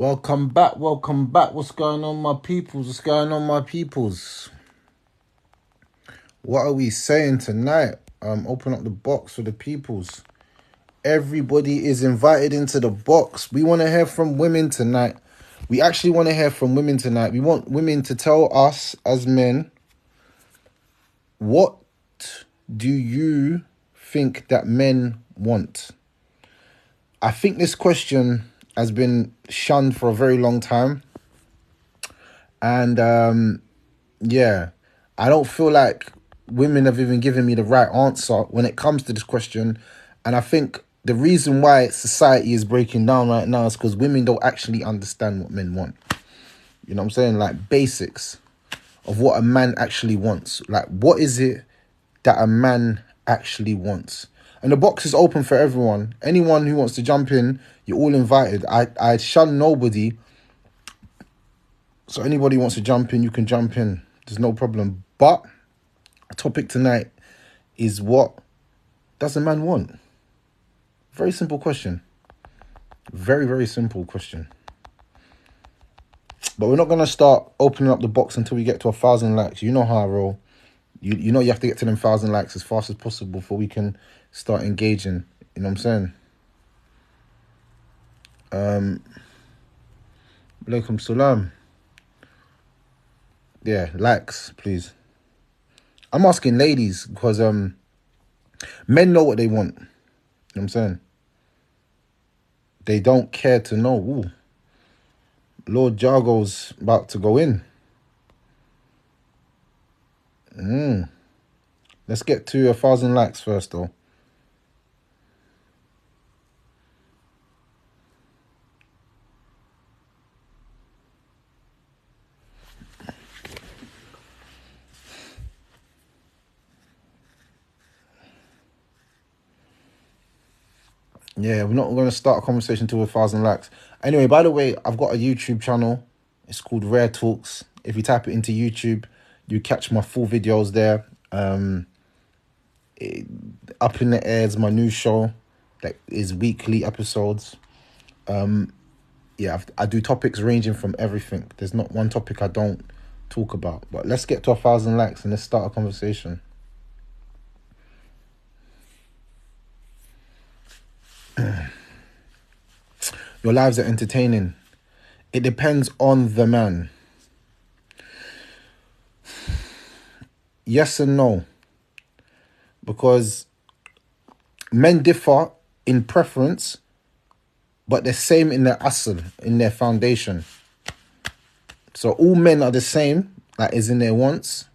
Welcome back. What's going on, my peoples? What are we saying tonight? Open up the box for the peoples. Everybody is invited into the box. We want to hear from women tonight. We actually want to hear from women tonight. We want women to tell us as men, what do you think that men want? I think this question has been shunned for a very long time. And I don't feel like women have even given me the right answer when it comes to this question. And I think the reason why society is breaking down right now is because women don't actually understand what men want. You know what I'm saying? Like basics of what a man actually wants. Like, what is it that a man actually wants? And the box is open for everyone. Anyone who wants to jump in, you're all invited. I shun nobody. So anybody wants to jump in, you can jump in. There's no problem. But the topic tonight is, what does a man want? Very simple question. Very, very simple question. But we're not going to start opening up the box until we get to 1,000 likes. You know how I roll. You know you have to get to them 1,000 likes as fast as possible before we can start engaging. You know what I'm saying? Alaikum salam. Yeah, likes, please. I'm asking ladies because men know what they want. You know what I'm saying? They don't care to know. Ooh. Lord Jargo's about to go in. Let's get to 1,000 likes first, though. Yeah, we're not going to start a conversation till 1,000 likes. Anyway, by the way, I've got a YouTube channel. It's called Rare Talks. If you type it into YouTube, you catch my full videos there. Up in the Air is my new show that is weekly episodes. I do topics ranging from everything. There's not one topic I don't talk about. But let's get to 1,000 likes and let's start a conversation. Your lives are entertaining. It depends on the man. Yes and no. Because men differ in preference, but they're same in their asl, in their foundation. So all men are the same, like is in their wants,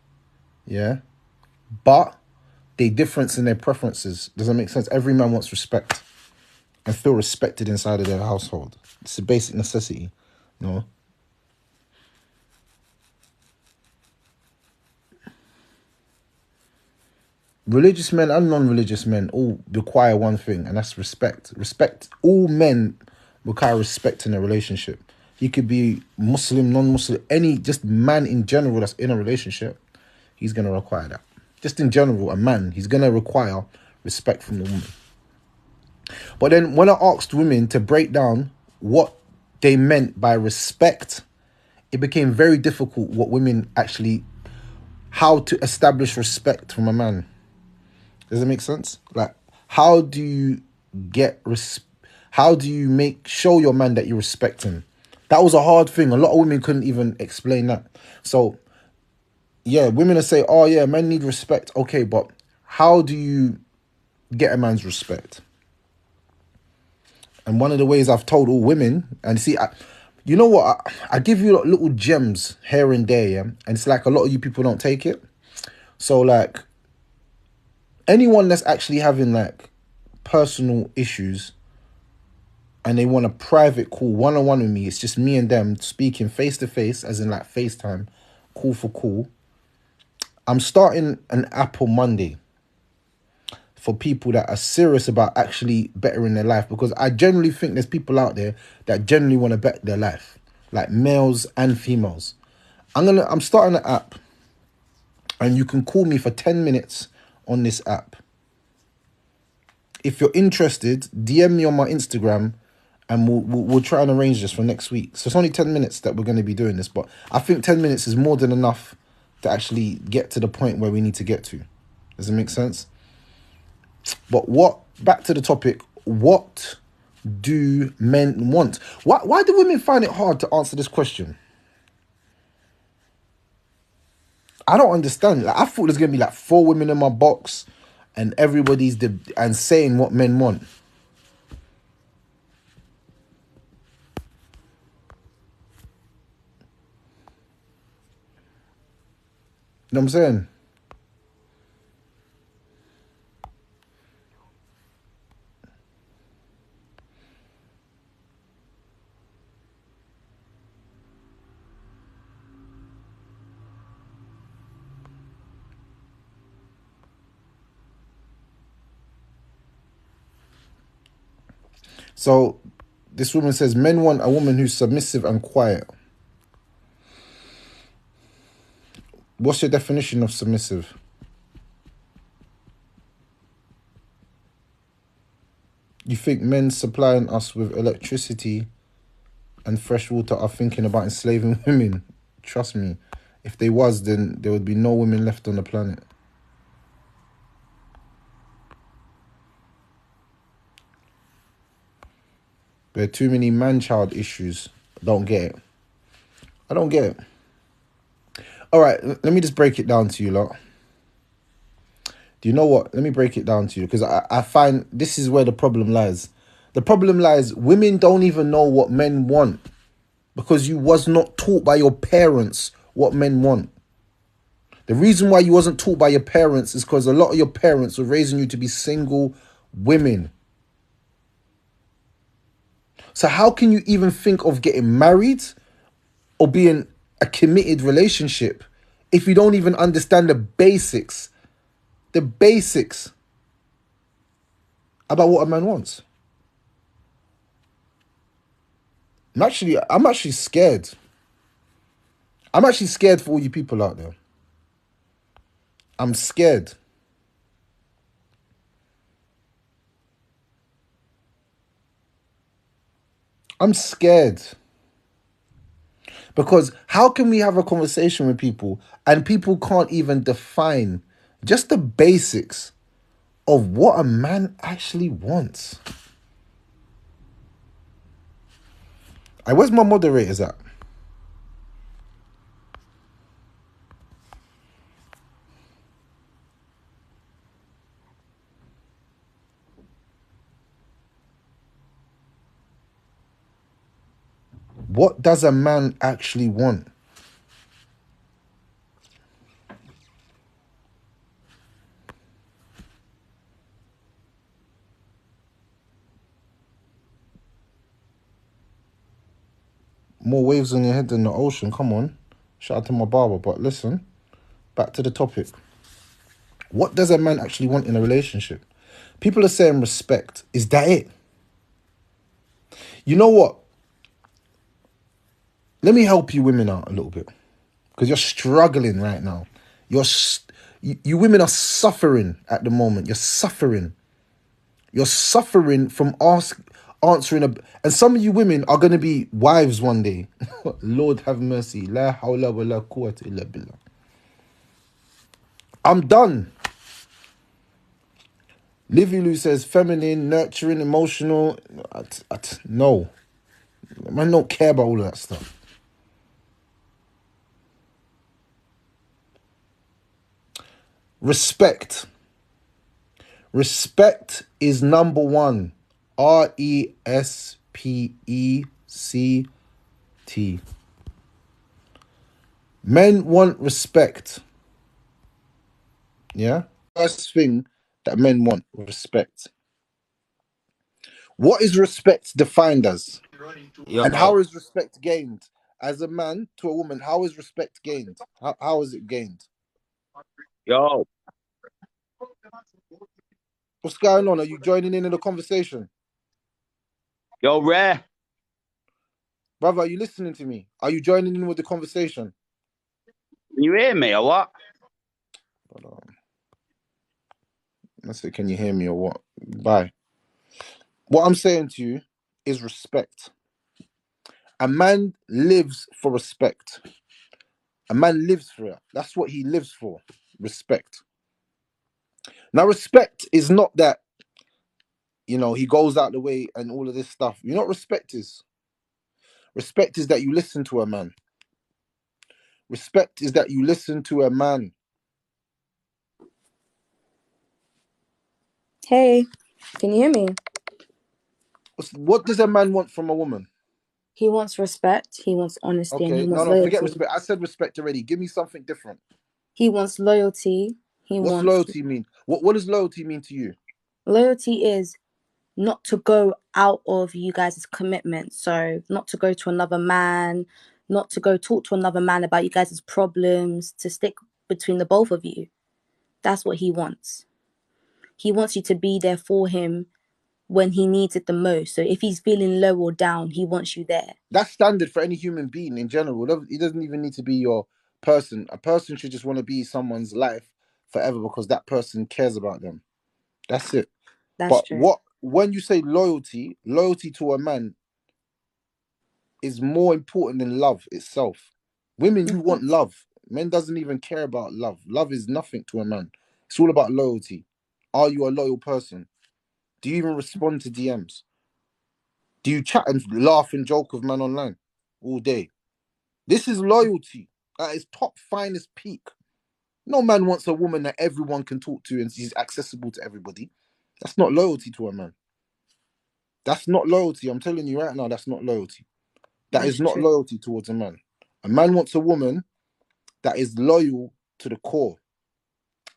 yeah, but they difference in their preferences. Does that make sense? Every man wants respect and feel respected inside of their household. It's a basic necessity, you know. Religious men and non-religious men all require one thing, and that's respect. Respect. All men require respect in a relationship. He could be Muslim, non-Muslim, any just man in general that's in a relationship, he's going to require that. Just in general, a man, he's going to require respect from the woman. But then when I asked women to break down what they meant by respect, it became very difficult what women actually, how to establish respect from a man. Does it make sense? Like, how do you show your man that you respect him? That was a hard thing. A lot of women couldn't even explain that. So, yeah, women will say, oh, yeah, men need respect. Okay, but how do you get a man's respect? And one of the ways I've told all women, and see, you know what? I give you little gems here and there, yeah? And it's like a lot of you people don't take it. So, like, anyone that's actually having, like, personal issues and they want a private call, one-on-one with me, it's just me and them speaking face-to-face, as in, like, FaceTime, call for call. I'm starting an app on Monday for people that are serious about actually bettering their life, because I generally think there's people out there that generally want to better their life, like males and females. I'm starting an app, and you can call me for 10 minutes on this app. If you're interested, DM me on my Instagram and we'll try and arrange this for next week. So it's only 10 minutes that we're going to be doing this, but I think 10 minutes is more than enough to actually get to the point where we need to get to. Does it make sense? But back to the topic, what do men want? Why do women find it hard to answer this question? I don't understand. Like, I thought there's going to be like 4 women in my box and everybody's and saying what men want. You know what I'm saying? So this woman says men want a woman who's submissive and quiet. What's your definition of submissive? You think men supplying us with electricity and fresh water are thinking about enslaving women? Trust me, if they was, then there would be no women left on the planet. There are too many man-child issues. I don't get it. I don't get it. All right, let me just break it down to you lot. Do you know what? Let me break it down to you, because I find this is where the problem lies. The problem lies, women don't even know what men want because you was not taught by your parents what men want. The reason why you wasn't taught by your parents is because a lot of your parents were raising you to be single women. So how can you even think of getting married or being a committed relationship if you don't even understand the basics about what a man wants? I'm actually scared. I'm actually scared for all you people out there. I'm scared. I'm scared. Because how can we have a conversation with people and people can't even define just the basics of what a man actually wants? Hey, where's my moderators at? What does a man actually want? More waves on your head than the ocean. Come on. Shout out to my barber. But listen, back to the topic. What does a man actually want in a relationship? People are saying respect. Is that it? You know what? Let me help you women out a little bit. Because you're struggling right now. You women are suffering at the moment. You're suffering. You're suffering from answering and some of you women are going to be wives one day. Lord have mercy. La hawla wa la quwwata illa billah. I'm done. Livy Lou says feminine, nurturing, emotional. No. Man don't care about all of that stuff. Respect. Respect is number one. RESPECT. Men want respect. Yeah? First thing that men want, respect. What is respect defined as? And how is respect gained? As a man to a woman, how is respect gained? How is it gained? Yo, What's going on? Are you joining in the conversation? yo, Rare. Brother, are you listening to me? Are you joining in with the conversation? Can you hear me or what? Let's say, can you hear me or what? Bye. What I'm saying to you is respect. A man lives for respect. A man lives for it. That's what he lives for. Respect. Now, respect is not that, he goes out the way and all of this stuff. You know what respect is? Respect is that you listen to a man. Respect is that you listen to a man. Hey, can you hear me? What does a man want from a woman? He wants respect. He wants honesty, and Okay, he no, wants no, forget loyalty. respect. I said respect already. Give me something different. He wants loyalty. He What's wants loyalty mean? What does loyalty mean to you? loyalty is not to go out of you guys' commitment. So not to go to another man, not to go talk to another man about you guys' problems, to stick between the both of you. That's what he wants. He wants you to be there for him when he needs it the most. So if he's feeling low or down, he wants you there. That's standard for any human being in general. It doesn't even need to be your person. A person should just want to be someone's life forever because that person cares about them. That's it. That's But true. when you say loyalty to a man is more important than love itself. Women, you want love. Men doesn't even care about love. Love is nothing to a man. It's all about loyalty. Are you a loyal person? Do you even respond to DMs? Do you chat and laugh and joke with men online all day? This is loyalty at its top finest peak. No man wants a woman that everyone can talk to and she's accessible to everybody. That's not loyalty to a man. That's not loyalty. I'm telling you right now, that's not loyalty. That That's is not true. loyalty towards a man. A man wants a woman that is loyal to the core.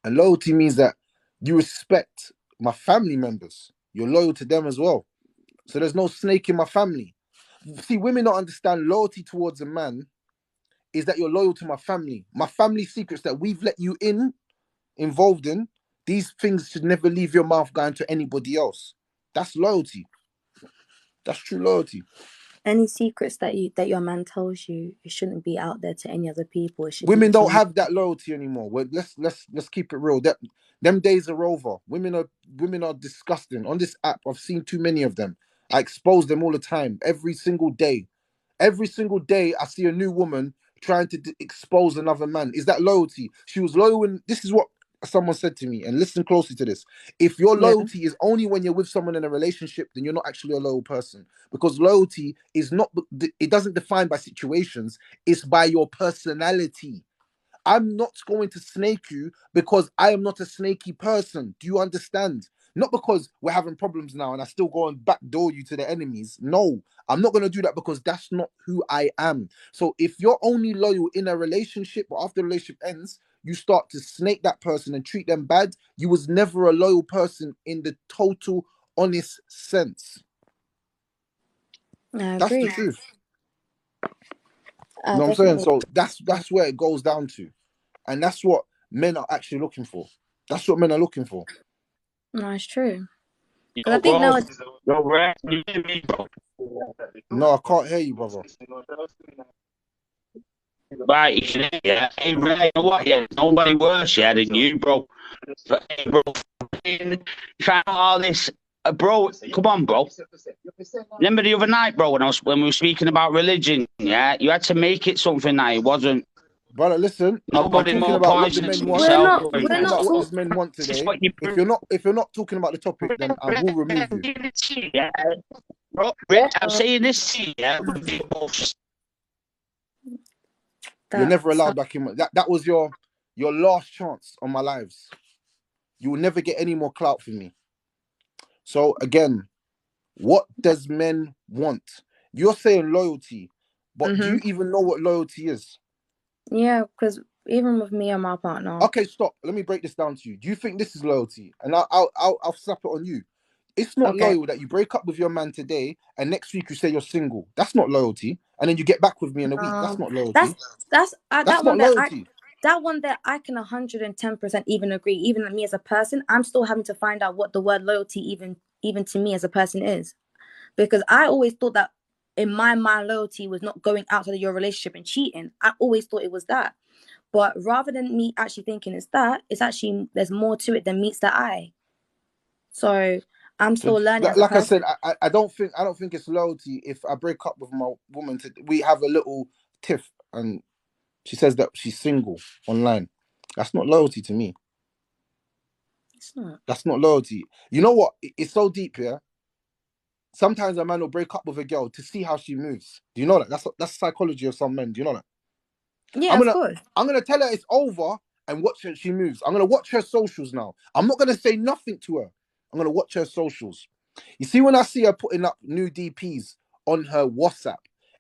And loyalty means that you respect my family members. You're loyal to them as well. So there's no snake in my family. See, women don't understand loyalty towards a man is that you're loyal to my family. My family secrets that we've let you involved in, these things should never leave your mouth going to anybody else. That's loyalty. That's true loyalty. Any secrets that your man tells you, it shouldn't be out there to any other people. It should be Women don't between have that loyalty anymore. Let's keep it real. Them days are over. Women are disgusting. On this app, I've seen too many of them. I expose them all the time, every single day. Every single day, I see a new woman trying to expose another man. Is that loyalty? She was loyal, and this is what someone said to me. And listen closely to this: if your yeah. loyalty is only when you're with someone in a relationship, then you're not actually a loyal person. Because loyalty is not. It doesn't define by situations. It's by your personality. I'm not going to snake you because I am not a snaky person. Do you understand? Not because we're having problems now and I still go and backdoor you to the enemies. No, I'm not going to do that because that's not who I am. So if you're only loyal in a relationship, but after the relationship ends, you start to snake that person and treat them bad, you was never a loyal person in the total honest sense. I That's the agree. truth. I You know what I'm saying? definitely. So that's where it goes down to. And that's what men are actually looking for. That's what men are looking for. No, it's true. Because Yo, I think bro. now, Yo, Ray, you hear me, bro? No, I can't hear you, brother. Right, you can hear, yeah. Hey, Ray, you know what? Yeah, nobody worse, yeah, than you, bro. But, hey, bro, trying all this. Bro, come on, bro. Remember the other night, bro, when we were speaking about religion, yeah? You had to make it something that it wasn't. Brother, listen, I'm Nobody talking more about what the poisonous men than want. we're yourself. not I'm we're talking not about what talk. these men want This is today. what you If you're not talking about the topic, then I will remove you. Bro, I'm saying this to you, yeah? You're never That's allowed back in that was your last chance on my lives. You will never get any more clout from me. So again, what does men want? You're saying loyalty, but do you even know what loyalty is? yeah. Because even with me and my partner, Okay, stop. Let me break this down to you. Do you think this is loyalty? And I'll slap it on you. It's not okay. loyal that you break up with your man today and next week you say you're single. That's not loyalty. And then you get back with me in a week. That's not That's loyalty. that's That's not loyalty. that one that I can 110% even agree. Even me as a person, I'm still having to find out what the word loyalty even to me as a person is, because I always thought that in my mind loyalty was not going outside of your relationship and cheating. I always thought it was that, but rather than me actually thinking it's that, it's actually there's more to it than meets the eye. So I'm So, still learning as a like I said, person. I don't think it's loyalty if I break up with my woman. We have a little tiff, and she says that she's single online. That's not loyalty to me. It's not. That's not loyalty. You know what? It's so deep here. Sometimes a man will break up with a girl to see how she moves. Do you know that? That's psychology of some men. Do you know that? Yeah, I'm of gonna course. I'm gonna tell her it's over and watch her she moves. I'm gonna watch her socials now. I'm not gonna say nothing to her. I'm gonna watch her socials. You see, when I see her putting up new DPs on her WhatsApp,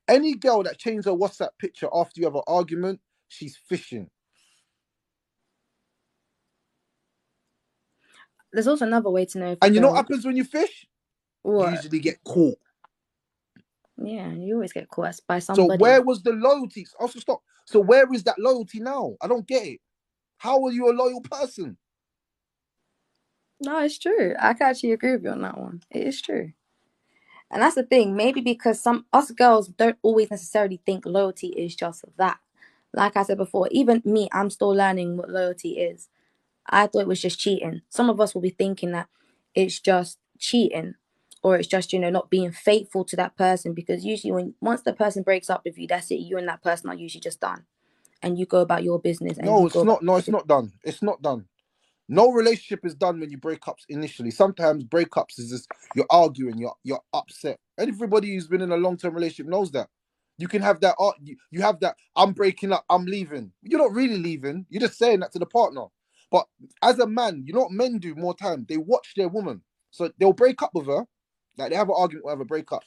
any girl that changes her WhatsApp picture after you have an argument, she's fishing. There's also another way to know if a And you know what girl. happens when you fish? You What? usually get caught. Yeah, you always get caught by So where somebody. was the loyalty? Also, stop. So where is that loyalty now? I don't get it. How are you a loyal person? No, it's true. I can actually agree with you on that one. It is true. And that's the thing. Maybe because some us girls don't always necessarily think loyalty is just that. Like I said before, even me, I'm still learning what loyalty is. I thought it was just cheating. Some of us will be thinking that it's just cheating, or it's just, not being faithful to that person, because usually once the person breaks up with you, that's it. You and that person are usually just done. And you go about your business and No, you go it's about not. No, it's not done. It's not done. No relationship is done when you break up initially. Sometimes breakups is just you're arguing, you're upset. Everybody who's been in a long-term relationship knows that. You can have that you have that I'm breaking up, I'm leaving. You're not really leaving. You're just saying that to the partner. But as a man, you know what men do more time? They watch their woman. So they'll break up with her. Like they have an argument or have a breakup.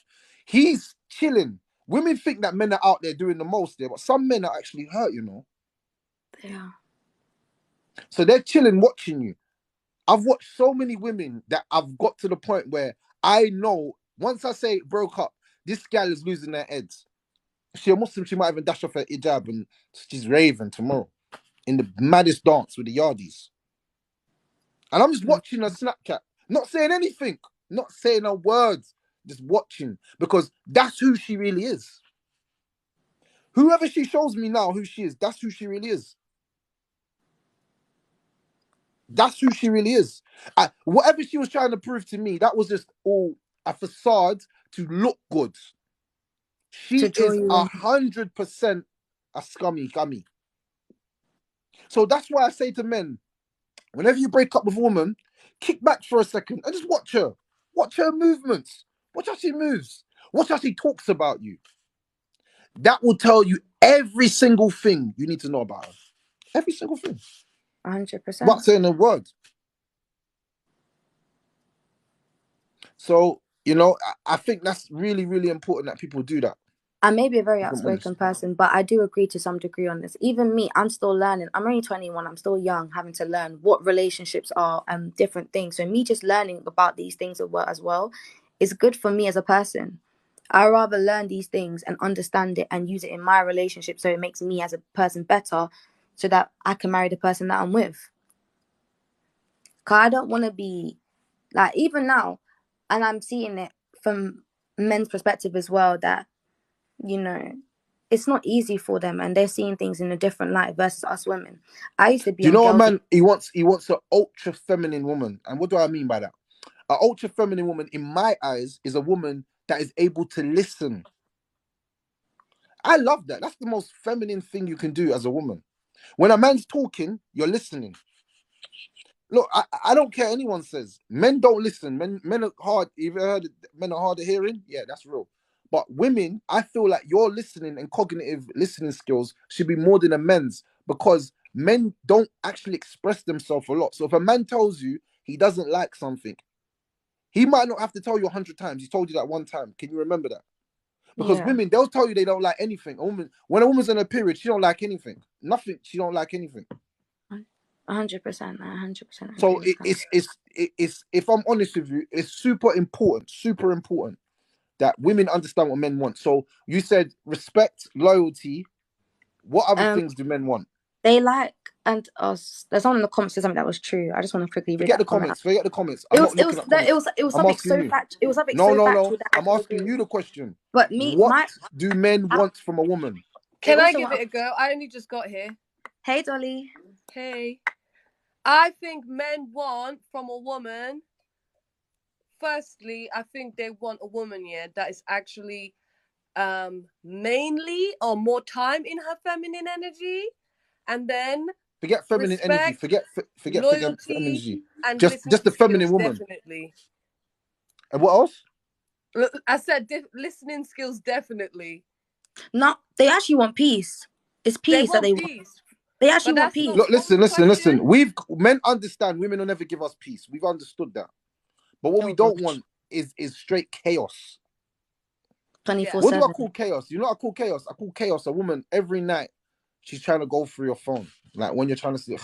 He's chilling. Women think that men are out there doing the most there, but some men are actually hurt, yeah. So they're chilling watching you. I've watched so many women that I've got to the point where I know once I say broke up, this gal is losing her heads. She a Muslim, she might even dash off her hijab and she's raving tomorrow in the maddest dance with the yardies. And I'm just watching her Snapchat, not saying anything, not saying a word, just watching because that's who she really is. Whoever she shows me now who she is, that's who she really is. That's who she really is. Whatever she was trying to prove to me, that was just all a facade to look good. To She draw is you in. 100% a scummy gummy. So that's why I say to men, whenever you break up with a woman, kick back for a second and just watch her. Watch her movements. Watch how she moves. Watch how she talks about you. That will tell you every single thing you need to know about her. Every single thing. 100%. Without saying a word. So, I think that's really, really important that people do that. I may be a very If I'm honest. outspoken person, but I do agree to some degree on this. Even me, I'm still learning. I'm only 21. I'm still young, having to learn what relationships are and different things. So me just learning about these things as well is good for me as a person. I rather learn these things and understand it and use it in my relationship so it makes me as a person better so that I can marry the person that I'm with. Because I don't want to be like, even now, and I'm seeing it from men's perspective as well, that it's not easy for them and they're seeing things in a different light versus us women. I used to be Do you on know a girls. man? He wants an ultra feminine woman, and what do I mean by that? An ultra feminine woman, in my eyes, is a woman that is able to listen. I love that. That's the most feminine thing you can do as a woman. When a man's talking, you're listening. Look, I don't care anyone says. Men don't listen. Men are hard. You've heard men are hard of hearing? Yeah, that's real. But women, I feel like your listening and cognitive listening skills should be more than a men's because men don't actually express themselves a lot. So if a man tells you he doesn't like something, he might not have to tell you 100 times. He told you that one time. Can you remember that? Because Yeah, women, they'll tell you they don't like anything. When a woman's in a period, she don't like anything. Nothing. She don't like anything. 100%. I 100% So agree with that. it's if I'm honest with you, it's super important that women understand what men want. So you said respect, loyalty. What other Um, things do men want? they like and us. There's someone in the comments said something that was true. I just want to quickly read Forget the that comment out. comments. Forget the comments. It I'm was not it looking was at that it comments. was it was I'm something asking so you. fact. It was something No, so no, no. factual that I I'm do agree asking you with. the question. But me, What my do men I, want from a woman? it Can I also give it a go? I only just got here. Hey Dolly. Hey. I think men want from a woman firstly, I think they want a woman, that is actually mainly or more time in her feminine energy, and then Forget feminine energy. respect, Forget loyalty, energy. and Just listening the feminine skills, woman. definitely. And what else? I said listening skills, definitely. No, they actually want peace. It's They peace that want they want. peace. They actually But want that's peace. not. Look, What was the listen. question? Men understand women will never give us peace. We've understood that. But what we Oh don't gosh. want is straight chaos. 24/7. What do I call chaos? You know what I call chaos? I call chaos a woman every night. She's trying to go through your phone. Like when you're trying to sleep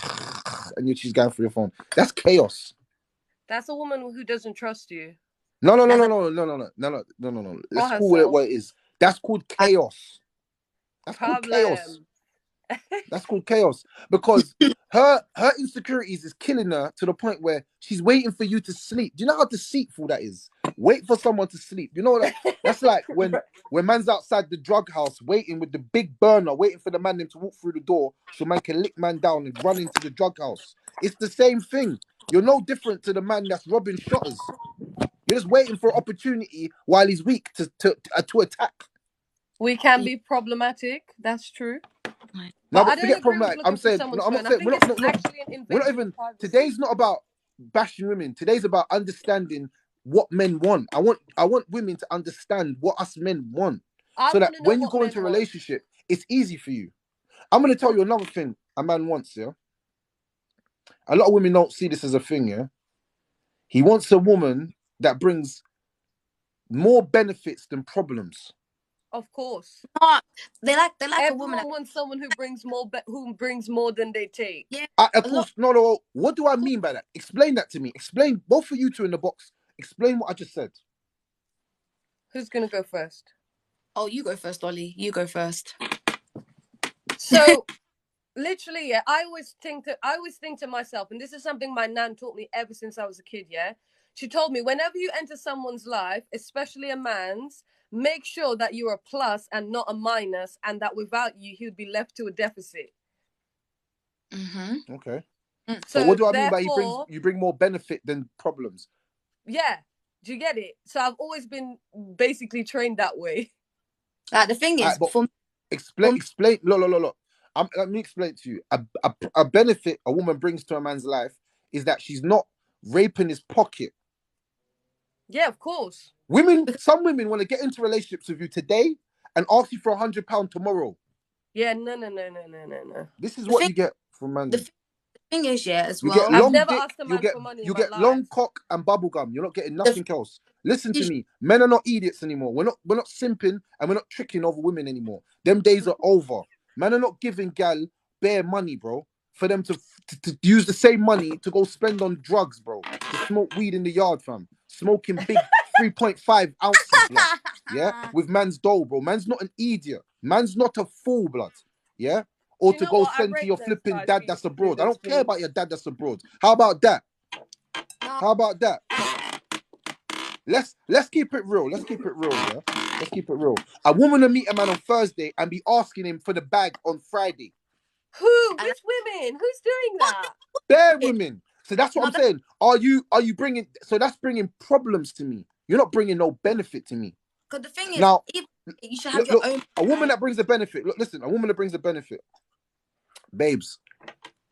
and she's going through your phone. That's chaos. That's a woman who doesn't trust you No. As a or Let's call it herself. what it is. That's called chaos. That's called chaos. Problem. That's called chaos because her insecurities is killing her to the point where she's waiting for you to sleep. Do you know how deceitful that is? Wait for someone to sleep. You know that's like when man's outside the drug house waiting with the big burner, waiting for the man them to walk through the door so man can lick man down and run into the drug house. It's the same thing. You're no different to the man that's robbing shutters. You're just waiting for opportunity while he's weak to attack. We can be problematic. That's true. No, But I but don't forget agree with problematic. I'm looking for saying no. someone's I'm not phone. I saying think it's actually an we're not invasion even. of privacy. Today's not about bashing women. Today's about understanding what men want. I want women to understand what us men want, I so that want to know when you what go men into a want. relationship, it's easy for you. I'm gonna tell you another thing a man wants. Yeah, a lot of women don't see this as a thing. Yeah, he wants a woman that brings more benefits than problems. Of course. No, they like a woman. Everyone wants someone who brings more than they take. Yeah, Of a lot. course, no. What do I mean by that? Explain that to me. Explain, both of you two in the box. Explain what I just said. Who's gonna go first? Oh, you go first, Ollie. You go first. So literally, I always think to myself, and this is something my nan taught me ever since I was a kid. She told me, whenever you enter someone's life, especially a man's, make sure that you're a plus and not a minus, and that without you, he would be left to a deficit. Mm-hmm. Okay. So But what do I mean by therefore, you bring more benefit than problems? yeah, do you get it? So I've always been basically trained that way. The thing is, But for explain. Look. Let me explain to you. A benefit a woman brings to a man's life is that she's not raping his pocket. Yeah, of course. Some women want to get into relationships with you today and ask you for £100 tomorrow. Yeah, no. This is what you get from man. the thing is, as You well. get long never dick, asked a man for money you in my get long life. cock and bubblegum. You're not getting nothing else. Listen to is- me. Men are not idiots anymore. We're not simping and we're not tricking over women anymore. Them days are over. Men are not giving gal bare money, bro, for them to use the same money to go spend on drugs, bro. To smoke weed in the yard, fam. Smoking big 3.5 ounces, blood. Yeah? With man's dough, bro. Man's not an idiot. Man's not a fool, blood. Yeah? Or Do you to know go what? I send to rate your those flipping guys dad who that's used to do abroad. I those don't care things. about your dad that's abroad. How about that? How about that? Let's keep it real. Let's keep it real, yeah? Let's keep it real. A woman will meet a man on Thursday and be asking him for the bag on Friday. Which women? Who's doing that? Bare women. So that's what No, I'm saying. Are you bringing? So that's bringing problems to me. You're not bringing no benefit to me. Because the thing is, Now, you should have look, your own. a woman that brings a benefit. Look, listen, a woman that brings a benefit, babes.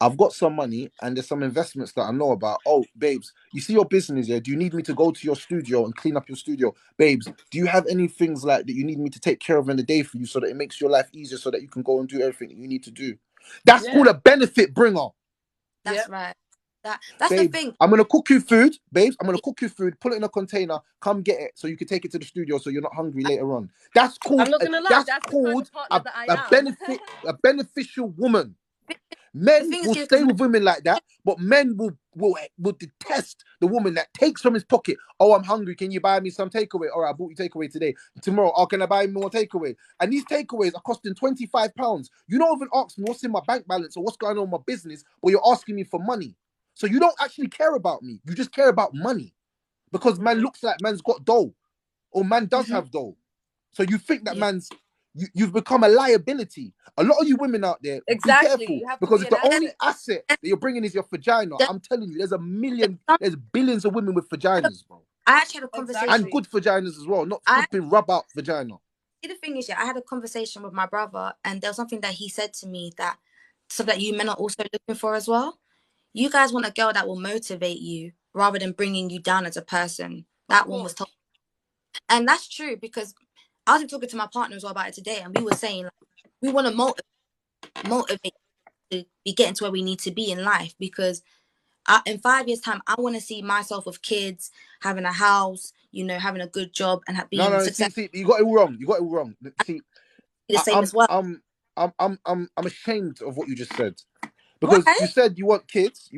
I've got some money and there's some investments that I know about. Oh, babes, you see your business, yeah? Do you need me to go to your studio and clean up your studio? Babes, do you have any things like that you need me to take care of in the day for you so that it makes your life easier so that you can go and do everything that you need to do? That's called a benefit bringer. That's right. That's the Babes, thing. I'm going to cook you food. Babes, I'm going to cook you food, put it in a container, come get it so you can take it to the studio so you're not hungry later on. That's called, I'm not gonna lie, that's the kind of partner that I am. a beneficial woman. The Men thing is, will stay with women like that, but men will detest the woman that takes from his pocket. Oh, I'm hungry. Can you buy me some takeaway? All right, I bought you takeaway today. Tomorrow, oh, can I buy more takeaway? And these takeaways are costing £25. You don't even ask me what's in my bank balance or what's going on in my business, but you're asking me for money. So you don't actually care about me. You just care about money because man looks like man's got dough or man does have dough. So you think that you've become a liability. A lot of you women out there, Exactly. be You have careful to because be if an the only asset. asset that you're bringing is your vagina, I'm telling you, there's billions of women with vaginas, bro. I actually had a conversation. And good vaginas as well, not I- flipping rub out vagina. See, the thing is, yeah, I had a conversation with my brother, and there was something that he said to me that something that you men are also looking for as well. You guys want a girl that will motivate you rather than bringing you down as a person. That one was told, and that's true because I was talking to my partner as well about it today, and we were saying like, we want to motivate to be getting to where we need to be in life because in 5 years' time, I want to see myself with kids, having a house, you know, having a good job, and being successful. See, you got it wrong. You got it wrong. See, The same as well. I'm ashamed of what you just said because you said you want kids,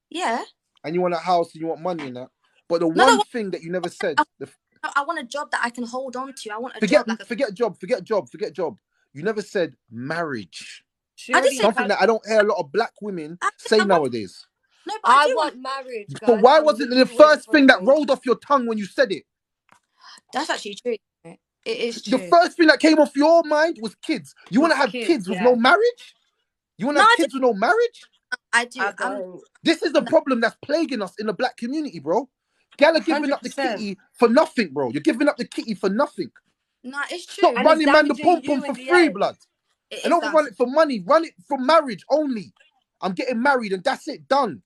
Yeah. and you want a house and you want money and that. But the one thing that you never said, I want a job that I can hold on to. I want a forget job. Forget job. You never said marriage. I did say something that I don't hear a lot of black women say nowadays. No, but I want marriage. Guys, but why wasn't it the first thing that rolled off your tongue when you said it? That's actually true. It is true. The first thing that came off your mind was kids. You want to have kids with no marriage? You want to have kids with no marriage? I do. This is the problem that's plaguing us in the black community, bro. Gal are giving up the kitty for nothing, bro. You're giving up the kitty for nothing. Nah, it's true. Stop running man the pom-pom for free, blood. And don't run it for money. Run it for marriage only. I'm getting married and that's it, done.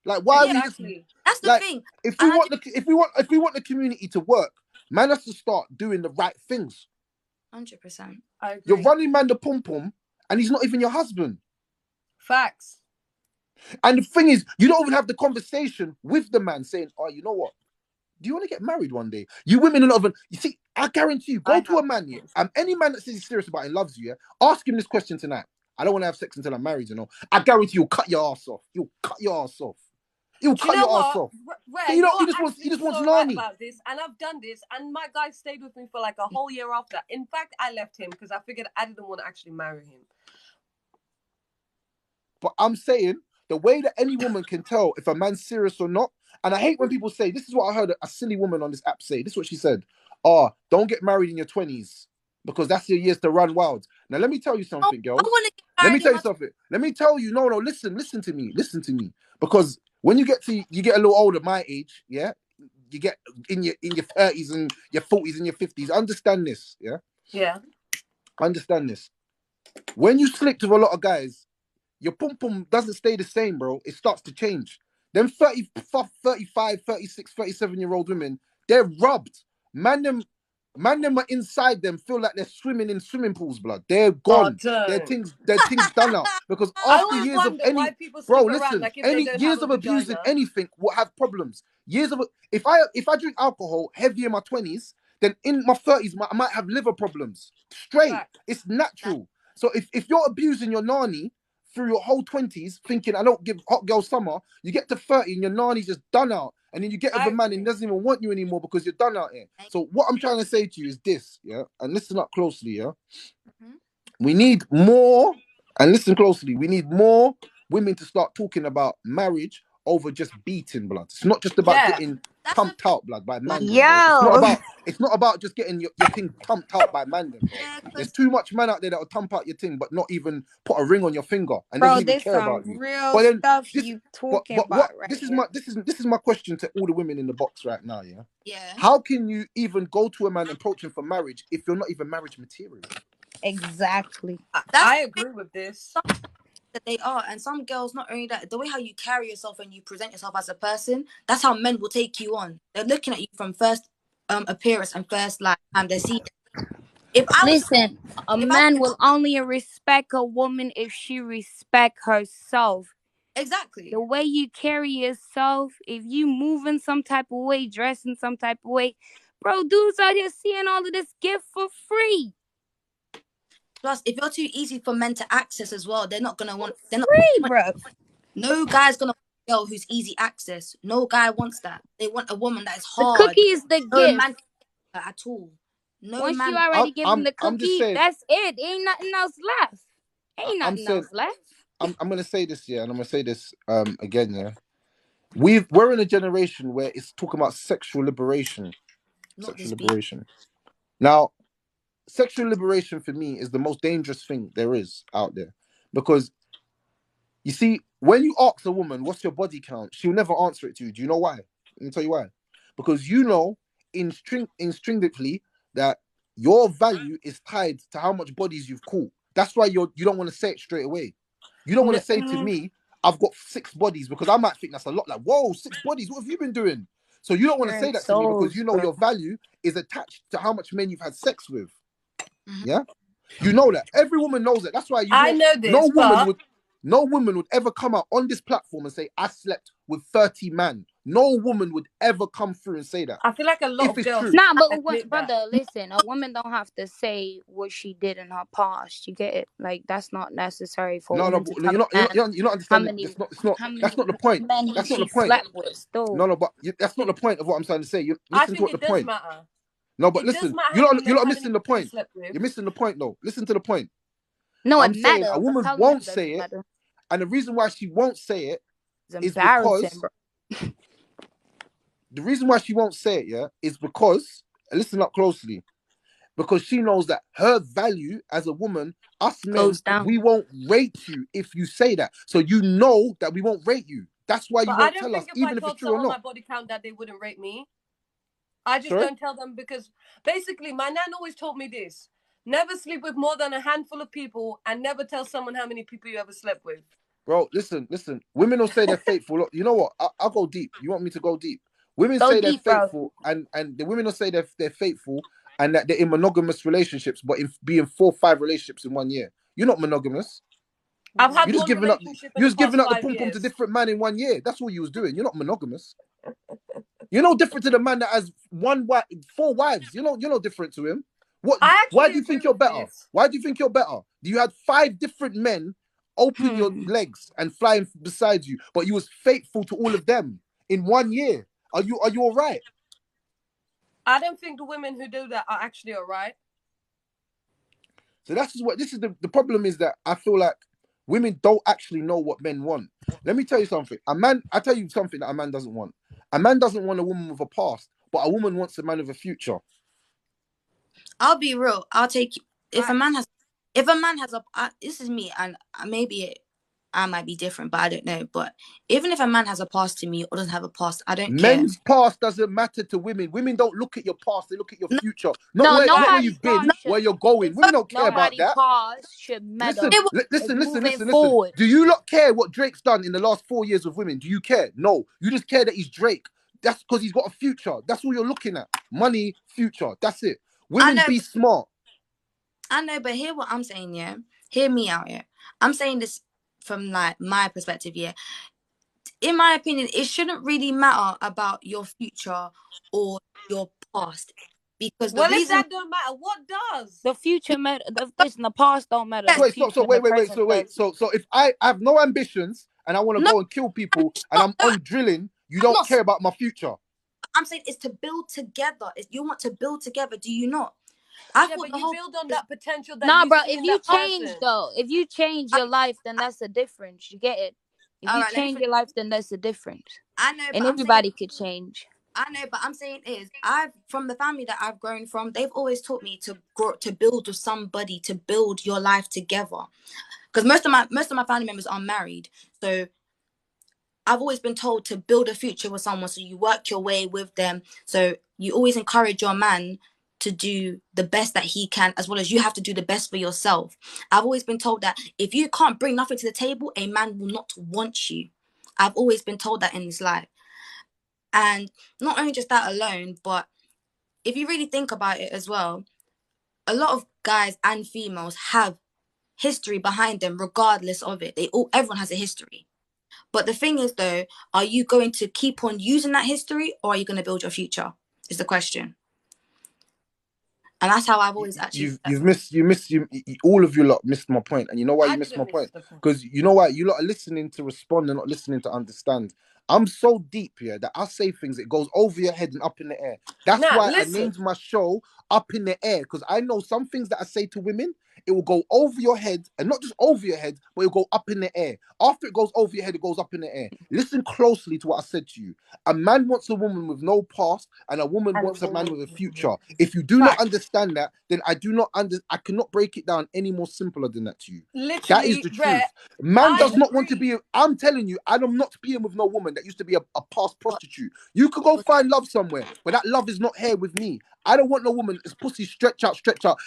Like why are we just? That's the thing. If we want the community to work, man has to start doing the right things. 100%. You're running man the pom-pom and he's not even your husband. Facts. And the thing is, you don't even have the conversation with the man saying, oh, you know what? Do you want to get married one day? You women are not even... You see, I guarantee you, go to a man, yeah? Any man that says he's serious about it and loves you, yeah? Ask him this question tonight. I don't want to have sex until I'm married, you know? I guarantee you'll cut your ass off. You'll cut your ass off. You'll cut your ass off. He just wants Nani. About this, and I've done this, and my guy stayed with me for like a whole year after. In fact, I left him because I figured I didn't want to actually marry him. But I'm saying... The way that any woman can tell if a man's serious or not, and I hate when people say, this is what I heard a silly woman on this app say. This is what she said. Oh, don't get married in your 20s because that's your years to run wild. Now, let me tell you something, girls. Let me tell you something. Let me tell you, no, listen to me. Because when you get a little older, my age, yeah, you get in your 30s and your 40s and your 50s. Understand this, yeah? Yeah. Understand this. When you sleep with a lot of guys, your pum-pum doesn't stay the same, bro. It starts to change. Them 35, 36, 37-year-old women, they're rubbed. Man, them are inside them feel like they're swimming in swimming pools, blood. They're gone. Their things done out. Because after years of any... Bro, listen, any years of abusing anything will have problems. Years of... If I drink alcohol heavy in my 20s, then in my 30s, I might have liver problems. Straight. It's natural. So if you're abusing your nanny through your whole 20s, thinking I don't give hot girl summer, you get to 30 and your nanny's just done out, and then you get with a man and he doesn't even want you anymore because you're done out here. So what I'm trying to say to you is this, yeah, and listen up closely, yeah. We need more, and listen closely. We need more women to start talking about marriage over just beating, blood. It's not just about getting pumped out, blood, by man. It's not about just getting your thing pumped out by man. There's too much man out there that will pump out your thing, but not even put a ring on your finger and doesn't even care about you. But then this is my question to all the women in the box right now. Yeah. How can you even go to a man and approach him for marriage if you're not even marriage material? Exactly. I agree with this. That they are, and some girls, not only that, the way how you carry yourself and you present yourself as a person, that's how men will take you on. They're looking at you from first appearance and first time they see it. A man will only respect a woman if she respect herself. Exactly. The way you carry yourself, if you move in some type of way, dress in some type of way, bro, dudes out here seeing all of this gift for free. Plus, if you're too easy for men to access as well, they're not gonna want. They're not free, bro. No guy's gonna want a girl who's easy access. No guy wants that. They want a woman that is hard. The cookie is the gift. Man at all. No Once man. you already give him the cookie, that's it. Ain't nothing else left. I'm gonna say this, yeah, and I'm gonna say this again, yeah. We're in a generation where it's talking about sexual liberation. Now, sexual liberation for me is the most dangerous thing there is out there, because you see, when you ask a woman what's your body count, she'll never answer it to you. Do you know why? Let me tell you why. because you know instinctively that your value is tied to how much bodies you've caught. That's why you don't want to say it straight away. You don't want to say to me, I've got 6 bodies, because I might think that's a lot. Like, whoa, 6 bodies, what have you been doing? So you don't want to say that to me, because you know your value is attached to how much men you've had sex with. Yeah, you know that. Every woman knows it. That's why I know this. No woman would ever come out on this platform and say, I slept with 30 men. No woman would ever come through and say that. I feel like a lot of girls. Nah, but brother, listen, a woman don't have to say what she did in her past. You get it? Like, that's not necessary for No, to you're not understanding. That's not the point. Men That's not the point. Slept with still. No, but that's not the point of what I'm trying to say. You I listen think to what it the does point. matter. No, but It listen, does matter you're not missing the point. slept with. You're missing the point, though. Listen to the point. No, I'm it saying matters. a woman won't say it, and the reason why she won't say it is because the reason why she won't say it, yeah, is because, listen up closely, because she knows that her value as a woman, us men, we won't rate you if you say that. So you know that we won't rate you. That's why you won't tell us, even if it's true or not. My body count that they wouldn't rate me. I just don't tell them, because basically my nan always told me this: never sleep with more than a handful of people, and never tell someone how many people you ever slept with. Bro, listen. Women will say they're faithful. You know what? I'll go deep. You want me to go deep? Women say they're faithful, and the women will say they're faithful and that they're in monogamous relationships, but being 4 or 5 relationships in 1 year. You're not monogamous. I've had you're just one relationship. You're just giving up the pom pom to different men in 1 year. That's all you was doing. You're not monogamous. You're no different to the man that has 4 wives. You're no different to him. Why do you think you're better? Why do you think you're better? You had 5 different men open your legs and flying beside you, but you was faithful to all of them in 1 year. Are you all right? I don't think the women who do that are actually all right. So this is the problem, is that I feel like women don't actually know what men want. Let me tell you something. I tell you something that a man doesn't want. A man doesn't want a woman with a past, but a woman wants a man with a future. I'll be real. I'll take if a man has this is me, and maybe I might be different, but I don't know. But even if a man has a past to me or doesn't have a past, I don't care. Men's past doesn't matter to women. Women don't look at your past; they look at your future. Not where you've been, where you're going. Women don't care about that. Past should matter. Listen. Do you not care what Drake's done in the last 4 years with women? Do you care? No. You just care that he's Drake. That's because he's got a future. That's all you're looking at. Money, future. That's it. Women, be smart. I know, but hear what I'm saying, yeah? Hear me out, yeah? I'm saying this from like my perspective, yeah? In my opinion, it shouldn't really matter about your future or your past. Because if that don't matter, what does? The future matter. The past don't matter. Wait. So if I have no ambitions and I want to go and kill people and I'm on drilling, you don't care about my future. I'm saying it's to build together. You want to build together, do you not? But you build on that potential that bro, if you change your life, then that's the difference. You get it? If you change your life, then that's the difference. I know, and everybody could change. I know, but I'm saying from the family that I've grown from, they've always taught me to grow, to build with somebody, to build your life together. Because most of my family members are married, so I've always been told to build a future with someone. So you work your way with them. So you always encourage your man to do the best that he can, as well as you have to do the best for yourself. I've always been told that if you can't bring nothing to the table, a man will not want you. I've always been told that in this life. And not only just that alone, but if you really think about it as well, a lot of guys and females have history behind them, regardless of it. Everyone has a history. But the thing is, though, are you going to keep on using that history, or are you going to build your future? Is the question. And that's how I've always actually. All of you lot missed my point. And you know why you missed my point? Because you know why? You lot are listening to respond and not listening to understand. I'm so deep here that I say things, it goes over your head and up in the air. That's why I named my show Up in the Air, because I know some things that I say to women, it will go over your head, and not just over your head, but it'll go up in the air. After it goes over your head, it goes up in the air. Listen closely to what I said to you. A man wants a woman with no past, and a woman wants a man with a future. If you do not understand that, then I cannot break it down any more simpler than that to you. That is Literally, the Rare, truth. Man I does not want to agree. be. I'm telling you, I'm not being with no woman that used to be a past prostitute. You could go find love somewhere, but that love is not here with me. I don't want no woman that's pussy stretch out,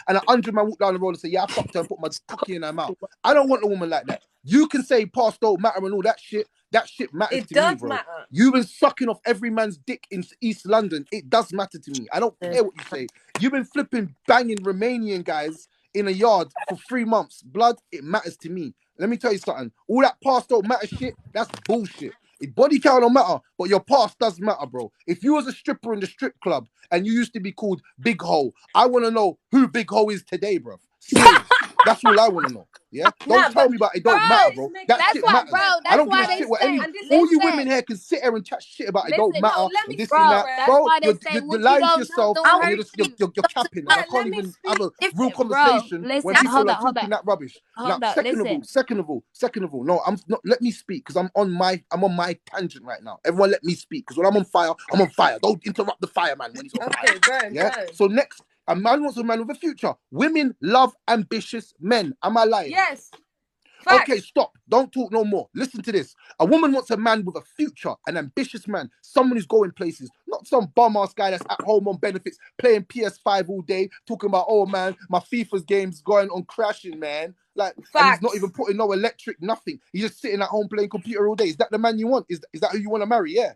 and 100 man walk down the road and say, yeah, I fucked her and put my cookie in her mouth. I don't want a woman like that. You can say past don't matter and all that shit. That shit matters It to me, does bro. matter. You've been sucking off every man's dick in East London. It does matter to me. I don't care what you say. You've been flipping, banging Romanian guys in a yard for 3 months. Blood, it matters to me. Let me tell you something. All that past don't matter shit, that's bullshit. Body count don't matter, but your past does matter, bro. If you was a stripper in the strip club and you used to be called Big Ho, I want to know who Big Ho is today, bro. Serious. That's all I want to know. Yeah? Don't tell me about it don't matter, bro. That that's shit why, matters. bro. I That's don't give why a they shit what say. any. And this All is you Listen, women here can sit here and chat shit about it don't listen. matter. No, let me This speak, and Bro, that, Rare. that's bro. why they You're, say you're, what you're you lying to don't know yourself, don't and hurt you. you're capping, and I Rare, can't let me even have speak. a real Bro, conversation when listen, people hold are up, hold talking up, that rubbish. Now, hold up. Listen. second of all, no, I'm not. Let me speak because I'm on my tangent right now. Everyone, let me speak because when I'm on fire, I'm on fire. Don't interrupt the fireman when he's on fire. Okay, burn, Yeah. burn. So next, a man wants a man with a future. Women love ambitious men. Am I lying? Yes. Okay, Facts. stop. Don't talk no more. Listen to this. A woman wants a man with a future, an ambitious man, someone who's going places, not some bum ass guy that's at home on benefits, playing PS5 all day, talking about, oh man, my FIFA's game's going on crashing, man. Like, and he's not even Facts. putting no electric, nothing. He's just sitting at home playing computer all day. Is that the man you want? Is that who you want to marry? Yeah.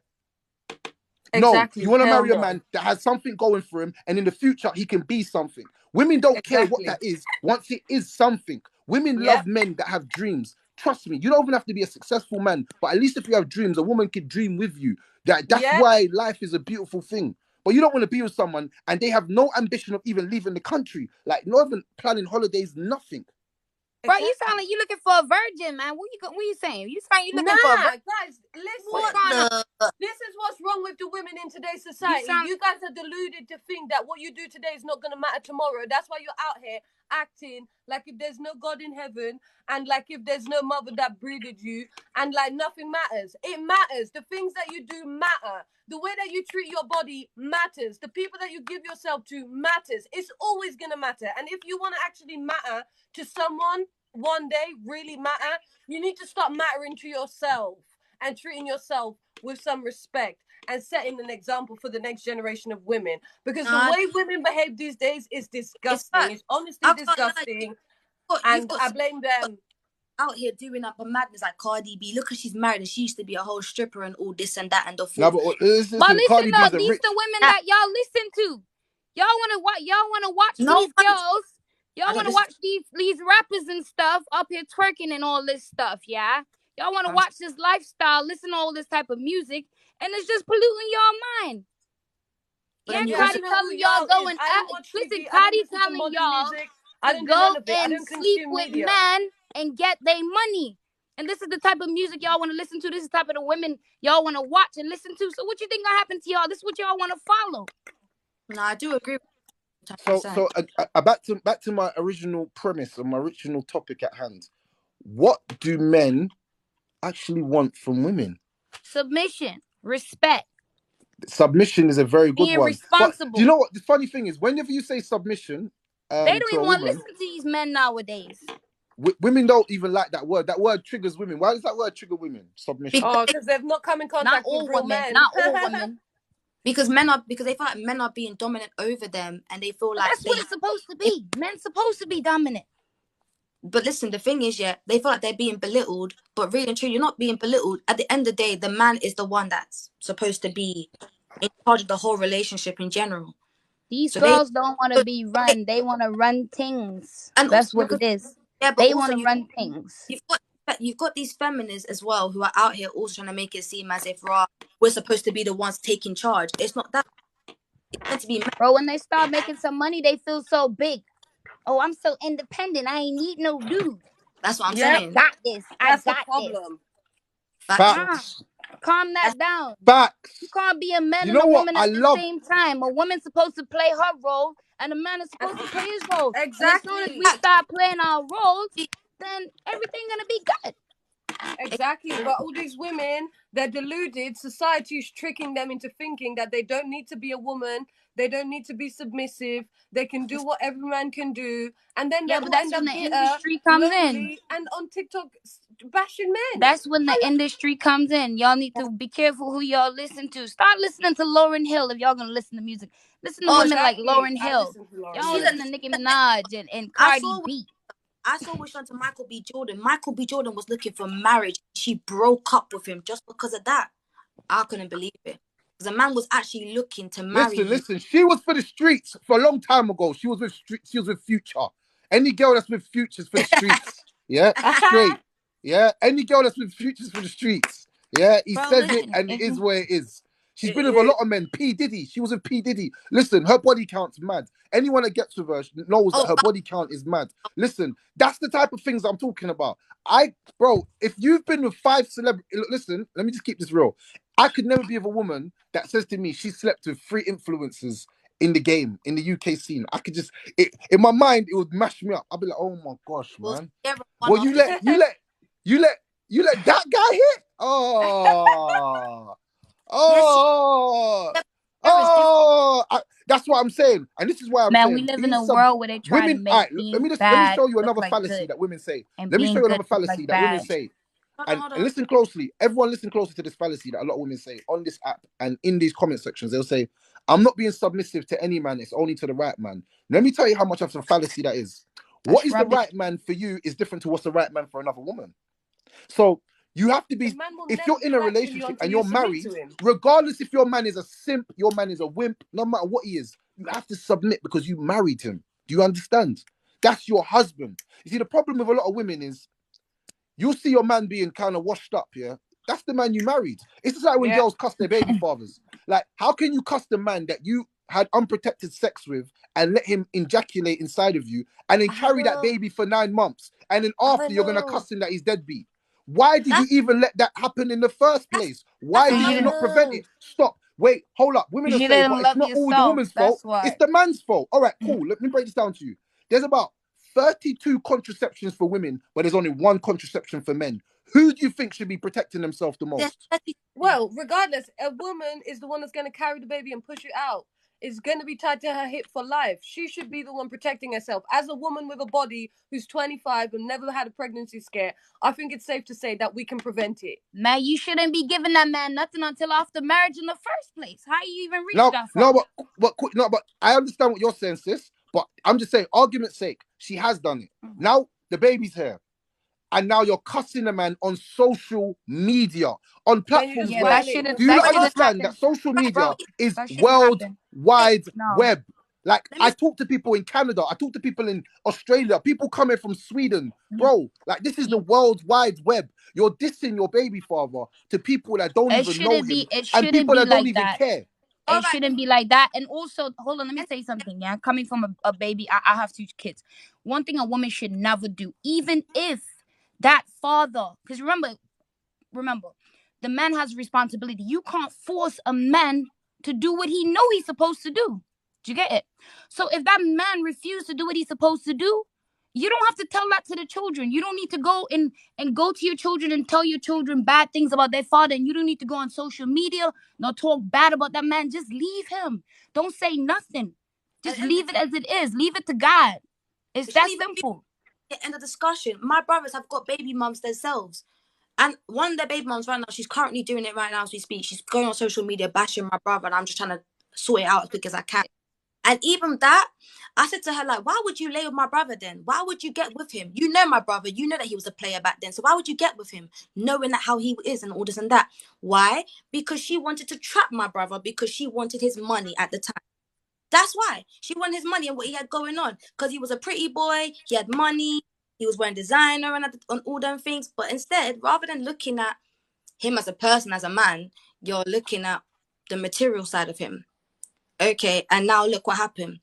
No, Exactly. you want to Hell marry a no. man that has something going for him, and in the future he can be something. Women don't care what Exactly. that is once it is something. Women Yep. love men that have dreams. Trust me, you don't even have to be a successful man, but at least if you have dreams, a woman can dream with you. That's Yep. why life is a beautiful thing. But you don't want to be with someone and they have no ambition of even leaving the country, like not even planning holidays, nothing. Bro, you sound like you looking for a virgin, man. What you saying? You sound you looking Nah, for a virgin. guys, listen. What's going on? This is what's wrong with the women in today's society. You guys are deluded to think that what you do today is not going to matter tomorrow. That's why you're out here acting like if there's no God in heaven and like if there's no mother that breeded you and like nothing matters. It matters. The things that you do matter. The way that you treat your body matters. The people that you give yourself to matters. It's always going to matter. And if you want to actually matter to someone one day, really matter, you need to start mattering to yourself and treating yourself with some respect and setting an example for the next generation of women. Because the way women behave these days is disgusting. It's honestly disgusting. And I blame them. Out here doing up a madness like Cardi B. Look, she's married and she used to be a whole stripper and all this and that and the No, fourth. but listen, But listen, Cardi B's a these rich. the women that y'all listen to. Y'all wanna watch these girls. Y'all wanna watch these rappers and stuff up here twerking and all this stuff, yeah? Y'all wanna watch this lifestyle, listen to all this type of music, and it's just polluting y'all mind. Yeah, Cardi telling y'all going listen, Cardi telling y'all to go and sleep with men and get their money. And this is the type of music y'all want to listen to. This is the type of the women y'all want to watch and listen to. So what you think gonna happen to y'all? This is what y'all want to follow. No, I do agree. So back to my original premise and my original topic at hand. What do men actually want from women? Submission, respect. Submission is a very good Being one. responsible. But do you know what the funny thing is? Whenever you say submission, they don't to even a want to woman, listen to these men nowadays. Women don't even like that word. That word triggers women. Why does that word trigger women? Submission. Because they've not come in contact with real men. Not all women. Because they feel like men are being dominant over them, and they feel like that's what it's supposed to be. Men's supposed to be dominant. But listen, the thing is, they feel like they're being belittled, but really and truly, you're not being belittled. At the end of the day, the man is the one that's supposed to be in charge of the whole relationship in general. These girls don't want to be run. They want to run things. And that's what it is. Yeah, but they want to run things. You've got these feminists as well who are out here also trying to make it seem as if we're supposed to be the ones taking charge. It's not that. It's meant to be. Bro, when they start making some money, they feel so big. Oh, I'm so independent. I ain't need no dude. That's what I'm saying. I got this. That's the problem. Facts. Calm that down. Facts. You can't be a man You and know a what? woman I at the love. same time. A woman's supposed to play her role, and a man is supposed to play his role. And as soon as Exactly. we start playing our roles, then everything gonna be good. Exactly. But all these women, they're deluded. Society is tricking them into thinking that they don't need to be a woman. They don't need to be submissive. They can do what every man can do. And then Yeah, they but all that's end when up the bitter, industry comes in. lonely, and on TikTok bashing men. That's when the industry comes in. Y'all need to be careful who y'all listen to. Start listening to Lauryn Hill if y'all gonna listen to music. Listen to women like Lauryn I Hill. listen to Lauryn Y'all don't Hill. listen to Nicki Minaj and Cardi B. I saw what she done to Michael B. Jordan. Michael B. Jordan was looking for marriage. She broke up with him just because of that. I couldn't believe it. Because the man was actually looking to marry him. Listen. She was for the streets for a long time ago. She was with Future. Any girl that's with Future's for the streets. Yeah, straight. Yeah, any girl that's with Future's for the streets. Yeah, he says it and it is where it is. She's been with a lot of men. P. Diddy. She was with P. Diddy. Listen, her body count's mad. Anyone that gets with her knows that her body count is mad. Listen, that's the type of things I'm talking about. Bro, if you've been with 5 celebrities, listen, let me just keep this real. I could never be with a woman that says to me she slept with 3 influencers in the game, in the UK scene. I could just, in my mind, it would mash me up. I'd be like, oh my gosh, man. Well, you let that guy hit? That's what I'm saying. And this is why I'm Man, we saying, live in a world where they try to women, make let being me bad show you look another like fallacy good, that women say. and Let me show being you good another look like fallacy that women bad. say. And listen closely. Everyone listen closely to this fallacy that a lot of women say on this app and in these comment sections. They'll say, I'm not being submissive to any man. It's only to the right man. Let me tell you how much of a fallacy that is. What is the right man for you is different to what's the right man for another woman. So you have to be, if you're in a relationship and you're married, regardless if your man is a simp, your man is a wimp, no matter what he is, you have to submit because you married him. Do you understand? That's your husband. You see, the problem with a lot of women is you'll see your man being kind of washed up, yeah? That's the man you married. It's just like when girls cuss their baby fathers. Like, how can you cuss the man that you had unprotected sex with and let him ejaculate inside of you and then carry that baby for 9 months? And then after you're going to cuss him that he's deadbeat. Why did you even let that happen in the first place? Why did you not prevent it? Stop. Wait, hold up. Women are saying, but it's not all the woman's fault. It's the man's fault. All right, cool. Let me break this down to you. There's about 32 contraceptions for women, but there's only 1 contraception for men. Who do you think should be protecting themselves the most? Well, regardless, a woman is the one that's going to carry the baby and push it out. It's going to be tied to her hip for life. She should be the one protecting herself. As a woman with a body who's 25 and never had a pregnancy scare, I think it's safe to say that we can prevent it. Man, you shouldn't be giving that man nothing until after marriage in the first place. How you even reach that far? But I understand what you're saying, sis. But I'm just saying, argument's sake, she has done it. Now the baby's here. And now you're cussing the man on social media, on platforms where do you not understand that social media is worldwide web? Like, I talk to people in Canada, I talk to people in Australia, people coming from Sweden, bro. Like, this is the World Wide Web. You're dissing your baby father to people that don't even know him and people that don't even care. It shouldn't be like that. And also, hold on, let me say something. Yeah, coming from a baby, I have 2 kids. One thing a woman should never do, even if that father, because remember, the man has responsibility. You can't force a man to do what he know he's supposed to do. Do you get it? So if that man refused to do what he's supposed to do, you don't have to tell that to the children. You don't need to go and go to your children and tell your children bad things about their father. And you don't need to go on social media nor talk bad about that man. Just leave him. Don't say nothing. Just leave it as it is. Leave it to God. It's that simple. End of discussion. My brothers have got baby mums themselves. And one of their baby mums right now, she's currently doing it right now as we speak. She's going on social media bashing my brother, and I'm just trying to sort it out as quick as I can. And even that, I said to her, like, why would you lay with my brother then? Why would you get with him? You know my brother. You know that he was a player back then. So why would you get with him, knowing that how he is and all this and that? Why? Because she wanted to trap my brother because she wanted his money at the time. That's why. She wanted his money and what he had going on. Because he was a pretty boy. He had money. He was wearing designer and all them things. But instead, rather than looking at him as a person, as a man, you're looking at the material side of him. Okay, and now look what happened.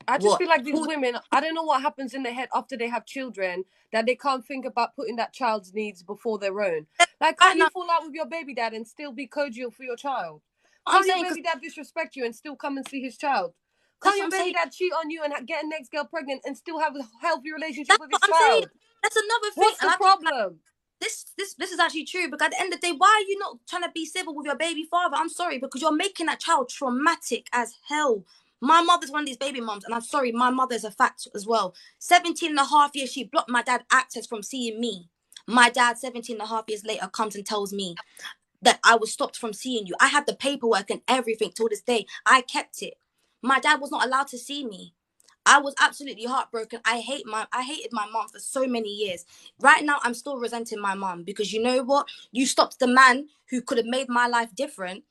I just feel like these women, I don't know what happens in their head after they have children, that they can't think about putting that child's needs before their own. Like, can't you fall out with your baby dad and still be cordial for your child? Can't your baby dad disrespect you and still come and see his child? Can't your baby dad cheat on you and get a next girl pregnant and still have a healthy relationship with his child? That's another thing. What's the problem? This is actually true, because at the end of the day, why are you not trying to be civil with your baby father? I'm sorry, because you're making that child traumatic as hell. My mother's one of these baby moms, and I'm sorry, my mother's a fact as well. 17 and a half years, she blocked my dad access from seeing me. My dad, 17 and a half years later, comes and tells me that I was stopped from seeing you. I had the paperwork and everything till this day. I kept it. My dad was not allowed to see me. I was absolutely heartbroken. I hated my mom for so many years. Right now, I'm still resenting my mom, because you know what? You stopped the man who could have made my life different,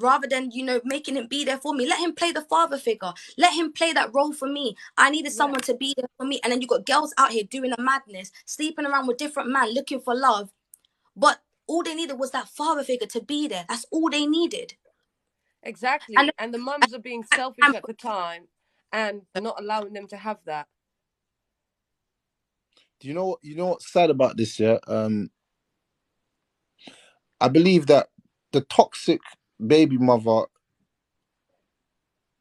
rather than, making him be there for me. Let him play the father figure. Let him play that role for me. I needed someone to be there for me. And then you got girls out here doing a madness, sleeping around with different men, looking for love. But all they needed was that father figure to be there. That's all they needed. Exactly. And the mums are being selfish at the time and not allowing them to have that. Do you know what's sad about this? Yeah, I believe that the toxic baby mother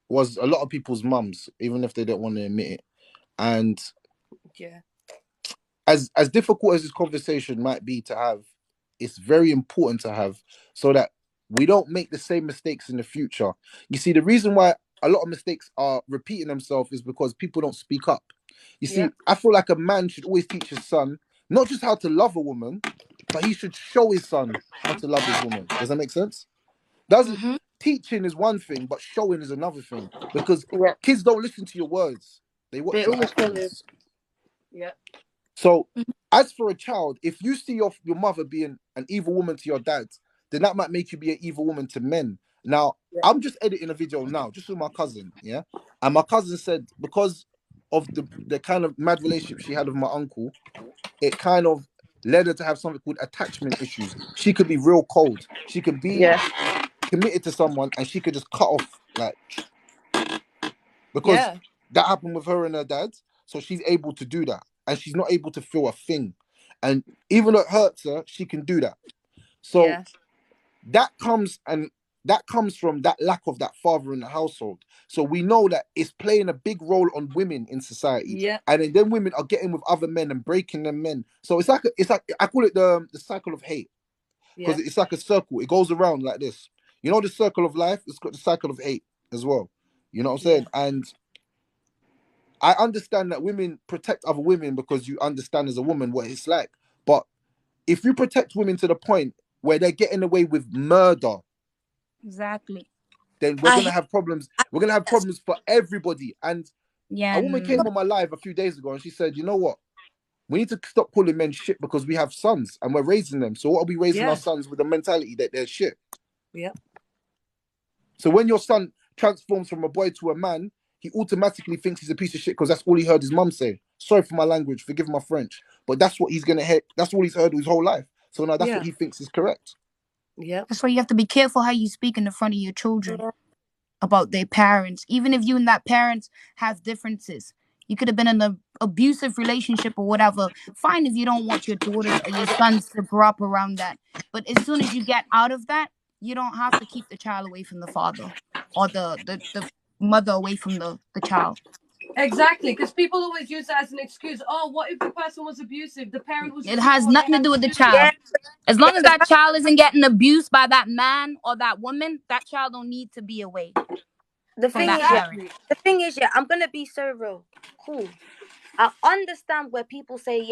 was a lot of people's mums, even if they don't want to admit it. And as difficult as this conversation might be to have, it's very important to have, so that we don't make the same mistakes in the future. You see, the reason why a lot of mistakes are repeating themselves is because people don't speak up. You see, I feel like a man should always teach his son not just how to love a woman, but he should show his son how to love his woman. Does that make sense? Teaching is one thing, but showing is another thing. Because kids don't listen to your words; they watch your actions. So, as for a child, if you see your mother being an evil woman to your dad, then that might make you be an evil woman to men. Now, I'm just editing a video now, just with my cousin, and my cousin said, because of the kind of mad relationship she had with my uncle, it kind of led her to have something called attachment issues. She could be real cold. She could be committed to someone, and she could just cut off, like, because that happened with her and her dad. So she's able to do that, and she's not able to feel a thing. And even though it hurts her, she can do that. So that comes from that lack of that father in the household. So we know that it's playing a big role on women in society. And then women are getting with other men and breaking them men. So it's like I call it the cycle of hate, because it's like a circle. It goes around like this. You know, the circle of life, it's got the cycle of hate as well. You know what I'm saying? And I understand that women protect other women because you understand as a woman what it's like. But if you protect women to the point where they're getting away with murder, then we're gonna have problems. We're gonna have problems for everybody. And a woman came on my live a few days ago, and she said, "You know what? We need to stop calling men shit, because we have sons and we're raising them. So what are we raising our sons with, the mentality that they're shit?" So when your son transforms from a boy to a man, he automatically thinks he's a piece of shit because that's all he heard his mum say. Sorry for my language, forgive my French, but that's what he's gonna hear. That's all he's heard his whole life. So now that's what he thinks is correct. That's why you have to be careful how you speak in the front of your children about their parents. Even if you and that parents have differences, you could have been in an abusive relationship or whatever. Fine if you don't want your daughters or your sons to grow up around that. But as soon as you get out of that, you don't have to keep the child away from the father or the mother away from the child. Exactly, because people always use that as an excuse. Oh, what if the person was abusive? The parent was. It has nothing to do with the child. As long as that child isn't getting abused by that man or that woman, that child don't need to be away. The thing is, I'm gonna be so real. Cool. I understand where people say,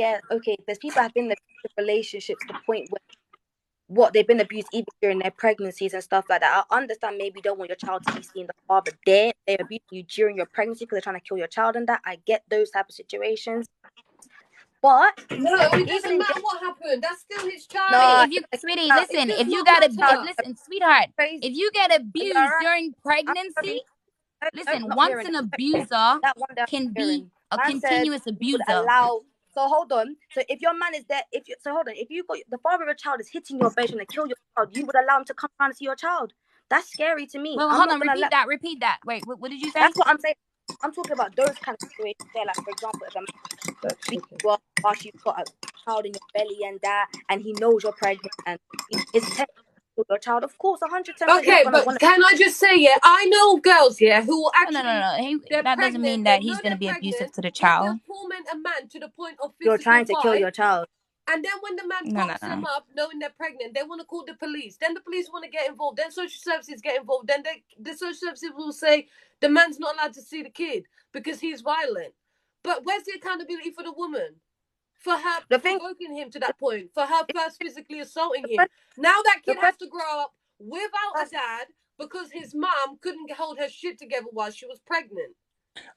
there's people have been in relationships to the point where they've been abused even during their pregnancies and stuff like that. I understand maybe you don't want your child to be seeing the father there. They abuse you during your pregnancy because they're trying to kill your child and that. I get those type of situations. But no, it doesn't matter what happened. That's still his child. No, sweetie, listen. If you got sweetheart, if you get abused during pregnancy, listen. Once an abuser can be a continuous abuser. So hold on. So if your man is there, if you got the father of a child is hitting your bed and to kill your child, you would allow him to come around and see your child. That's scary to me. Well, hold on. Repeat that. Wait, what did you say? That's what I'm saying. I'm talking about those kind of situations there. Like, for example, if a man beats you up whilst you've got a child in your belly and that, and he knows you're pregnant, and his intent to kill your child, of course, 110% Okay, you're gonna but want to. can I just say, yeah, I know girls, yeah, who will actually No. they're That doesn't mean pregnant, they that know he's going to they're be abusive pregnant, to the yet they'll child. torment a man to the point of You're physical trying to kill fight. your child. And then when the man No. pops them up, knowing they're pregnant, they want to call the police. Then the police want to get involved. Then social services get involved. Then the social services will say the man's not allowed to see the kid because he's violent. But where's the accountability for the woman? For her provoking him to that point, for her first physically assaulting him. Now that kid has to grow up without a dad because his mom couldn't hold her shit together while she was pregnant.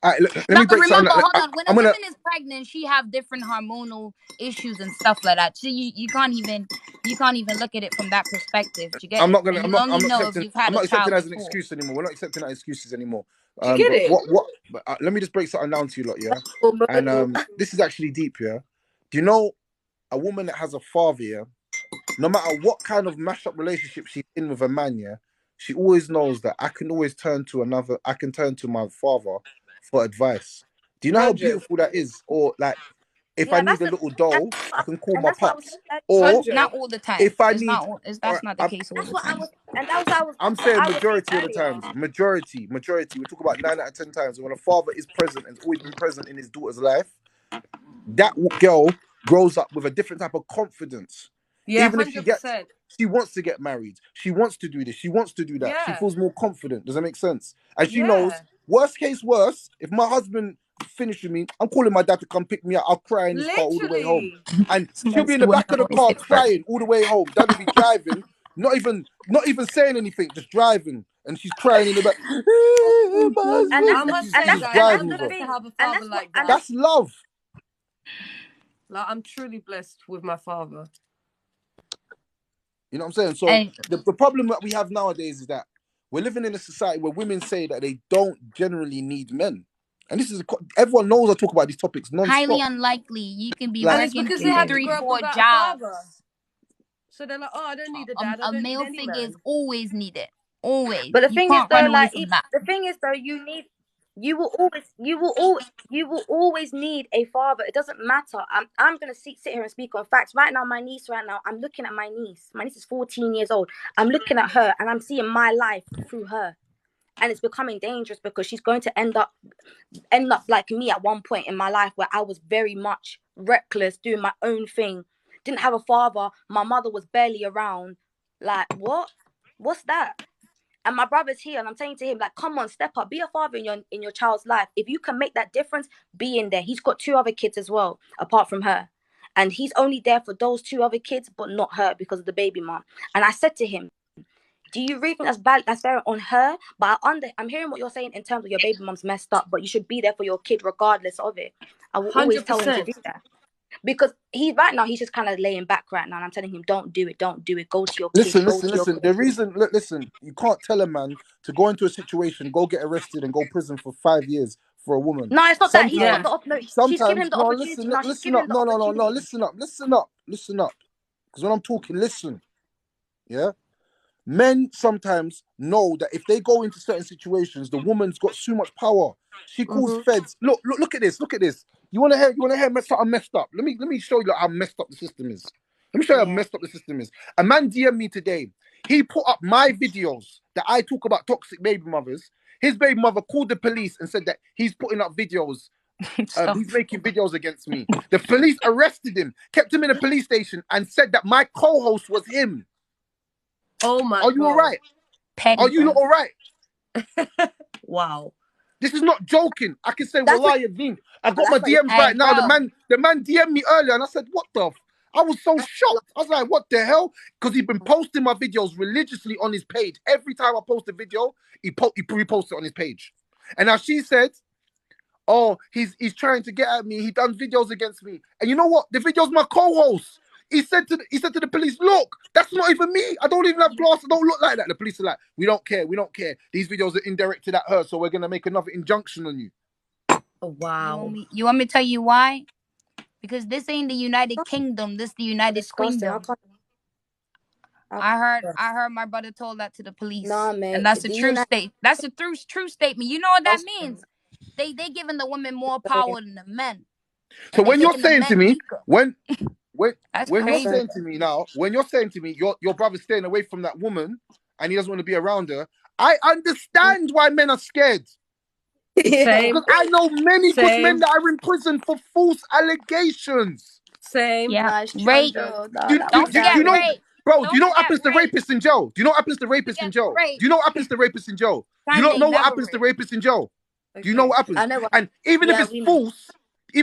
All right, let me break remember, something. hold on. When a woman is pregnant, she have different hormonal issues and stuff like that. So you can't even look at it from that perspective. You get I'm it? not gonna. And I'm you not. only I'm not know if accepting. you've had I'm a not accepting child that as an before. excuse anymore. We're not accepting that as excuses anymore. Do you get it? What? Let me just break something down to you lot, yeah. And this is actually deep, yeah. Do you know a woman that has a father, yeah? No matter what kind of mashed up relationship she's in with a man, yeah, she always knows that I can always turn to another. I can turn to my father for advice. Do you know how 100. beautiful that is? Or like, if I need a little doll, I can call my that's what I was pops. saying. Or 100. Not all the time. if I It's need, not. or That's not the I'm, case all That's the what I time. was, and that was I was. I'm saying I was saying majority of the earlier. times, majority. We talk about 9 out of 10 times when a father is present and has always been present in his daughter's life. That girl grows up with a different type of confidence. Yeah, Even if 100%. she wants to get married, she wants to do this, she wants to do that. She Yeah. feels more confident. Does that make sense? And she knows, Yeah. worst case worse, if my husband finished with me, I'm calling my dad to come pick me up. I'll cry in his car all the way home. Literally. And she'll Sometimes be in the the women back of the always car hit first. crying all the way home. Dad will be driving, not even saying anything, just driving. And she's crying in the back. My And husband. that's I And must she's, say, she's guys, I'm driving with blessed her. to have a and father that's like and that. That's love. Like, I'm truly blessed with my father. You know what I'm saying? So And the problem that we have nowadays is that we're living in a society where women say that they don't generally need men. And this is everyone knows I talk about these topics highly non-stop. unlikely. You can be And Like, it's working because they two, had to three, grow up 4 without a father. jobs. So they're like, oh, I don't need a dad. I A don't need male any figure man. is always needed. Always. But the You thing is can't run though, away like from that. the thing is though, you will always need a father. It doesn't matter. I'm gonna sit here and speak on facts. Right now, my niece. Right now, I'm looking at my niece. My niece is 14 years old. I'm looking at her and I'm seeing my life through her, and it's becoming dangerous because she's going to end up like me at one point in my life where I was very much reckless, doing my own thing. Didn't have a father. My mother was barely around. Like what? What's that? And my brother's here, and I'm saying to him, like, come on, step up, be a father in your child's life. If you can make that difference, be in there. He's got 2 other kids as well, apart from her, and he's only there for those 2 other kids, but not her because of the baby mom. And I said to him, do you really think that's bad? That's fair on her, but I'm hearing what you're saying in terms of your baby mom's messed up, but you should be there for your kid regardless of it. I will always tell him to 100%. do that. Because he's just kind of laying back right now, and I'm telling him, don't do it. Go to your kid. listen. The reason, listen, you can't tell a man to go into a situation, go get arrested, and go prison for 5 years for a woman. No, it's not that. He's got Yeah. the no. She's giving him Sometimes, the no, opportunity listen, now. She's listen giving up. him the No, opportunity. listen up. Because when I'm talking, listen. Yeah. Men sometimes know that if they go into certain situations, the woman's got so much power. She calls feds. Look at this. You want to hear something messed up? Let me show you how messed up the system is. Let me show you how messed up the system is. A man DM me today. He put up my videos that I talk about toxic baby mothers. His baby mother called the police and said that he's putting up videos. He's making videos against me. The police arrested him, kept him in a police station, and said that my co-host was him. Oh my Are you all God. right? Petty, Are you not all right? Wow. This is not joking. I can say, That's Wallahi Adin. I got my that's what DMs Hey, right now. bro. The man DM'd me earlier, and I said, what the? I was so shocked. I was like, what the hell? Because he'd been posting my videos religiously on his page. Every time I post a video, he reposts it on his page. And now she said, oh, he's trying to get at me. He done videos against me. And you know what? The video's my co-host. He said to the police, look, that's not even me. I don't even have glass. I don't look like that. The police are like, we don't care. These videos are indirected at her, so we're gonna make another injunction on you. Oh, wow. You want me to tell you why? Because this ain't the United Kingdom. This the United disgusting. Queendom. I heard my brother told that to the police. Nah, mate. And that's a true state. That's a true statement. You know what that means? They giving the women more power than the men. So when you're making the saying to men me, weaker. when That's you're crazy. saying to me now, when you're saying to me, your brother's staying away from that woman and he doesn't want to be around her, I understand why men are scared. Same. Because I know many good Same. men that are in prison for false allegations. Same. Yeah. No, it's true, Rape. though. Don't Do forget you know, rape. bro? Do Don't you know what forget happens to rape. rapists in jail? Do you know what happens to rapists in Forget jail? rape. Do you know what happens to rapists in jail? Do you Time not they know what never happens to rape. rapists in jail? Do you Okay. know what happens? I know what. And even if Yeah, it's we know. false, do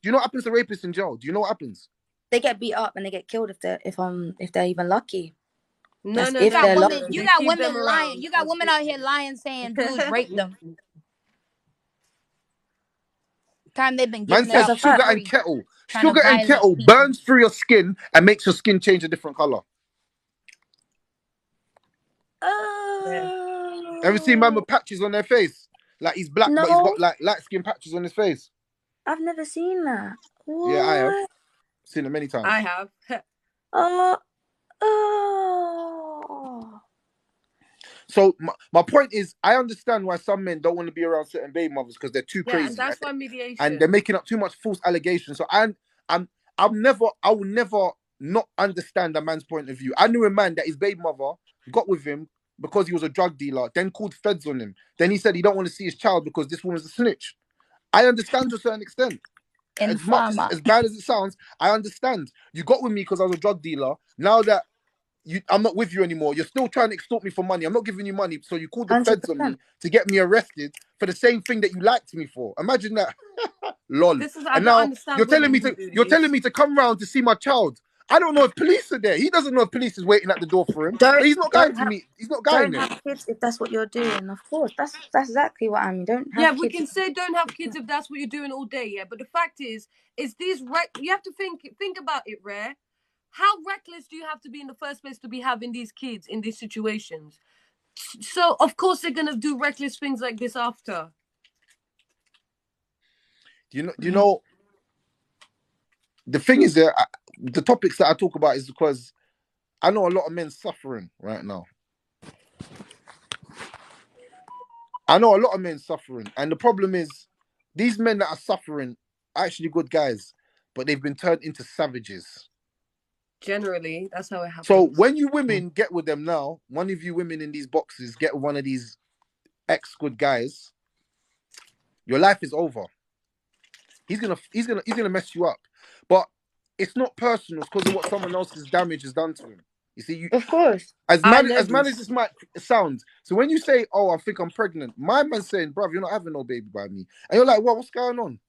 you know what happens to rapists in jail? Do you know what happens? They get beat up and they get killed if they're even lucky. No, That's no, if no. they're no, lucky. no. You They got keep them women lying. around You got as women out here bitches. lying saying dudes raped them. Time they've been Man giving it says up sugar for and free. kettle. Trying to Sugar and violate kettle people. burns through your skin and makes your skin change a different color. Ever seen man with patches on their face? Like he's black, but he's No, got like light skin patches on his face. I've never seen that. Yeah, I have What? seen it many times. I have. Oh, oh. So my point is, I understand why some men don't want to be around certain baby mothers because they're too Yeah, crazy and that's why mediation. and they're making up too much false allegations. So I will never not understand a man's point of view. I knew a man that his baby mother got with him because he was a drug dealer, then called feds on him. Then he said he don't want to see his child because this woman's a snitch. I understand to a certain extent. As much as bad as it sounds, I understand. You got with me because I was a drug dealer. Now that I'm not with you anymore, you're still trying to extort me for money. I'm not giving you money, so you called the feds on me to get me arrested for the same thing that you liked me for. Imagine that. Lol. This is I And don't now understand you're telling me women who to do this. come round to see my child. I don't know if police are there. He doesn't know if police is waiting at the door for him. Don't- But he's not going don't to have- meet. He's not going Don't there. have kids if that's what you're doing. Of course, that's exactly what I mean. Don't have Yeah, kids. we can say don't have kids if that's what you're doing all day, yeah. But the fact is these you have to think about it, Rare. How reckless do you have to be in the first place to be having these kids in these situations? So of course they're gonna do reckless things like this after. You know, the thing is that the topics that I talk about is because I know a lot of men suffering right now. I know a lot of men suffering, and the problem is these men that are suffering are actually good guys, but they've been turned into savages. Generally, that's how it happens. So when you women get with them now, one of you women in these boxes get one of these ex-good guys, your life is over. He's gonna mess you up, but it's not personal. It's because of what someone else's damage has done to him. You see, Of course. as mad as this might sound, so when you say, "Oh, I think I'm pregnant," my man's saying, "Bruv, you're not having no baby by me," and you're like, "Well, what's going on?"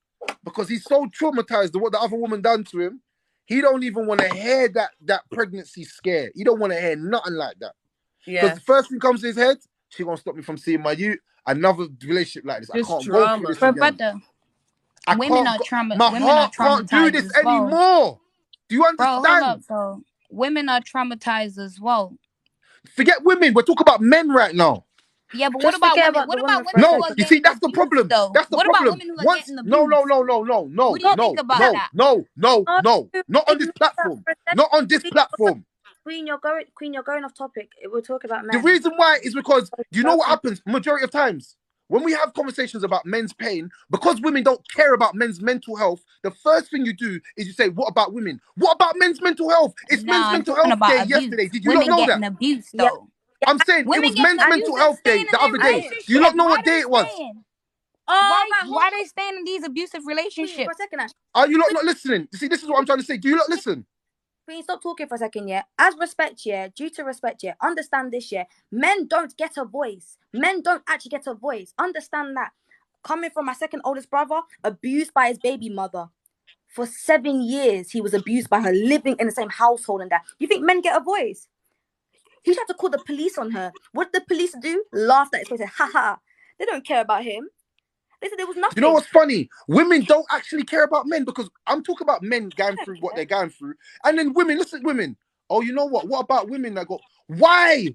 Because he's so traumatized of what the other woman done to him, he don't even want to hear that pregnancy scare. He don't want to hear nothing like that. Because the first thing comes to his head, she gonna stop me from seeing my youth. Another relationship like this, Just I can't drama. go through this But again. brother, I women are my heart can't do this as well. anymore. Do you Bro, hold understand? up, though. Women are traumatized as well. Forget women. We're talking about men right now. Yeah, but Just what about forget women? about What the about women for a women who No, are second. you see, getting that's the abused, problem. though? That's the What problem. about women who are getting abused? No. What do you think about that? No. Oh, Not on this platform. for a second. Not on this platform. Queen, you're going off topic. We're talking about The men. reason why is because you know what happens majority of times when we have conversations about men's pain, because women don't care about men's mental health. The first thing you do is you say, "What about women? What about men's mental health? It's Men's I'm Mental talking Health about Day abuse. yesterday. Did you Women not know getting that?" abused, Yeah. though. I'm saying Women it was getting Men's abused Mental and Health Day staying in the their other day. relationship. Do you not know Why what they day it was? staying? Oh, Why they staying in these abusive Queen, relationships? for a second, actually. Are you not listening? You see, this is what I'm trying to say. Do you not listen? Queen, stop talking for a second, yeah? As respect, yeah, due to respect, yeah, understand this, yeah. Men don't get a voice. Men don't actually get a voice. Understand that. Coming from my second oldest brother, abused by his baby mother. For 7 years, he was abused by her, living in the same household and that. You think men get a voice? He tried to call the police on her. What did the police do? Laughed at his face and said, ha ha. They don't care about him. They said there was nothing. You know what's funny? Women don't actually care about men because I'm talking about men going through what they're going through. And then women, listen, women. Oh, you know what? What about women that go, why?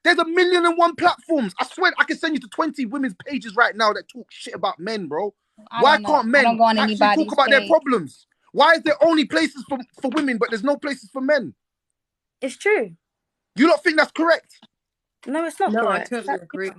There's 1,000,001 platforms. I swear I can send you to 20 women's pages right now that talk shit about men, bro. Why can't men actually talk about their problems? Why is there only places for women, but there's no places for men? It's true. You don't think that's correct? No, it's not No, correct. I totally agree.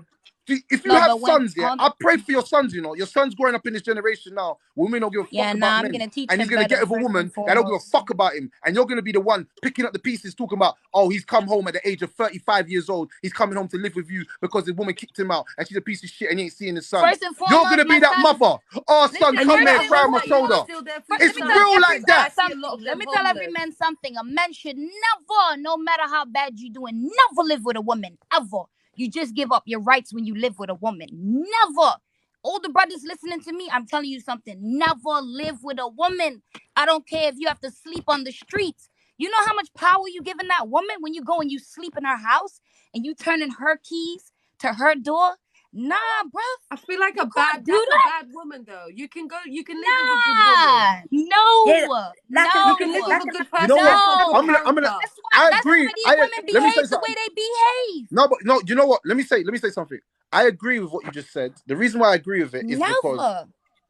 if you No, have but when sons, yeah, I pray for your sons. You know, your son's growing up in this generation now. Women don't give a fuck about I'm men, gonna teach and he's him gonna get better with a first woman and that don't give a foremost. fuck about him, and you're gonna be the one picking up the pieces, talking about, oh, he's come home at the age of 35 years old. He's coming home to live with you because the woman kicked him out, and she's a piece of shit, and he ain't seeing his son. First and You're foremost, gonna be my that son. mother. Oh, son, Listen, And you come first here, let and cry him on my know that you are shoulder. foremost. still there for Let your It's me son. tell real every like man that. I see a something. lot of Let them me tell every homeless. man something. A man should never, no matter how bad you're doing, never live with a woman. Ever. You just give up your rights when you live with a woman. Never. All the brothers listening to me, I'm telling you something. Never live with a woman. I don't care if you have to sleep on the streets. You know how much power you giving that woman when you go and you sleep in her house and you turning her keys to her door? Nah, bruh. I feel like You can't do that's a that. bad woman though. You can live with a good woman. Nah. No. like You can live No. with a like good You know person what? that's got No. good I'm gonna. character. I That's agree. why these women Let me say behave the way something. they behave. No, but no. You know what? Let me say something. I agree with what you just said. The reason why I agree with it is because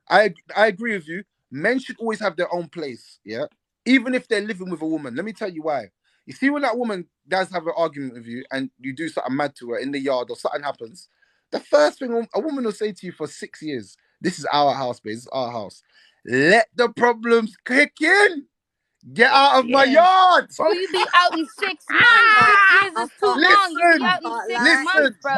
Never. I agree with you. Men should always have their own place. Yeah, even if they're living with a woman. Let me tell you why. You see, when that woman does have an argument with you and you do something mad to her in the yard or something happens, the first thing a woman will say to you for 6 years, "This is our house, babe. This is our house. Let the problems kick in. Get 6 out of my years. yard." Bro, you be out in 6 I months. can't 6 years I is too can't long. You be I Listen, out in can't 6 lie. months, listen, bro.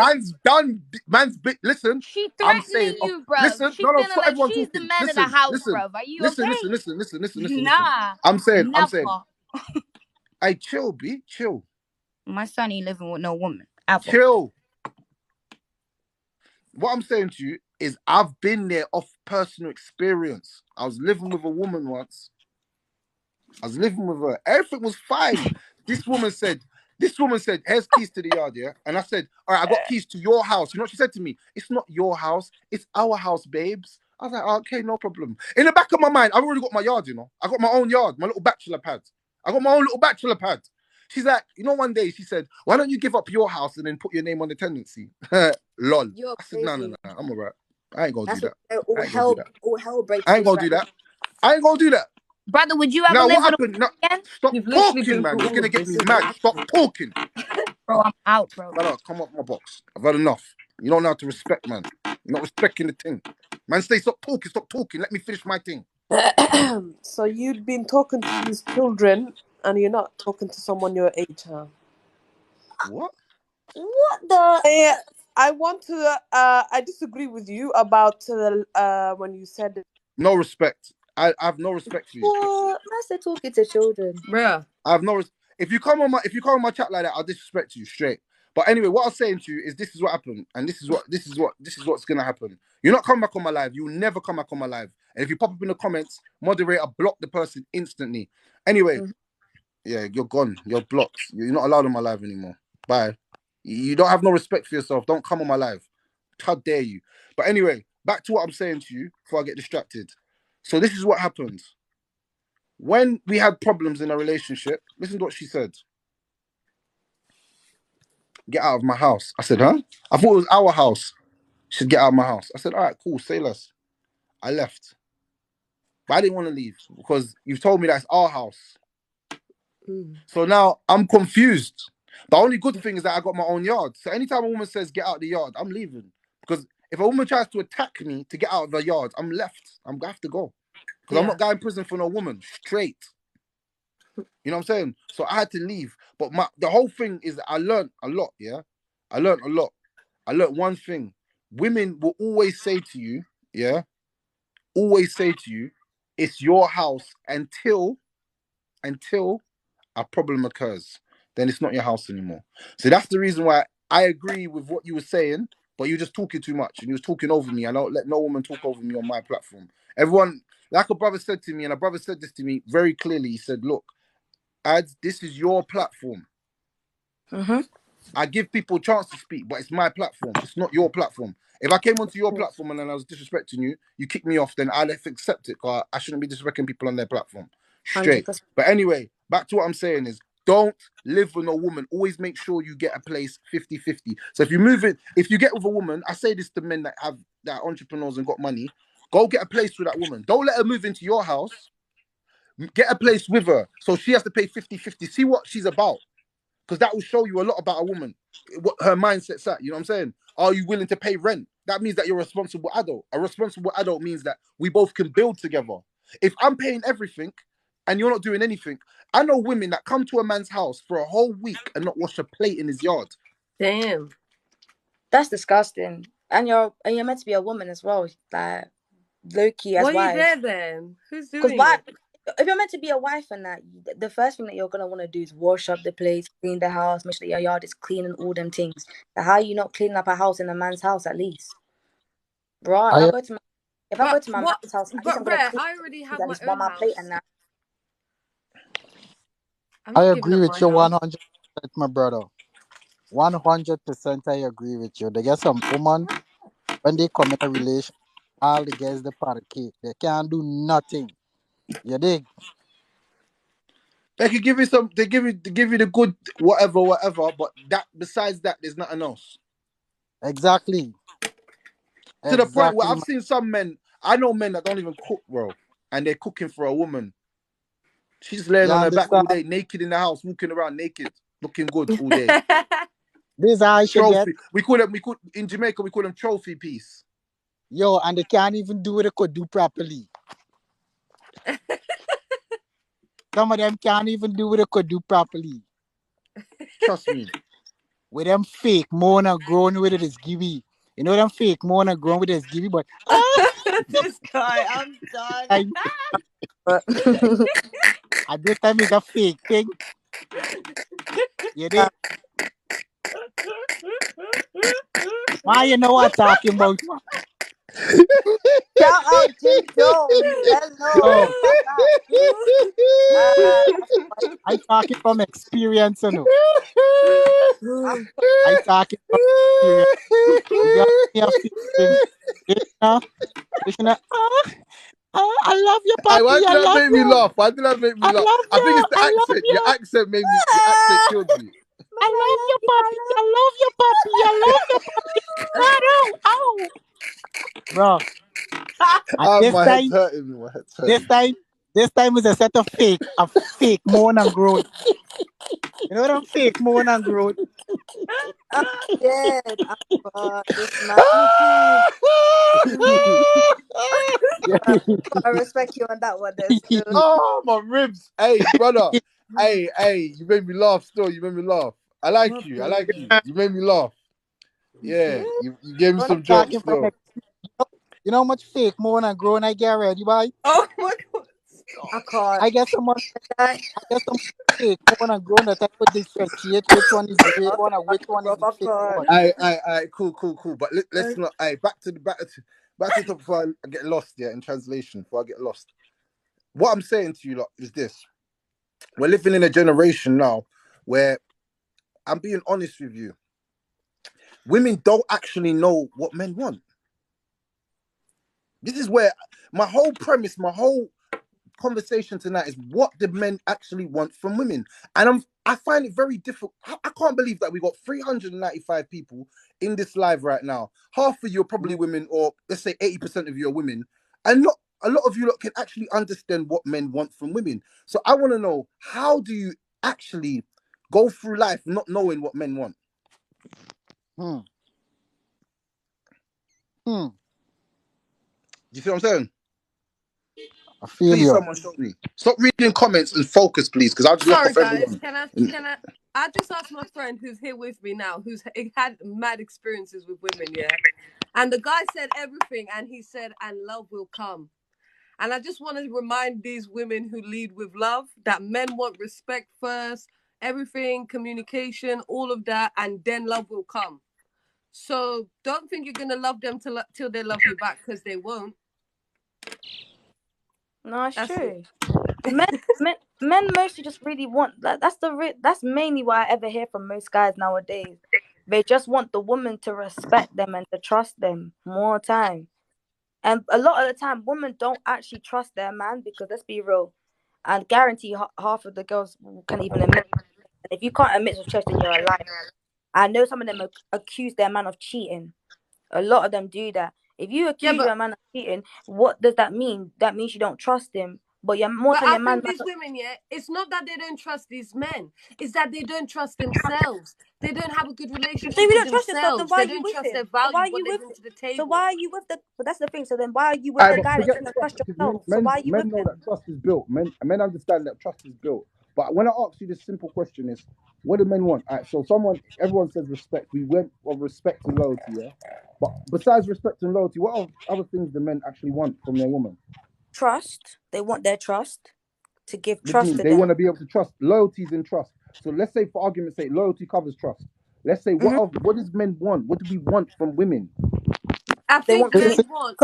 man's done. Listen, She I'm saying, threatening you, bro. listen, She no, feeling stop like everyone she's the talking. man of the Listen, house, listen, bro. Are you listen, okay? listen. Nah, I'm saying, never. hey, chill, B, chill, My son ain't living with no woman. Ever. chill. What I'm saying to you is I've been there off personal experience. I was living with a woman once. I was living with her. Everything was fine. This woman said, here's keys to the yard, yeah? And I said, all right, I got keys to your house. You know what she said to me? It's not your house, it's our house, babes. I was like, oh, okay, no problem. In the back of my mind, I've already got my yard, you know. I got my own yard, my little bachelor pad. I got my own little bachelor pad. She's like, you know, one day she said, why don't you give up your house and then put your name on the tenancy? Lol. You're I said, no, crazy. I'm all right. I ain't gonna do That's that. what I ain't gonna do that. all hell breaks I ain't loose gonna right do now. that. I ain't gonna do that. Brother, would you ever Now, live what with a happened? No, woman again? stop You've literally talking, been man. through You're all gonna of get this. me mad. Stop talking. Bro, I'm out, bro. Brother, come off my box. I've had enough. You don't know how to respect, man. You're not respecting the thing. Man, stop talking. Let me finish my thing. So you've been talking to these children and you're not talking to someone your age, huh? What? What the Yeah, I want to. I disagree with you about when you said, No respect. I have no respect for you. What? I said talking to children. "Bruh, I have no. If you come on my chat like that, I'll disrespect you straight. But anyway, what I'm saying to you is this is what happened, and this is what's gonna happen. You're not coming back on my live. You'll never come back on my live. And if you pop up in the comments, moderator, block the person instantly. Anyway, yeah, you're gone. You're blocked. You're not allowed on my live anymore. Bye. You don't have no respect for yourself. Don't come on my live. How dare you? But anyway, back to what I'm saying to you before I get distracted. So this is what happened. When we had problems in a relationship, listen to what she said. Get out of my house. I said, huh? I thought it was our house. She said, get out of my house. I said, all right, cool, say less. I left. But I didn't want to leave because you've told me that's our house. So now I'm confused. The only good thing is that I got my own yard. So anytime a woman says get out of the yard, I'm leaving. Because if a woman tries to attack me to get out of the yard, I'm left. I'm gonna have to go. Because I'm not going to prison for no woman. Straight. You know what I'm saying? So I had to leave. But the whole thing is that I learned a lot, yeah? I learned a lot. I learned one thing. Women will always say to you, yeah? Always say to you, it's your house until a problem occurs. Then it's not your house anymore. So that's the reason why I agree with what you were saying, but you're just talking too much and you was talking over me. I don't let no woman talk over me on my platform. Everyone, like a brother said to me, and a brother said this to me very clearly. He said, look, Ads, this is your platform. I give people a chance to speak, but it's my platform. It's not your platform. If I came onto your platform and then I was disrespecting you, you kick me off, then I'd have to accept it because I shouldn't be disrespecting people on their platform. Straight. 100%. But anyway, back to what I'm saying is don't live with a woman. Always make sure you get a place 50-50. So if you get with a woman, I say this to men that are entrepreneurs and got money, go get a place with that woman. Don't let her move into your house. Get a place with her. So she has to pay 50-50. See what she's about. because that will show you a lot about a woman, what her mindset's at. You know what I'm saying? Are you willing to pay rent? That means that you're a responsible adult. A responsible adult means that we both can build together. If I'm paying everything and you're not doing anything, I know women that come to a man's house for a whole week and not wash a plate in his yard. Damn. That's disgusting. And you're meant to be a woman as well, like low-key as Why are you wives. there then? Who's Because doing why? it? If you're meant to be a wife and that, the first thing that you're gonna want to do is wash up the place, clean the house, make sure your yard is clean and all them things. So how are you not cleaning up a house in a man's house at least? Bro, if I go to my man's house, at least I'm gonna Brett, clean I already have at my least own one my plate house. and that. I'm I not giving agree up with my you house. 100%, my brother. 100% I agree with you. They get some woman, when they come in a relation, all they get is the part of cake. They can't do nothing. You dig? They could give you some. They give you the good whatever. But that besides that, there's nothing else. Exactly. To the point where Exactly. I've seen some men. I know men that don't even cook, bro, and they're cooking for a woman. She's laying You on her back all understand? day, naked in the house, walking around naked, looking good all day. This is how I should get. Trophy. We call them. In Jamaica. We call them trophy piece. Yo, and they can't even do what they could do properly. Some of them can't even do what they could do properly. Trust me. With them fake moan and groan with it is gibby. You know them fake moan and groan with it is gibby, but This guy, I'm done. But at this time it's a fake thing. You dig? Why you know what I'm talking about? shout out Jim Jones. Hello. I talking from experience, you know. I talking from experience. You got me a feeling. I love you, Hey, why puppy. did I that love make me you. laugh? Why did that make me I laugh? love I think you. it's the I love accent. Your you. accent made me. Your accent killed me. I love you, puppy. I love you, puppy. I love you, puppy. Ow. Bro, at Oh, this my head's time, hurting me. My head's this hurting. time is a set of fake moan and groan. You know what I'm fake moan and groan? I'm dead. This man. I respect you on that one. Then still. Oh, my ribs. Hey, brother. Hey, you made me laugh still. You made me laugh. I like you. You made me laugh. Yeah, you gave me I'm some jokes talking from still. you know how much fake moan and groan I get ready, boy? Oh my God. I can't. I get some fake moan and groan that I could differentiate which one is the real one and which one is the fake one. Aye, cool. But let's not. Aye, back to the top before I get lost. Yeah, in translation, before I get lost. What I'm saying to you lot is this: we're living in a generation now where I'm being honest with you. Women don't actually know what men want. This is where my whole premise, my whole conversation tonight is what do men actually want from women? And I find it very difficult. I can't believe that we got 395 people in this live right now. Half of you are probably women, or let's say 80% of you are women, and not a lot of you lot can actually understand what men want from women. So I want to know, how do you actually go through life not knowing what men want? Do you see what I'm saying? I feel Please, you. someone show me. Stop reading comments and focus, please, because I'll just lock Sorry, off guys. everyone. I just asked my friend who's here with me now, who's had mad experiences with women, yeah? And the guy said everything, and he said, and love will come. And I just want to remind these women who lead with love that men want respect first, everything, communication, all of that, and then love will come. So don't think you're going to love them till they love you back, because they won't. No, it's That's true. Men mostly just really want that. That's mainly what I ever hear from most guys nowadays. They just want the woman to respect them and to trust them more time. And a lot of the time, women don't actually trust their man, because let's be real, and guarantee half of the girls can even admit. And if you can't admit to trust, then you're a liar. I know some of them accuse their man of cheating. A lot of them do that. If you accuse your man of cheating, what does that mean? That means you don't trust him. But you're more But than I your man. think these women, yeah, it's not that they don't trust these men. It's that they don't trust themselves. They don't have a good So if relationship you with don't trust yourself, then themselves. why They are you don't with trust their him? So why value, are what you they with? bring to the So table. why are you with the? But that's the thing. So then why are you with Aye, the but guy that forget doesn't trust, trust because yourself? So why are you men with know him? that trust is built. Men understand that trust is built. But when I ask you this simple question is, what do men want? Alright, so everyone says respect. We went of respect and loyalty, yeah. But besides respect and loyalty, what other things do men actually want from their woman? Trust. They want their trust to give What do you trust mean? to They want them. to be able to trust. Loyalty is in trust. So let's say, for argument's sake, loyalty covers trust. Let's say, Hmm. what does men want? What do we want from women? I They think want men want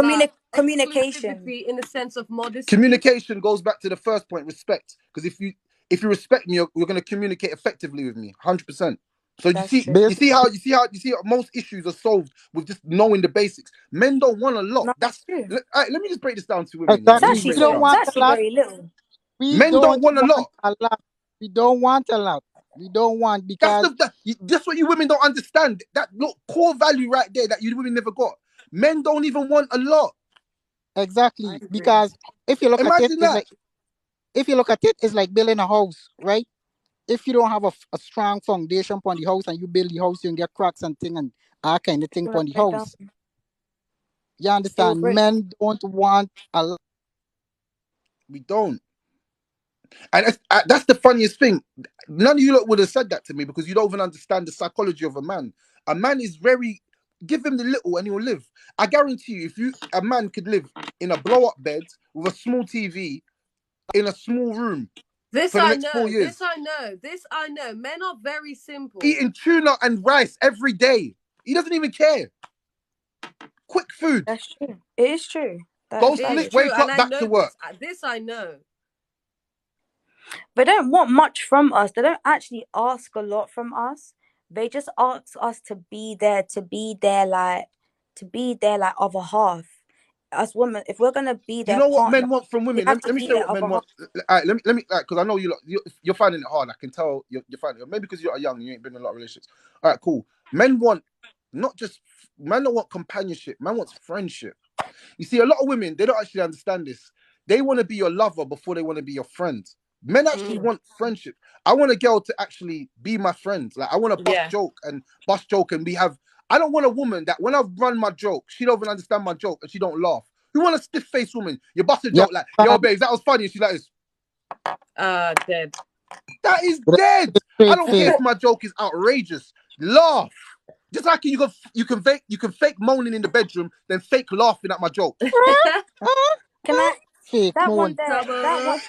communication. exclusivity in the sense of modesty. Communication goes back to the first point, respect. Because if you respect me, you're going to communicate effectively with me, 100%. So you That's see, true. you see how most issues are solved with just knowing the basics. Men don't want a lot. No, it's true. Let me just break this down to women. Yeah, It's let me Exactly. just actually We break this don't very. down. It's want a actually lot. very little. We Men don't don't want a want lot. a lot. We don't want a lot. We don't want because That's what you women don't understand. That core value right there that you women never got. Men don't even want a lot. I exactly agree. because if you look at it, Imagine that. it's like building a house, right? If you don't have a strong foundation upon the house and you build the house, you can get cracks and thing and all kind of It's thing gonna upon the break down. house. You It will understand? break down. Men don't want a lot. We don't. And that's the funniest thing. None of you lot would have said that to me because you don't even understand the psychology of a man. A man is very. Give him the little and he'll live. I guarantee you, a man could live in a blow-up bed with a small TV in a small room This for the I next 4 know. years, This I know. Men are very simple. eating tuna and rice every day. He doesn't even care. Quick food. That's true. It is true. That Go is It is sleep, valid. true, wake and up, I back to know work. this. This I know. They don't want much from us. They don't actually ask a lot from us. They just ask us to be there, like other half. Us women, if we're gonna be You their know what partner, men want from we women? have to Let me be show you their what men other half. want. All right, let me, because I know you're finding it hard. I can tell you're finding it. Maybe because you're young, you ain't been in a lot of relationships. All right, cool. Men want men don't want companionship. Man wants friendship. You see, a lot of women, they don't actually understand this. They want to be your lover before they want to be your friend. Men actually Mm, want friendship. I want a girl to actually be my friend. Like I want to yeah. bust joke, and we have. I don't want a woman that when I've run my joke, she don't even understand my joke and she don't laugh. We want a stiff faced woman. You bust a You joke like, yo, understand? babes, that was funny. And she's like, Dead. that is With dead. a I straight don't care face. if my joke is outrageous. Laugh. Just like you can fake moaning in the bedroom, then fake laughing at my joke. Can I? Fake That one moon. there. That Trouble. one.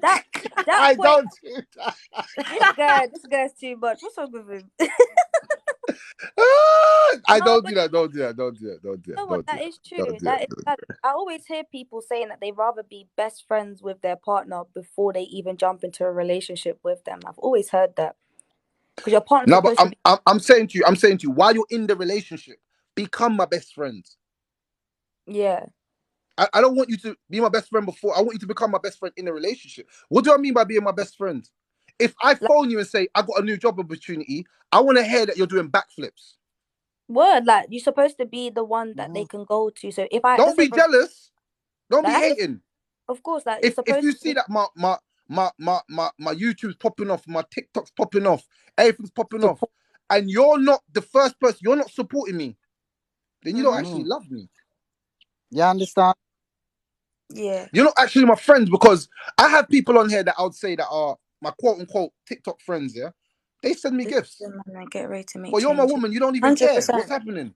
That that I point. don't do that. This guy's too much. What's wrong with him? I No, don't do but that. Don't do that. Don't do that. Don't do you that. know what? Don't do That that. is true. Don't do That is that. valid. I always hear people saying that they rather be best friends with their partner before they even jump into a relationship with them. I've always heard that because your partner's No, but supposed to be. I'm saying to you, while you're in the relationship, become my best friend. Yeah. I don't want you to be my best friend before. I want you to become my best friend in a relationship. What do I mean by being my best friend? If I Like, phone you and say I got a new job opportunity, I want to hear that you're doing backflips. word, like you're supposed to be the one that they Mhm. can go to. So if I Don't let's say be for jealous. Don't be like that's hating. of course like you're If supposed you to see be that my YouTube's popping off, my TikTok's popping off, everything's popping off, Support. and you're not the first person, you're not supporting me, then you don't mm-hmm. actually Mhm. love me. You understand? Yeah. You're not actually my friends because I have people on here that I would say that are my quote unquote TikTok friends. Yeah, they send me This is gifts, the man I get ready to make but you're my changes. woman. You don't even care 100%. what's happening.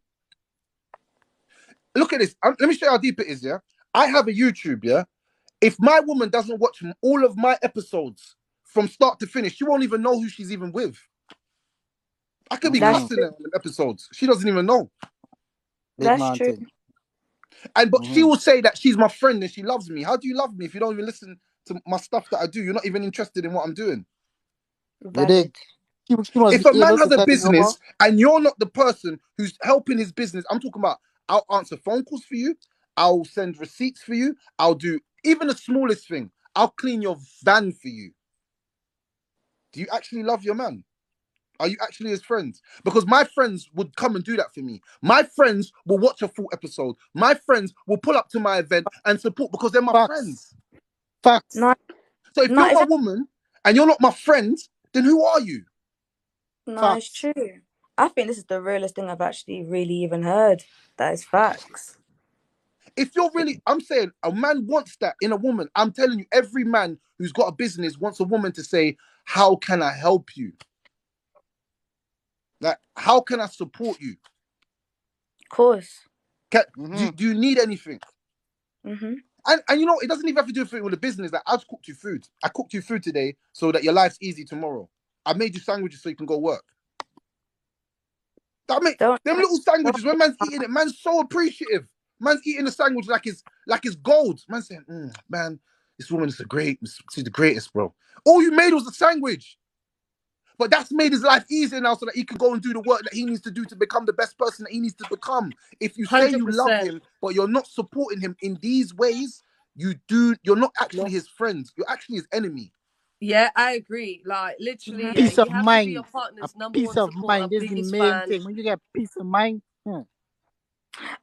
Look at this. Let me show you how deep it is. Yeah, I have a YouTube. Yeah, if my woman doesn't watch all of my episodes from start to finish, she won't even know who she's even with. I could be That's Mhm. cussing true. her on the episodes. She doesn't even know. Big That's man true. thing. But she Mhm. will say that she's my friend and she loves me. How do you love me if you don't even listen to my stuff that I do? You're not even interested in what I'm doing. You dig? Valid. She must If be a man able to has a set you up. business and you're not the person who's helping his business, I'm talking about I'll answer phone calls for you, I'll send receipts for you, I'll do even the smallest thing. I'll clean your van for you. Do you actually love your man? Are you actually his friends? Because my friends would come and do that for me. My friends will watch a full episode. My friends will pull up to my event and support because they're my Facts. friends. Facts. No, So if no, you're my woman and you're not my friend, then who are you? no, it's Facts. true. I think this is the realest thing I've actually really even heard. That is facts. If you're really, I'm saying a man wants that in a woman. I'm telling you, every man who's got a business wants a woman to say, how can I help you? Like, how can I support you? Of course. Do you need anything? Mm-hmm. And you know, it doesn't even have to do with the business. Like, I've cooked you food. I cooked you food today so that your life's easy tomorrow. I made you sandwiches so you can go work. That make them little sandwiches, when man's eating it, man's so appreciative. Man's eating the sandwich like it's gold. Man's saying, man, this woman is she's the greatest, bro. All you made was a sandwich. But that's made his life easier now so that he can go and do the work that he needs to do to become the best person that he needs to become. If you say you love 100%. him, but you're not supporting him in these ways, you're not actually his friend. You're actually his enemy. Yeah, I agree. Like, literally, Peace you of have mind. to be your partner's number Peace one of supporter, mind is the biggest main fan. thing. When you get peace of mind.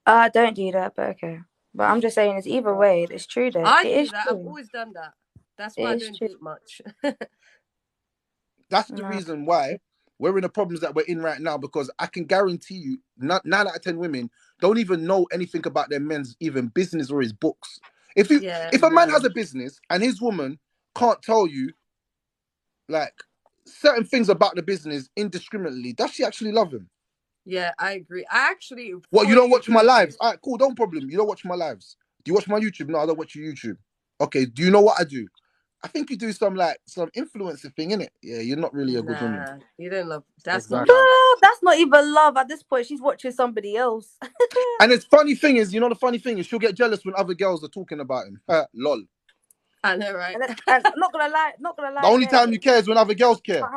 I don't do that, but okay. But I'm just saying, it's either way. It's true though. I It do is that. true. I've always done that. That's why I don't date much. That's the reason why we're in the problems that we're in right now, because I can guarantee you 9 out of 10 women don't even know anything about their men's even business or his books. If a man has a business and his woman can't tell you like certain things about the business indiscriminately, does she actually love him? Yeah, I agree. I actually What, you don't watch my lives? You. All right, cool, no problem. You don't watch my lives. Do you watch my YouTube? No, I don't watch your YouTube. Okay, do you know what I do? I think you do some influencer thing, innit? Yeah, you're not really a good woman. You don't love. That's Exactly. not love. That's not even love at this point. She's watching somebody else. And the funny thing is, the funny thing is, she'll get jealous when other girls are talking about him. Lol. I know, right? And I'm not gonna lie. The only time you care is when other girls care.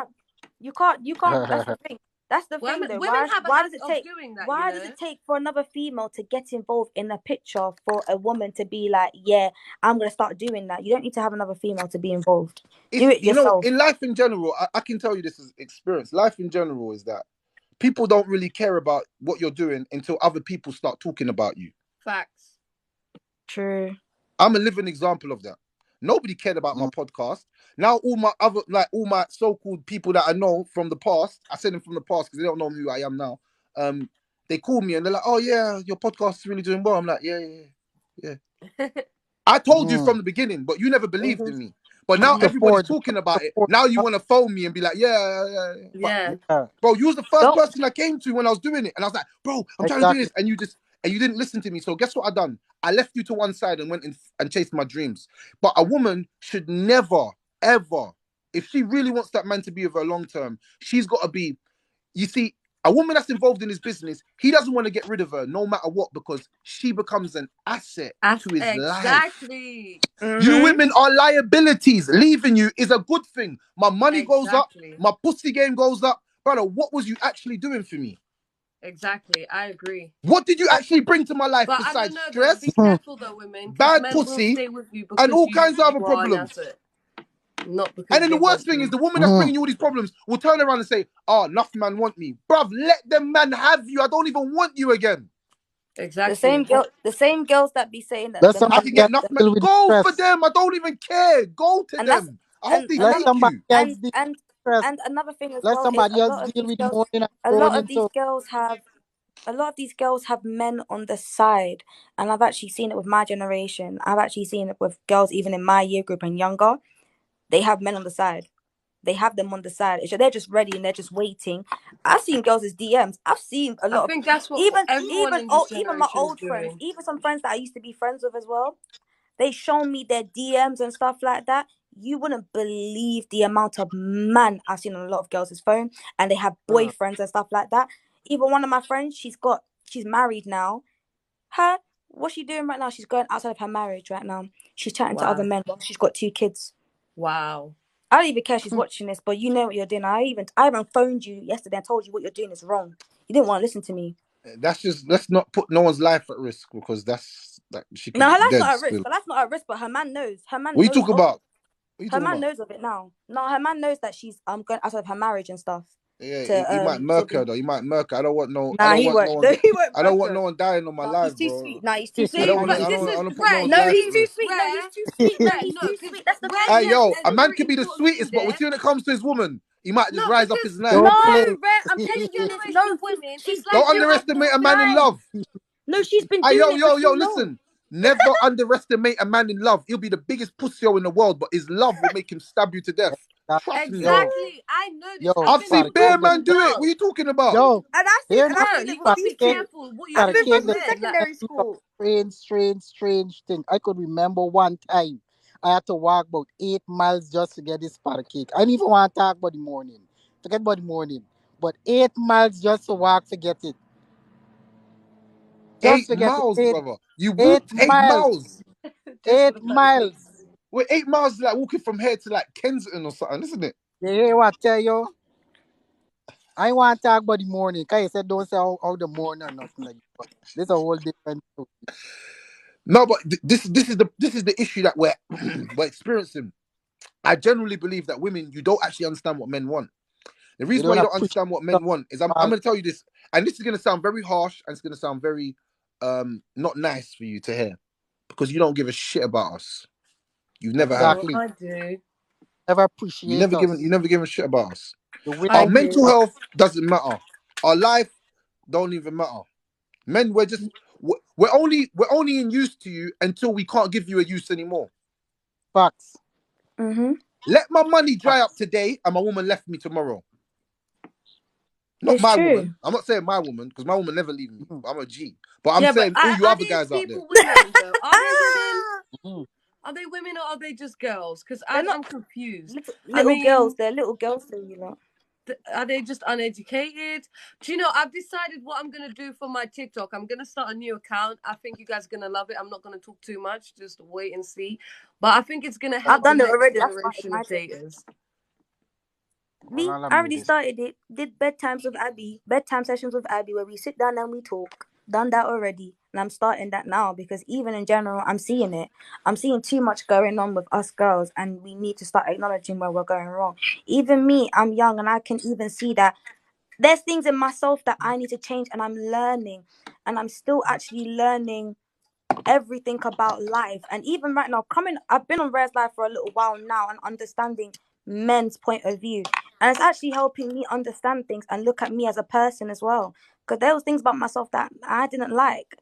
You can't. That's the thing. That's the thing, though. Women have a Why habit does it of take? doing that, Why does it take for another female to get involved in a picture for a woman to be like, yeah, I'm gonna start doing that? You don't need to have another female to be involved. Do it yourself. In life in general, I can tell you this is experience. Life in general is that people don't really care about what you're doing until other people start talking about you. Facts. True. I'm a living example of that. Nobody cared about my podcast. Now all my so-called people that I know from the past, I say them from the past because they don't know who I am now. They call me and they're like, "Oh yeah, your podcast is really doing well." I'm like, "Yeah." I told you from the beginning, but you never believed in me. But now everybody's talking about it. Now you want to phone me and be like, yeah. Bro, you was the first person I came to when I was doing it. And I was like, bro, I'm trying to do this. And you didn't listen to me. So guess what I done? I left you to one side and went and chased my dreams. But a woman should never, ever, if she really wants that man to be with her long term, she's got to be, you see, a woman that's involved in his business, he doesn't want to get rid of her no matter what, because she becomes an asset to his life. Exactly. You women are liabilities. Leaving you is a good thing. My money goes up. My pussy game goes up. Brother, what was you actually doing for me? Exactly. I agree. What did you actually bring to my life but besides I don't know, stress? Though. Be careful though, women. Bad men pussy, will stay with you because and all kinds of other problems. Not because and then the worst thing is the woman that's bringing you all these problems will turn around and say, "Oh, enough man want me." Bruv, let them man have you. I don't even want you again. Exactly. The same girls that be saying that. I can get enough men. Go for them. I don't even care. Go to them. I hope they take you. And another thing as well is a lot of these girls have men on the side, and I've actually seen it with my generation. I've actually seen it with girls even in my year group and younger. They have men on the side. They have them on the side. They're just ready and they're just waiting. I've seen girls as DMs. I've seen a lot. I think that's what even my old friends, doing. even some friends that I used to be friends with as well. They show me their DMs and stuff like that. You wouldn't believe the amount of man I've seen on a lot of girls' phone, and they have boyfriends and stuff like that. Even one of my friends, she's married now. What's she doing right now? She's going outside of her marriage right now. She's chatting to other men while she's got 2 kids. Wow. I don't even care she's watching this, but you know what you're doing. I even phoned you yesterday and told you what you're doing is wrong. You didn't want to listen to me. Let's not put no one's life at risk, because she could her life's dead not at still. risk. Her life's not at risk, but her man knows. What you talk about? Her man knows of it now. No, her man knows that she's going outside of her marriage and stuff. Yeah, he might to murk her though. He might murk her. I don't want Nah, he won't. No, he won't I don't murk want her. no one dying on my Nah, he's life, too bro. sweet. Nah, he's too I sweet. don't See, want to. but I this don't. I is don't put no Ray. one's No, life he's at too risk. sweet. No, he's Rare, too sweet. No, Rare, he's no, too because sweet. That's the Ray problem. Hey, said yo, a a man very could be the important thing sweetest, but there. when it comes to his woman, he might just No, rise up his because neck. No, Don't play. Red, I'm this telling you this. generation No, of women, she's it's been Don't like doing you it have for underestimate to. a man in time. love. No, she's been Hey, doing it for yo, too long. listen. Never underestimate a man in love. He'll be the biggest pussy in the world, but his love will make him stab you to death. Trust me. Yo, Exactly. I know this. yo, I've I've been in seen para bare cake rooms the man with do it. What are girls. you talking about? yo. And I Hear and me? I've Bro, seen it you with gotta Para these be cake, two. careful what you I've para do been to cake friends the from men. Like, secondary some school. strange thing. I could remember one time I had to walk about 8 miles just to get this para cake. I didn't even want to talk about the morning. Forget about the morning. But 8 miles just to walk to get it. Just 8 to get it. miles, brother. You Eight walked 8 miles. miles. just for Eight the fact. miles. Wait, 8 miles is like walking from here to like Kensington or something, isn't it? You hear what I tell you? I ain't want to talk about the morning. Cause you said don't say how the morning or nothing like that. But this is a whole different story. No, but this is the issue that we're we're experiencing. I generally believe that women, you don't actually understand what men want. The You reason why don't you don't appreciate understand what stuff men want is I'm all going to tell you this, and this is going to sound very harsh and it's going to sound very not nice for you to hear, because you don't give a shit about us. You never have. Oh, exactly. I do. Never appreciate You us. never given a shit about us. The way Our I do. mental health doesn't matter. Our life don't even matter. Men, we're only in use to you until we can't give you a use anymore. facts. Mm-hmm. Let my money dry up Facts. today and my woman left me tomorrow. Not It's my true. woman. I'm not saying my woman because my woman never leave me. Mhm. I'm a G. But I'm Yeah, but saying all you are other these guys out there. people women though? Are they women? Mhm. Are they women or are they just girls? Because They're not I'm confused. I little girls. mean, They're little girls to you lot. are they just uneducated? Do you know, I've decided what I'm going to do for my TikTok. I'm going to start a new account. I think you guys are going to love it. I'm not going to talk too much. Just wait and see. But I think it's going to I've help the done it next already. I started generation my of TikTok. daters. Well, Me, all I I'm already this. started it. Did bedtimes with Abby, bedtime sessions with Abby, where we sit down and we talk. Done that already, and I'm starting that now because even in general, I'm seeing it. I'm seeing too much going on with us girls, and we need to start acknowledging where we're going wrong. Even me, I'm young, and I can even see that there's things in myself that I need to change, and I'm learning, and I'm still actually learning everything about life. And even right now, I've been on Rare's Life for a little while now and understanding men's point of view. And it's actually helping me understand things and look at me as a person as well. Because there was things about myself that I didn't like.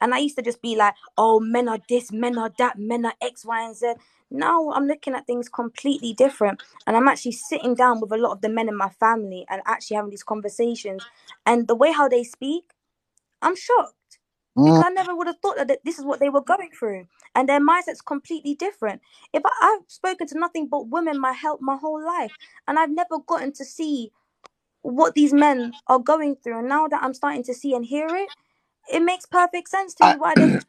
And I used to just be like, oh, men are this, men are that, men are X, Y, and Z. Now I'm looking at things completely different. And I'm actually sitting down with a lot of the men in my family and actually having these conversations. And the way how they speak, I'm shocked because Mm. I never would have thought that this is what they were going through, and their mindset's completely different. I've spoken to nothing but women my whole life, and I've never gotten to see what these men are going through. And now that I'm starting to see and hear it, it makes perfect sense to me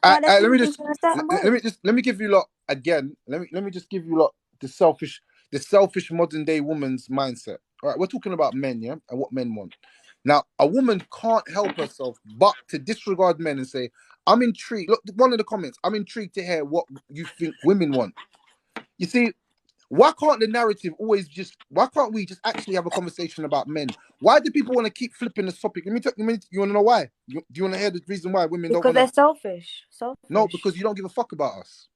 I, why they're let me feeling things just in a certain way. let me give you lot again. Let me just give you lot the selfish modern day woman's mindset. All right, we're talking about men, yeah, and what men want. Now, a woman can't help herself but to disregard men and say, "I'm intrigued." Look, one of the comments. I'm intrigued to hear what you think women want. You see, why can't the narrative always just? Why can't we just actually have a conversation about men? Why do people want to keep flipping this topic? You want to know why? Do you want to hear the reason why women don't Because want to? they're selfish. No, Selfish. because you don't give a fuck about us.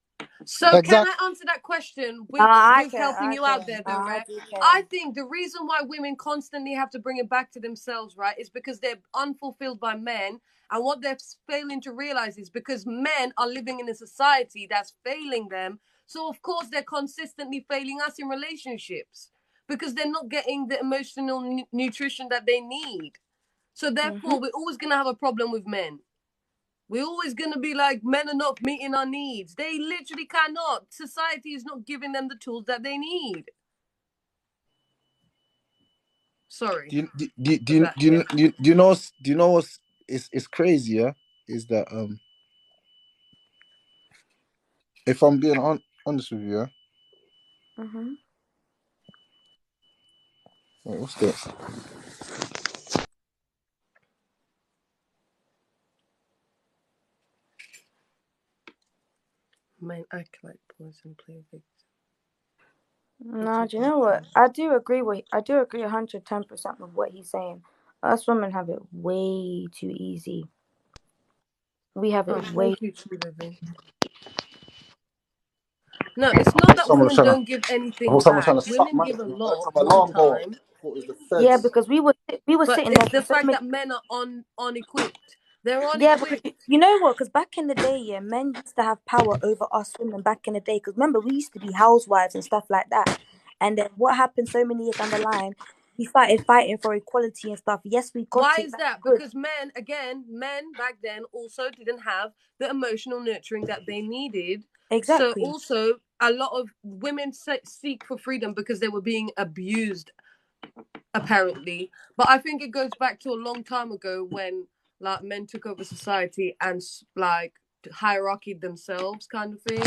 So can Exactly. I answer that question I with care. helping I you care. out there though, I right? do care. I think the reason why women constantly have to bring it back to themselves, right, is because they're unfulfilled by men. And what they're failing to realize is because men are living in a society that's failing them. So of course they're consistently failing us in relationships because they're not getting the emotional nutrition that they need. So Hmm. therefore, we're always gonna have a problem with men. We're always going to be like, men are not meeting our needs. They literally cannot. Society is not giving them the tools that they need. Sorry. Do you know what's is crazy? Yeah, is that if I'm being honest with you, yeah. Hmm. Wait, what's this? Men act like boys and play victim. No, do you know what? I do agree 110% with what he's saying. Us women have it way too easy. We have it way. Thank you, True Living. No, it's not that Someone was women trying to. don't give I anything thought someone was back. trying to suck Women my. give a Some lot one alarm go off. time, I thought it was the Yeah, feds. because we were but sitting there it's the for so fact many. that men are unequipped. They're Yeah, because unequipped. you know what? Because back in the day, yeah, men used to have power over us women back in the day. Because remember, we used to be housewives and stuff like that. And then what happened so many years down the line? We started fighting for equality and stuff. Yes, we got Why it. is That's that? good. Because men back then also didn't have the emotional nurturing that they needed. So Exactly. also a lot of women seek for freedom because they were being abused, apparently. But I think it goes back to a long time ago when like men took over society and like hierarchy themselves, kind of thing,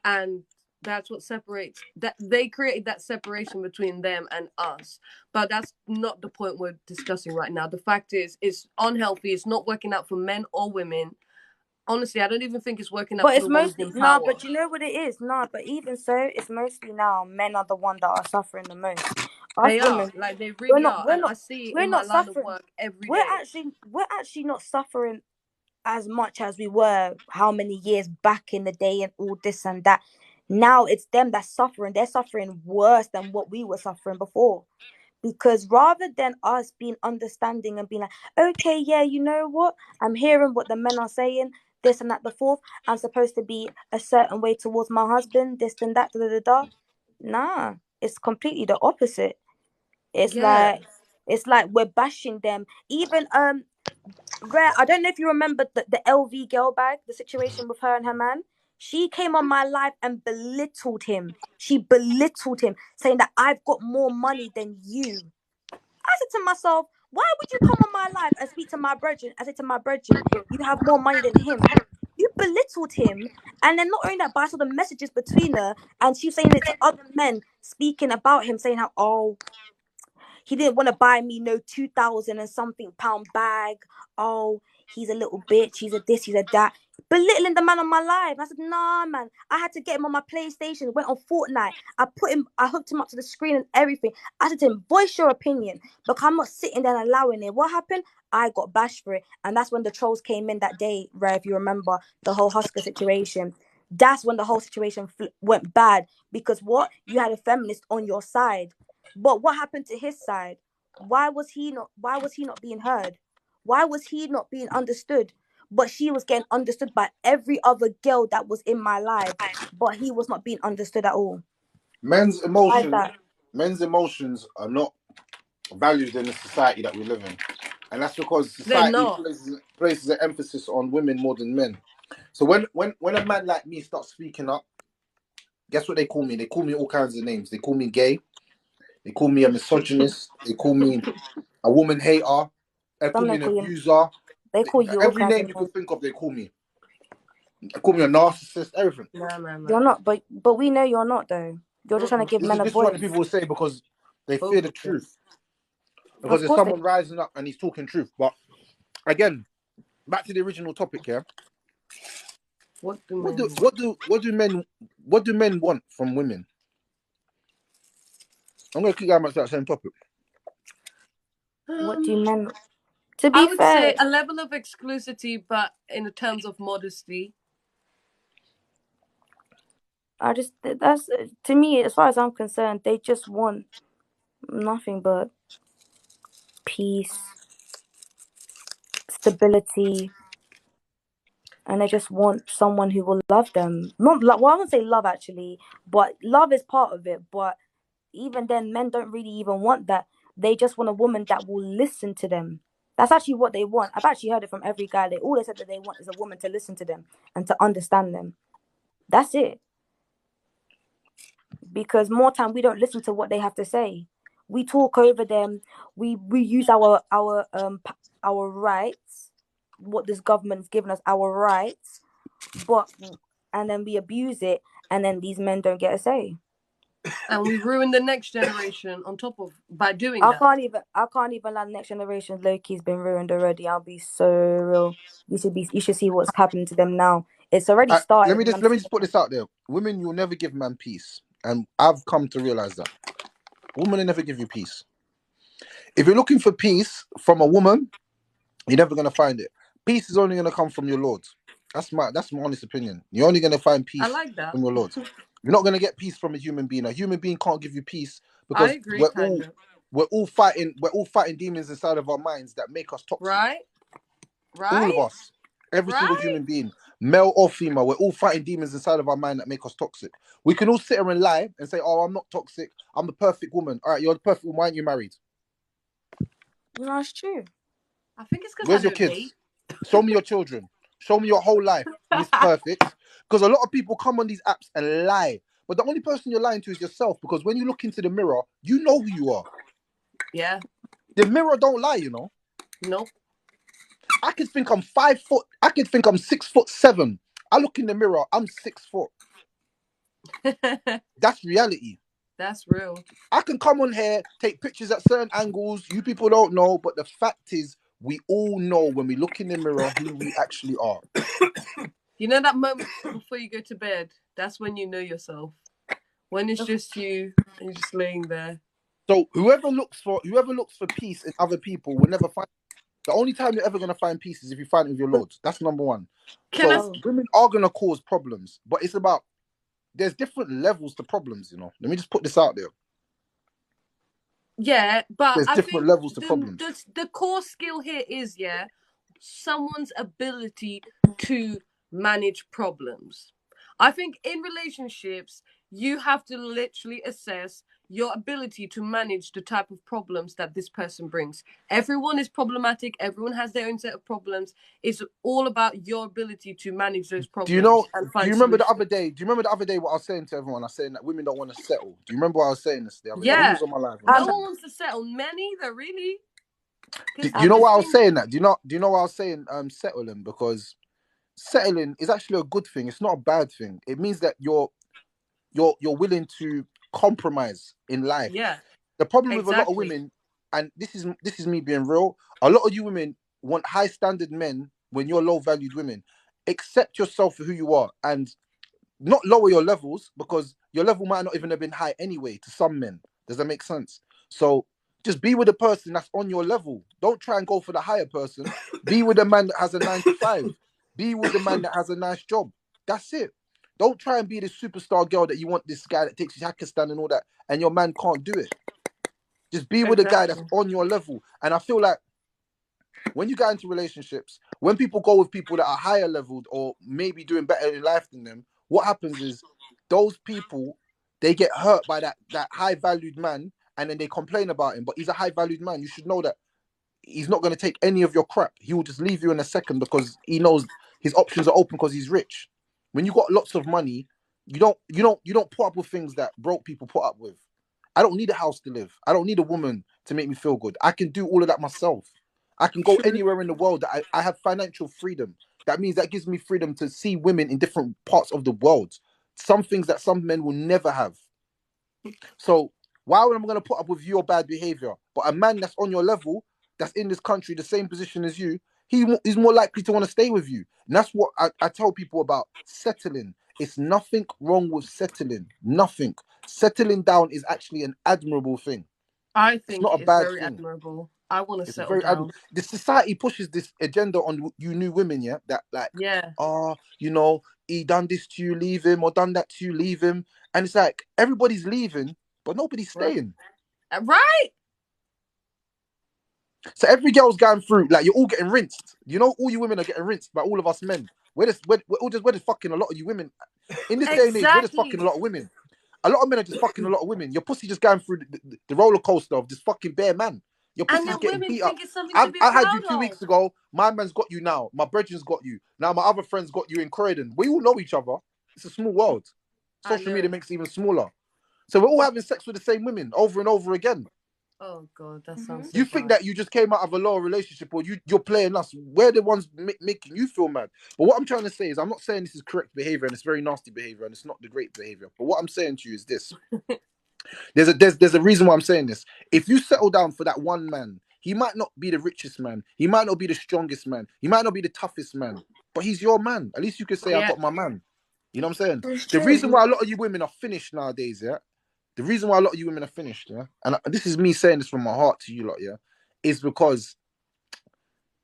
and that's what separates that they created that separation between them and us. But that's not the point we're discussing right now. The fact is it's unhealthy. It's not working out for men or women. Honestly, I don't even think it's working out But for it's the ones mostly in nah. power. But you know what it is? Nah. But even so, it's mostly now men are the one that are suffering the most. Us They are, women, like, they we're really not. are, We're and I not. see it We're in my not line of suffering. work every We're day. actually not suffering as much as we were how many years back in the day and all this and that. Now it's them that's suffering. They're suffering worse than what we were suffering before. Because rather than us being understanding and being like, okay, yeah, you know what? I'm hearing what the men are saying, this and that, the fourth. I'm supposed to be a certain way towards my husband, this and that, da da da da. Nah, it's completely the opposite. It's Yeah. like we're bashing them. Even Rare, I don't know if you remember the LV girl bag, the situation with her and her man. She came on my live and belittled him. She belittled him, saying that I've got more money than you. I said to myself, why would you come on my live and speak to my brethren? I said to my brethren, you have more money than him. You belittled him. And then not only that, but I saw the messages between her and she was saying it to other men, speaking about him, saying how, oh, he didn't want to buy me no 2,000 and something pound bag. Oh, he's a little bitch. He's a this, he's a that. Belittling the man on my live. I said, nah, man. I had to get him on my PlayStation. Went on Fortnite. I hooked him up to the screen and everything. I said to him, voice your opinion. Because I'm not sitting there and allowing it. What happened? I got bashed for it. And that's when the trolls came in that day, Ray, if you remember the whole Husker situation. That's when the whole situation went bad. Because what? You had a feminist on your side. But what happened to his side? Why was he not being heard? Why was he not being understood? But she was getting understood by every other girl that was in my life, but he was not being understood at all. Men's Why is emotions, that? men's emotions are not valued in the society that we live in, and that's because They're society not. places an emphasis on women more than men. So when a man like me starts speaking up, guess what they call me? They call me all kinds of names. They call me gay. They call me a misogynist. They call me a woman hater. They call Some me men an call you. abuser. They call you all Every kinds of name you names. could think of, they call me. They call me a narcissist. Everything. No. You're not, but we know you're not though. You're just trying to give This is men a this is what the voice. people will say because they fear Both the of them. truth. Because Of there's course they. someone rising up and he's talking truth. But again, back to the original topic here. What do What men do want? what do what do men want from women? I'm gonna keep going back to that same topic. What do men? To I be would say fair, a level of exclusivity, but in terms of modesty. that's to me, as far as I'm concerned, they just want nothing but peace, stability, and they just want someone who will love them. Not well, I won't say love actually, but love is part of it. But even then, men don't really even want that. They just want a woman that will listen to them. That's actually what they want. I've actually heard it from every guy. They always said that they want is a woman to listen to them and to understand them. That's it. Because more time we don't listen to what they have to say. We talk over them. We use our rights, what this government's given us, our rights, but and then we abuse it, and then these men don't get a say. And we ruin the next generation on top of by doing I that. can't even lie. The next generation, Loki's been ruined already. I'll be so real. You should see what's happening to them now. It's already Let started, me and just I'm let me seeing just put this out there. Women, you'll never give man peace. and I've come to realize that women will never give you peace. If you're looking for peace from a woman, you're never gonna find it. Peace is only gonna come from your Lord. That's my honest opinion. You're only gonna find I peace like that. from your Lord. You're not gonna get peace from a human being. A human being can't give you peace I because agree, kind of. we're all fighting demons inside of our minds that make us toxic. Right? All Right? of us, every single Right? human being, male or female, we're all fighting demons inside of our mind that make us toxic. We can all sit here and lie and say, "Oh, I'm not toxic. I'm the perfect woman." All right, you're the perfect woman. Why aren't you married? No, it's true. I think it's because I Where's your don't kids? date. Show me your children. Show me your whole life, Miss Perfect. Because a lot of people come on these apps and lie. But the only person you're lying to is yourself. Because when you look into the mirror, you know who you are. Yeah. The mirror don't lie, you know. Nope. I could think I'm 5 foot. I could think I'm 6'7". I look in the mirror, I'm 6 foot. That's reality. That's real. I can come on here, take pictures at certain angles. You people don't know, but the fact is, we all know when we look in the mirror who we actually are. You know that moment before you go to bed? That's when you know yourself. When it's just you and you're just laying there. So whoever looks for peace in other people will never find. The only time you're ever gonna find peace is if you find it with your Lord. That's number one. So women are gonna cause problems, but it's about there's different levels to problems. You know, let me just put this out there. Yeah, but There's I different think levels to problems. the core skill here is someone's ability to manage problems. I think in relationships, you have to literally assess your ability to manage the type of problems that this person brings. Everyone is problematic. Everyone has their own set of problems. It's all about your ability to manage those problems. Do you know? And find Do you remember solutions. the other day? Do you remember the other day what I was saying to everyone? I was saying that women don't want to settle. Do you remember what I was saying this the other day? Who was on my live? No one wants to settle. Men either, really. Do you know why I was saying that? Do you know why I was saying settling? Because settling is actually a good thing. It's not a bad thing. It means that you're willing to compromise in life. Yeah. The problem with a lot of women, and this is me being real, a lot of you women want high standard men when you're low valued women. Accept yourself for who you are and not lower your levels, because your level might not even have been high anyway to some men. Does that make sense? So just be with a person that's on your level. Don't try and go for the higher person. Be with a man that has a 9 to 5. Be with a man that has a nice job. That's it. Don't try and be this superstar girl that you want, this guy that takes you Pakistan and all that, and your man can't do it. Just be with a guy that's on your level. And I feel like when you get into relationships, when people go with people that are higher leveled or maybe doing better in life than them, what happens is those people, they get hurt by that high valued man, and then they complain about him. But he's a high valued man. You should know that he's not going to take any of your crap. He will just leave you in a second because he knows his options are open because he's rich. When you got lots of money, you don't put up with things that broke people put up with. I don't need a house to live. I don't need a woman to make me feel good. I can do all of that myself. I can go anywhere in the world. I have financial freedom. That means that gives me freedom to see women in different parts of the world. Some things that some men will never have. So why would I going to put up with your bad behavior? But a man that's on your level, that's in this country, the same position as you, he's more likely to want to stay with you. And that's what I tell people about settling. It's nothing wrong with settling. Nothing. Settling down is actually an admirable thing. I think it's not a it's bad very thing. admirable. I want to settle down. The society pushes this agenda on you new women, yeah? That like, he done this to you, leave him, or done that to you, leave him. And it's like, everybody's leaving, but nobody's staying. Right. So every girl's going through, like, you're all getting rinsed. You know, all you women are getting rinsed by all of us men. We're just fucking a lot of you women. In this day and age, we're just fucking a lot of women. A lot of men are just fucking a lot of women. Your pussy just going through the roller coaster of just fucking bare man. Your pussy's getting beat up. I had you 2 weeks ago. My man's got you now. My brethren's got you. Now my other friend's got you in Croydon. We all know each other. It's a small world. Social media makes it even smaller. So we're all having sex with the same women over and over again. Oh God, that sounds so You think that you just came out of a lower relationship, or you're playing us. We're the ones making you feel mad. But what I'm trying to say is, I'm not saying this is correct behavior and it's very nasty behavior and it's not the great behavior. But what I'm saying to you is this. There's a reason why I'm saying this. If you settle down for that one man, he might not be the richest man. He might not be the strongest man. He might not be the toughest man. But he's your man. At least you can say, I got my man. You know what I'm saying? It's The true. reason why a lot of you women are finished nowadays, yeah. The reason why a lot of you women are finished, yeah, and this is me saying this from my heart to you lot, yeah, is because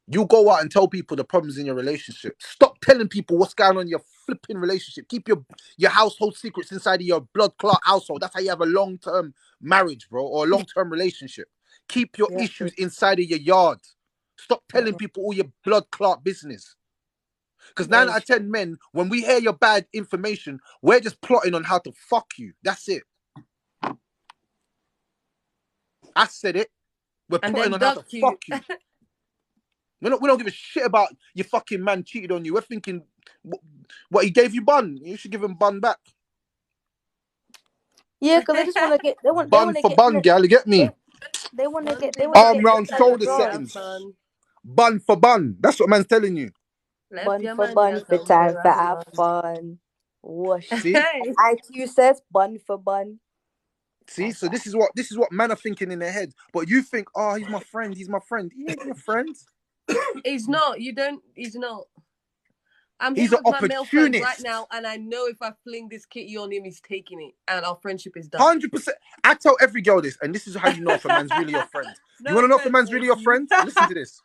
you go out and tell people the problems in your relationship. Stop telling people what's going on in your flipping relationship. Keep your household secrets inside of your blood clot household. That's how you have a long-term marriage, bro, or a long-term relationship. Keep your Yeah. issues inside of your yard. Stop telling people all your blood clot business. Because 9 out of 10 men, when we hear your bad information, we're just plotting on how to fuck you. That's it. I said it. We're And plotting then on how to duck you. fuck you. We don't give a shit about your fucking man cheated on you. We're thinking, what he gave you bun. You should give him bun back. Yeah, because they just want to get. They Bun want to for get. bun, gal. You get me? They want to get. They want to Arm get round licked out your shoulder drawers. settings. Bun for bun. That's what man's telling you. Bun for bun for time for have fun. Whoosh. See? IQ says bun for bun. See? So this is what men are thinking in their head. But you think, oh, he's my friend. He's my friend. He ain't your friend. He's not. You don't. He's not. I'm He's here an with my male friend right opportunist. now, and I know if I fling this kitty on him, he's taking it, and our friendship is done. 100%. I tell every girl this, and this is how you know if a man's really your friend. No You want to know if a offense, man's really your AP. friend? Listen to this.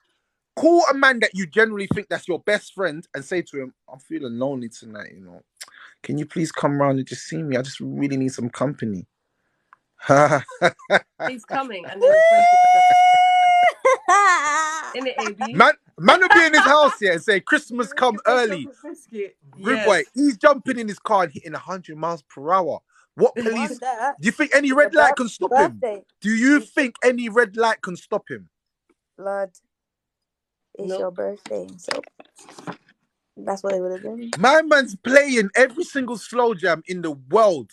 Call a man that you generally think that's your best friend and say to him, I'm feeling lonely tonight, you know. Can you please come round and just see me? I just really need some company. He's coming, and then the friendship is done. In it, AB. Man will be in his house here and say, Christmas come early. Rude boy, he's jumping in his car and hitting 100 miles per hour. What police? Do you think any red light can stop him? Do you think any red light can stop him? Lord, it's your birthday, so that's what it would have been. My man's playing every single slow jam in the world.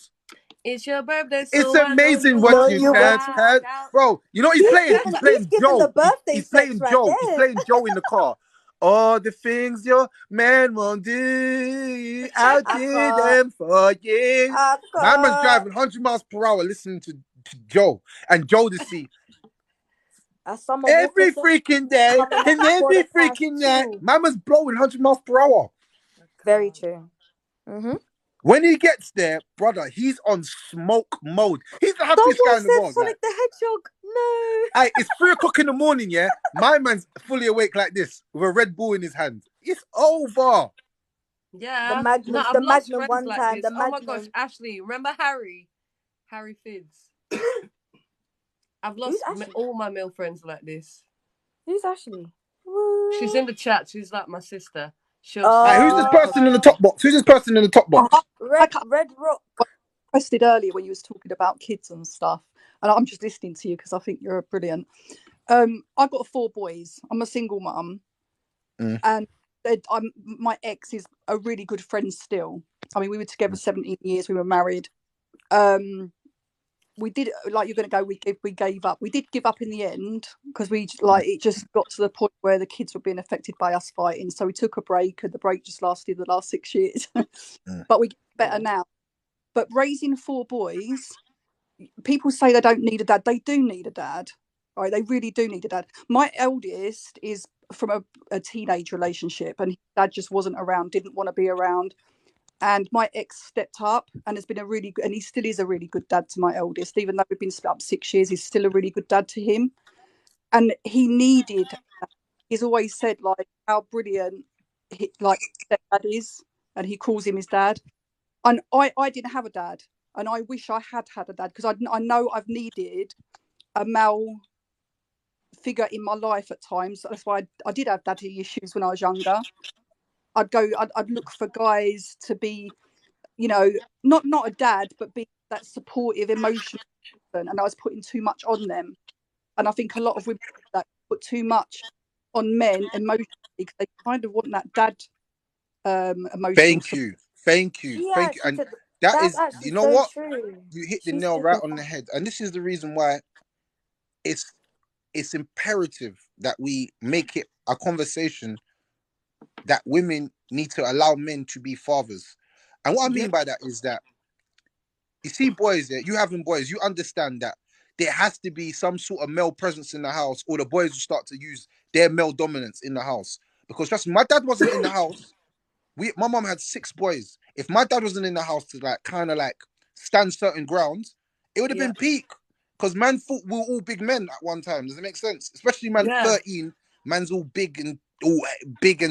It's your birthday, so it's amazing what you had. Bro, you know what he's playing? He's playing Joe. He's playing Joe. He's playing Joe in the car. All the things your man won't do, I'll do them for you. My man's driving 100 miles per hour listening to Joe. And Joe to see every freaking day and every freaking night. My man's blowing 100 miles per hour. Very true. Mm-hmm. When he gets there, brother, he's on smoke mode. He's the happiest guy in the world. Sonic the Hedgehog. No. Hey, it's 3 o'clock in the morning, yeah? My man's fully awake like this with a Red Bull in his hand. It's over. Yeah. The Magnum, no, I've the lost Magnum friends one like time. this. The Oh Magnum. my gosh, Ashley, remember Harry? Harry Fidz. I've lost all my male friends like this. Who's Ashley? She's in the chat. She's like my sister. Hey, who's this person in the top box? Who's this person in the top box? Red Rock. I posted earlier when you was talking about kids and stuff, and I'm just listening to you because I think you're brilliant. I've got 4 boys. I'm a single mum, and my ex is a really good friend still. I mean, we were together 17 years. We were married. We did, like you're going to go. We gave up. We did give up in the end because it just got to the point where the kids were being affected by us fighting. So we took a break, and the break just lasted the last 6 years. But we get better now. But raising 4 boys, people say they don't need a dad. They do need a dad. Right? They really do need a dad. My eldest is from a teenage relationship, and his dad just wasn't around, didn't want to be around. And my ex stepped up and has been a really good, and he still is a really good dad to my eldest. Even though we've been split up 6 years, he's still a really good dad to him. And he's always said like how brilliant stepdad is, and he calls him his dad. And I didn't have a dad, and I wish I had a dad because I know I've needed a male figure in my life at times. That's why I did have daddy issues when I was younger. I'd look for guys to be, not a dad, but be that supportive, emotional person, and I was putting too much on them. And I think a lot of women that put too much on men emotionally because they kind of want that dad emotional. Thank you. Yeah, And that is, you know what? True. You hit the nail right on the head. And this is the reason why it's imperative that we make it a conversation that women need to allow men to be fathers. And what I mean by that is that, you see boys there, you having boys, you understand that there has to be some sort of male presence in the house, or the boys will start to use their male dominance in the house. Because trust me, my dad wasn't in the house. My mom had 6 boys. if my dad wasn't in the house to like kind of like stand certain grounds, it would have been peak. Because man thought we were all big men at one time. Does it make sense? Especially man 13, man's all big and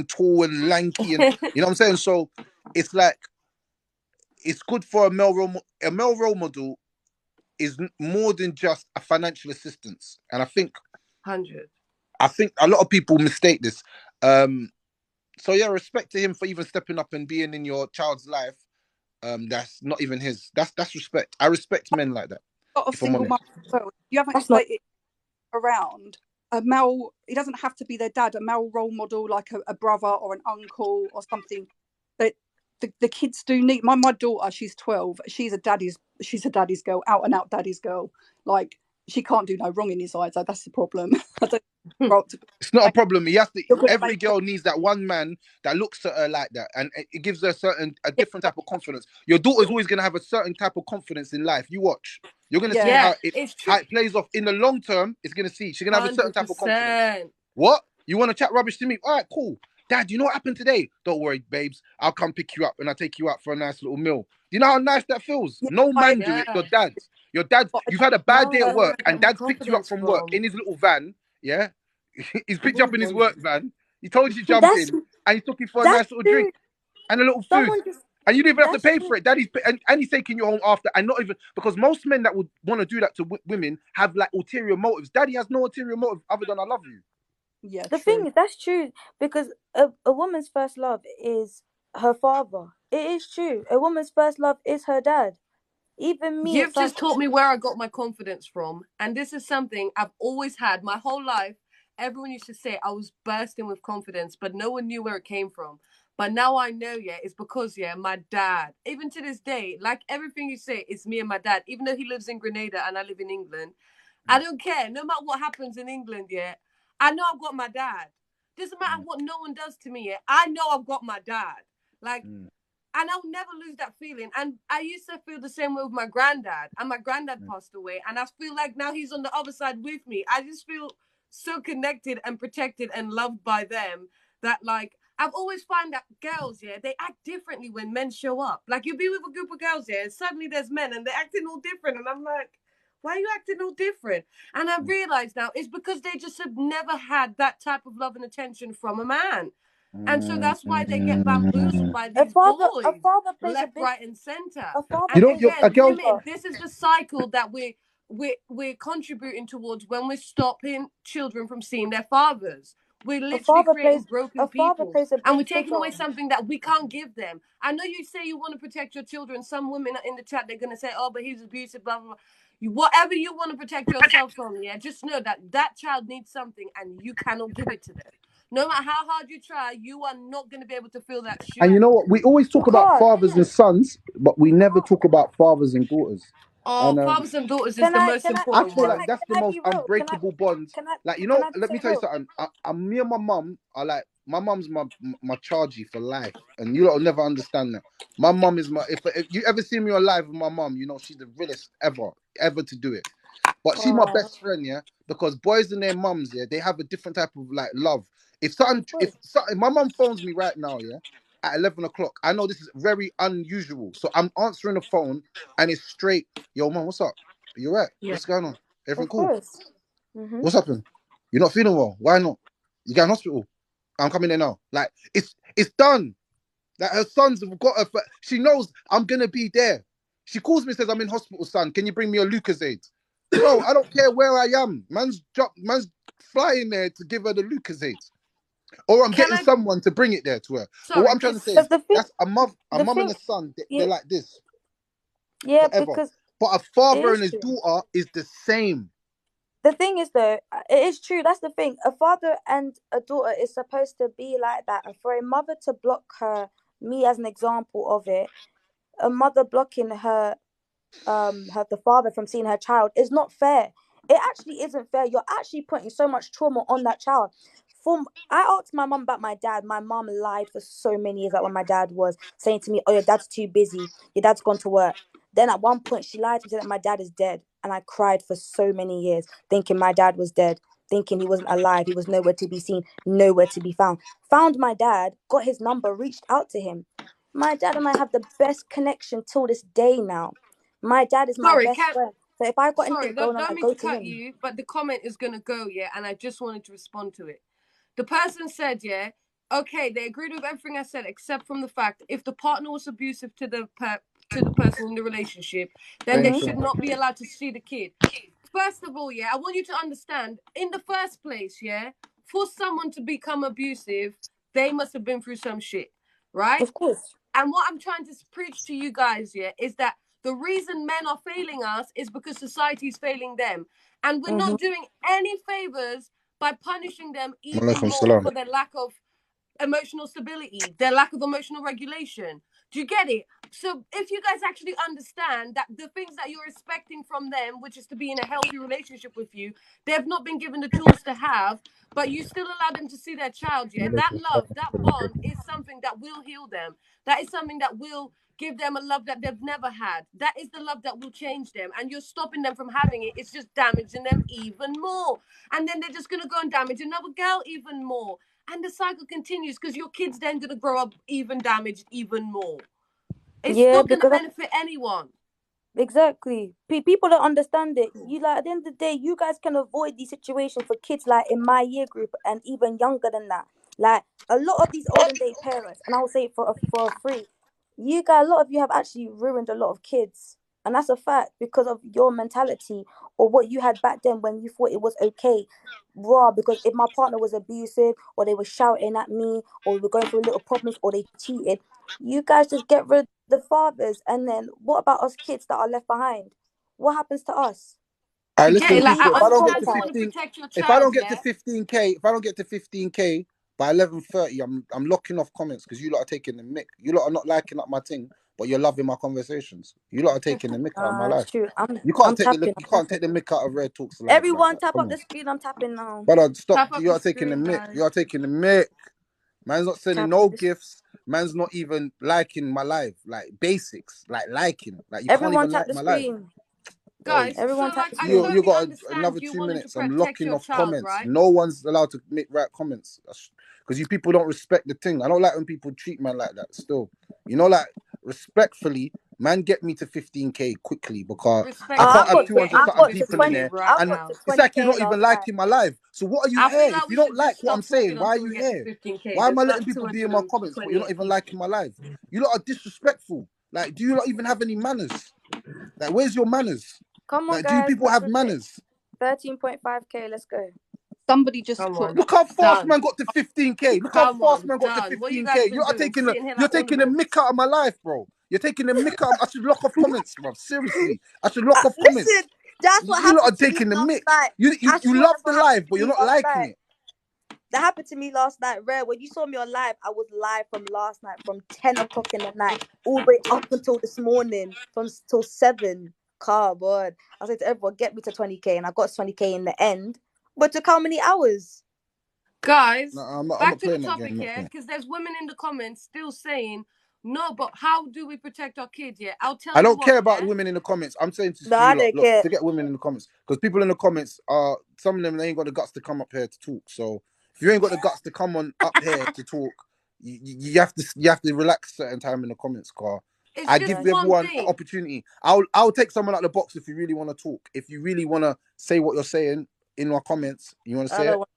tall and lanky, and you know what I'm saying. So it's like it's good for a male role model is more than just a financial assistance, and I think 100. I think a lot of people mistake this. So yeah, respect to him for even stepping up and being in your child's life. That's not even his. That's respect. I respect men like that. Got a If I'm single honest. mother as well. You haven't That's not. dated around a male. It doesn't have to be their dad. A male role model, like a brother or an uncle or something. That the kids do need. My daughter, she's 12. She's a daddy's girl, out and out daddy's girl. Like she can't do no wrong in his eyes. Like, that's the problem. I don't. It's not a problem. He has to. You're gonna Every make girl needs that one man that looks at her like that, and it gives her a different type of confidence. Your daughter's always gonna have a certain type of confidence in life. You watch. You're gonna see how it's true. it plays off in the long term. It's gonna see she's gonna have a certain type of confidence. 100%. What? You want to chat rubbish to me? All right, cool. Dad, you know what happened today? Don't worry, babes. I'll come pick you up and I'll take you out for a nice little meal. Do you know how nice that feels? No man do it. Your dad. Your dad. You've had a bad day at work, and dad's picked you up from work in his little van. Yeah. He's picked you up in his work van. He told you to jump in, and he took you for a nice little drink and a little food. And you didn't even have to pay for it. Daddy's and he's taking you home after, and not even because most men that would want to do that to women have like ulterior motives. Daddy has no ulterior motive other than I love you. Yeah. The thing is, that's true, because a woman's first love is her father. It is true. A woman's first love is her dad. Even me. You've just taught me where I got my confidence from, and this is something I've always had my whole life. Everyone used to say I was bursting with confidence, but no one knew where it came from. But now I know, it's because, my dad, even to this day, like everything you say, it's me and my dad, even though he lives in Grenada and I live in England. I don't care. No matter what happens in England, I know I've got my dad. Doesn't matter what no one does to me, I know I've got my dad. Like, and I'll never lose that feeling. And I used to feel the same way with my granddad. And my granddad passed away. And I feel like now he's on the other side with me. I just feel so connected and protected and loved by them that, like, I've always found that girls, they act differently when men show up. Like, you'll be with a group of girls, and suddenly there's men and they're acting all different. And I'm like, why are you acting all different? And I realize now it's because they just have never had that type of love and attention from a man. And so that's why they get bamboozled by these boys, left, right, and center. And again, women, this is the cycle that we're contributing towards when we're stopping children from seeing their fathers. We're literally creating broken people, and we're taking away something that we can't give them. I know you say you want to protect your children. Some women in the chat, they're going to say, oh, but he's abusive, blah, blah, blah. Whatever you want to protect yourself from, just know that child needs something, and you cannot give it to them. No matter how hard you try, you are not going to be able to feel that shit. And you know what? We always talk about fathers and sons, but we never talk about fathers and daughters. Oh, fathers and daughters is the most important. I feel like that's the most unbreakable bond. Like, you know, let me tell you something. Me and my mum are like, my mum's my chargy for life, and you don't never understand that. My mum is my. If you ever see me on live with my mum, you know she's the realest ever to do it. But she's my best friend, because boys and their mums, they have a different type of like love. If my mum phones me right now, at 11 o'clock, I know this is very unusual. So I'm answering the phone and it's straight, yo, mum, what's up? Are you right? What's going on? Everything cool? What's happened? You're not feeling well. Why not? You got in hospital. I'm coming there now. Like, it's done. Like, her sons have got her. She knows I'm going to be there. She calls me and says, I'm in hospital, son. Can you bring me a Lucozade? Bro, I don't care where I am. Man's flying there to give her the Lucozade. Or I'm getting someone to bring it there to her. But what I'm trying to say is, that's a mum and a son, they're like this. Yeah, forever. because... But a father and his daughter is the same. The thing is, though, it is true. That's the thing. A father and a daughter is supposed to be like that. And for a mother to block me as an example of it, a mother blocking the father from seeing her child is not fair. It actually isn't fair. You're actually putting so much trauma on that child. I asked my mum about my dad. My mum lied for so many years, like when my dad was saying to me, oh, your dad's too busy. Your dad's gone to work. Then at one point, she lied to me, said that my dad is dead. And I cried for so many years, thinking my dad was dead, thinking he wasn't alive. He was nowhere to be seen, nowhere to be found. Found my dad, got his number, reached out to him. My dad and I have the best connection till this day now. My dad is my Sorry, best friend. So if I got anything going on, I don't mean go to to cut him. you, but the comment is gonna go, yeah, and I just wanted to respond to it. The person said, yeah, okay, they agreed with everything I said, except from the fact if the partner was abusive to the person in the relationship, then they should not be allowed to see the kid. First of all, yeah, I want you to understand, in the first place, yeah, for someone to become abusive, they must have been through some shit, right? Of course. And what I'm trying to preach to you guys, yeah, is that the reason men are failing us is because society is failing them. And we're not doing any favors by punishing them even Malaikum more salam. for their lack of emotional stability, their lack of emotional regulation. Do you get it? So if you guys actually understand that the things that you're expecting from them, which is to be in a healthy relationship with you, they've not been given the tools to have, but you still allow them to see their child, yeah, that love, that bond is something that will heal them. That is something that will give them a love that they've never had. That is the love that will change them. And you're stopping them from having it. It's just damaging them even more. And then they're just going to go and damage another girl even more. And the cycle continues because your kid's then going to grow up even damaged even more. It's not going to benefit anyone. Exactly. People don't understand it. You like at the end of the day, you guys can avoid these situations for kids like in my year group and even younger than that. Like a lot of these olden day parents, and I will say it for free, you guys, a lot of you have actually ruined a lot of kids, and that's a fact because of your mentality or what you had back then when you thought it was okay. Raw, because if my partner was abusive or they were shouting at me or we were going through little problems or they cheated, you guys just get rid of the fathers, and then what about us kids that are left behind? What happens to us? I You get listen, it? We Like, be Keisha. If I I don't get understand to you want to traumatized. 15, protect your if I don't child, get to yeah? 15k, if I don't get to 15k by 11:30, I'm locking off comments because you lot are taking the mick. You lot are not liking up my thing, but you're loving my conversations. You lot are taking the mick out of my life. It's true. You can't I'm take tapping. you can't take the mick out of Rare Talks live like Everyone that. tap Come up on, the screen. I'm tapping now. brother. Stop. Tap up You the are taking the screen, mick. guys. You are taking the mick. Man's not sending Tap no this. gifts. Man's not even liking my live. Like basics. Like liking. Like you can't Everyone even tap like the my live. screen. Bro, Guys, so Everyone tap like the I screen. you totally got understand another you 2 minutes. wanting to I'm protect locking your off child, comments. right? No one's allowed to make right comments because you people don't respect the thing. I don't like when people treat man like that. Still, like respectfully, man, get me to 15k quickly because I Oh, can't Respectfully, have get 200 him I've to something got to people in 20. 15k there, right I've and got to now. it's like you're 20k not even last night. liking my live. So what are you I feel here? If like you we don't should like just what I'm stop saying, talking why are until you we get to here? 15k. Why am There's I like letting people be in my comments, but you're not 228 even people. liking my live? You lot are disrespectful. Like, do you not even have any manners? Like, where's your manners? Come on, Like, do guys. people have manners? 13.5k. Let's go. Somebody just Come put on, Look how fast done. man got to 15k. Look how Come fast on, man got to done. What you guys 15k. been doing? Sitting here You're like taking the ornaments. mick out of my life, bro. You're taking the mick out. I should lock off comments, bro. Seriously, I should lock off comments. Listen, that's what You lot happened are to me taking the last mick. night. You I you swear love that's the what happened live, to but you're me not last liking night. it. That happened to me last night, Rare. When you saw me on live, I was live from last night, from 10 o'clock in the night, all the way up until this morning, till 7. Come on. I said to everyone, get me to 20k, and I got 20k in the end. But took how many hours? Guys, No, I'm not back to the playing that topic game. Not here, playing. because there's women in the comments still saying, no, but how do we protect our kids? Yeah, I'll tell I you don't what, care about yeah? the women in the comments. I'm saying No, to you I lot, don't look, care. forget women in the comments because people in the comments are some of them they ain't got the guts to come up here to talk. So if you ain't got the guts to come on up here to talk, you have to relax certain time in the comments, car. It's I just give one everyone an thing. opportunity. I'll take someone out the box if you really want to talk. If you really want to say what you're saying in my comments, you want to I say don't it, want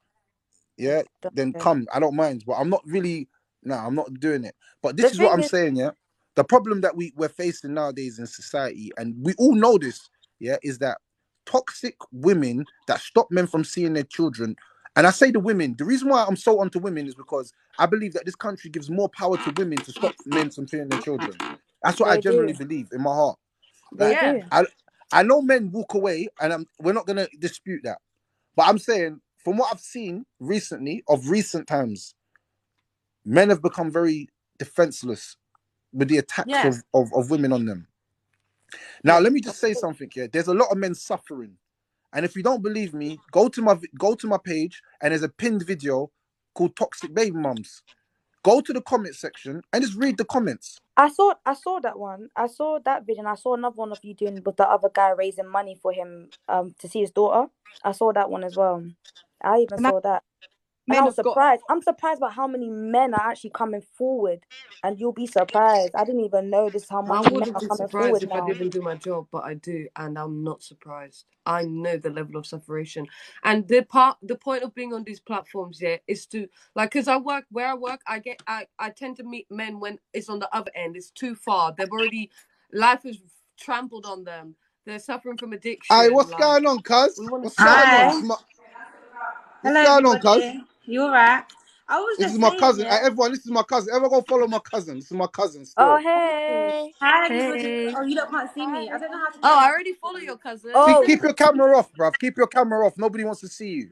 yeah, then to. come. I don't mind, but I'm not really. No, I'm not doing it. But The this is what thing I'm is, saying, yeah. The problem that we're facing nowadays in society, and we all know this, yeah, is that toxic women that stop men from seeing their children. And I say the women. The reason why I'm so onto women is because I believe that this country gives more power to women to stop men from seeing their children. That's what I they do. generally believe in my heart. They Like Yeah. do. I know men walk away, and we're not gonna dispute that. But I'm saying, from what I've seen recently, of recent times, men have become very defenseless with the attacks Yeah. of women on them. Now, Yeah. let me just say something here. There's a lot of men suffering. And if you don't believe me, go to my page and there's a pinned video called Toxic Baby Mums. Go to the comment section and just read the comments. I saw that one. I saw that video, and I saw another one of you doing with the other guy raising money for him to see his daughter. I saw that one as well. I even and that, saw that. And I'm have got. surprised. I'm surprised by how many men are actually coming forward. And you'll be surprised. I didn't even know this is how I much men wouldn't are be coming surprised forward if I now. didn't do my job, but I do, and I'm not surprised. I know the level of separation, and the point of being on these platforms, yeah, is to because I work where I work. I tend to meet men when it's on the other end. It's too far. They've already life is trampled on them. They're suffering from addiction. Aye, what's going on, cuz? We want to What's see going on? Hi. What's Hello, going on, cuz? everybody. You alright? I was This is just my saying, cousin. yeah. Everyone, this is my cousin. Ever go follow my cousin? This is my cousin Oh, still. hey. Hi, everybody. Hey. Oh, you lot can't see me. I don't know how to Oh, turn I my already follow your cousin. See, Oh, keep your camera off, bruv. Keep your camera off. Nobody wants to see you.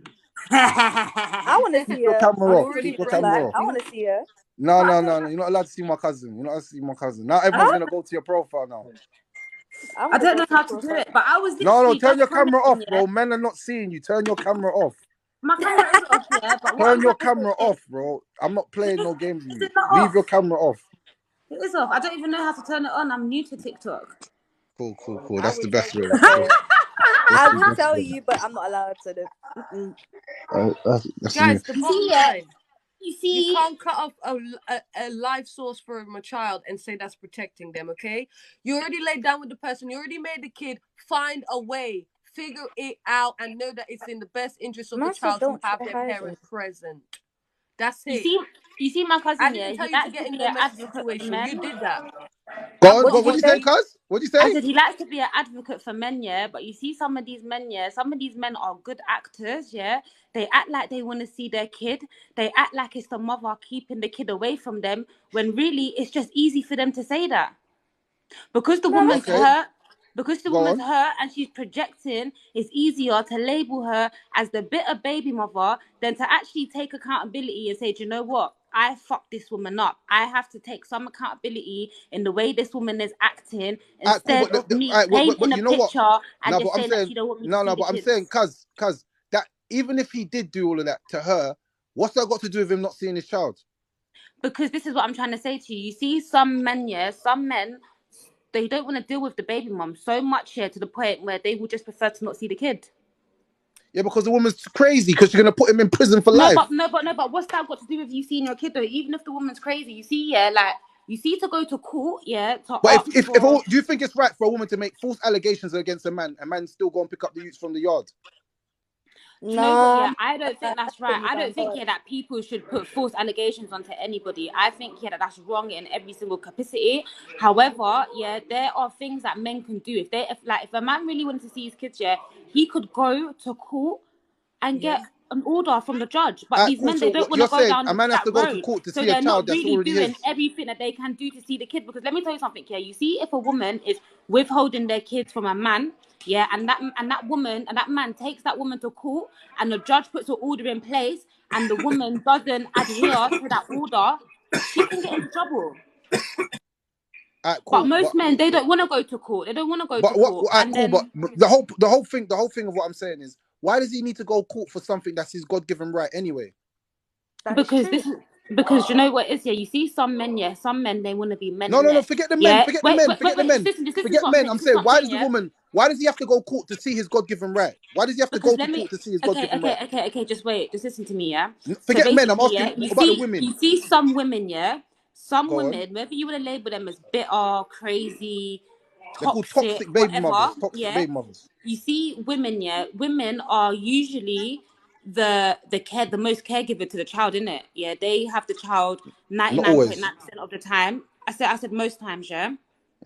I want to Keep see your her. camera I'm off. What already does Keep she your look friends camera like? with off. I you. want to see her. No, but I no, don't. no, no. You're not allowed to see my cousin. You're not allowed to see my cousin. Now everyone's Huh? gonna go to your profile now. I I want to don't go know to the how to do profile. it. But I was No, no. literally Turn just your camera off, commenting. Yeah, bro. Men are not seeing you. Turn your camera off. my camera is off. Yeah, but what I'm Turn your trying to camera say is, off, bro. I'm not playing no games with is you. it not Leave your off? camera off. It is off. I don't even know how to turn it on. I'm new to TikTok. Cool, cool, cool. I That's the wish I best way. could, though. That's I the would best tell way. you, but I'm not allowed to. That's the Guys, the You bottom see, yeah. line. You You see. can't cut off a live source from a child and say that's protecting them, okay? You already laid down with the person. You already made the kid find a way, figure it out, and know that it's in the best interest of the Man said, child to don't have try their hiding. parent present. That's You it. see. You see, my I cousin. Yeah, didn't he tell you to likes to get in be no an messy advocate for situation. You men. did that. Go And on. What what did What you do what you say, say? you cuz? What do you I say? said he likes to be an advocate for men, yeah. But you see, some of these men, yeah, some of these men are good actors, yeah. They act like they want to see their kid. They act like it's the mother keeping the kid away from them, when really it's just easy for them to say that because the No, woman's that's Okay, true. hurt. Because the go woman's on. hurt and she's projecting, it's easier to label her as the bitter baby mother than to actually take accountability and say, do you know what? I fucked this woman up. I have to take some accountability in the way this woman is acting Alright, cool. instead of me painting But a you know what? picture and No, but just I'm saying that saying she don't want me to no, see no. the But I'm saying, kids. cuz that even if he did do all of that to her, what's that got to do with him not seeing his child? Because this is what I'm trying to say to you. You see, some men, yeah, some men, they don't want to deal with the baby mom so much here to the point where they will just prefer to not see the kid. Yeah, because the woman's crazy because you're gonna put him in prison for No, life. but what's that got to do with you seeing your kid though? Even if the woman's crazy, you see, yeah, like you see to go to court, yeah, to But ask for. do you think it's right for a woman to make false allegations against a man still go and pick up the youths from the yard? Do you know what? Nah, Yeah, I don't think that's put right. me I down don't think bad. that people should put false allegations onto anybody. I think that's wrong in every single capacity. However, yeah, there are things that men can do. If a man really wanted to see his kids, yeah, he could go to court and yeah. get an order from the judge. But Alright, these cool. men, they So don't what want to you're go saying, down a man has that to go to road. court to So see a they're child not that's really already doing his. everything that they can do to see the kid. Because let me tell you something here. You see, if a woman is withholding their kids from a man, yeah, and that woman and that man takes that woman to court, and the judge puts an order in place, and the woman doesn't adhere to that order, she can get into trouble. Alright, But cool. most men, they don't want to go to court. They don't want to go to But what? court, Alright, and cool. But then the whole thing of what I'm saying is, why does he need to go court for something that's his God given right anyway? That is because true. this is because you know what it is, yeah. You see some men, yeah, some men they want to be men No, in no, no. there. Forget the men. Yeah. Forget the Wait, men. wait, wait, Forget the wait. men. Just listen to Forget what I'm men. saying. I'm Just listen to saying, what I'm why saying, does the yeah. woman? Why does he have to go court to see his God given right? Why does he have to Because go to let me. court to see his God Okay, given okay, right? okay, okay. Just wait. Just listen to me, yeah. So Forget men. I'm basically, asking yeah, you about the see, women. some women, yeah, some Go on. women, whether you want to label them as bitter, crazy, They're called toxic, toxic baby whatever, mothers. Toxic yeah. baby mothers. You see women, yeah, women are usually the most caregiver to the child, innit? Yeah, they have the child Not 99.9% always. of the time. I said most times, yeah.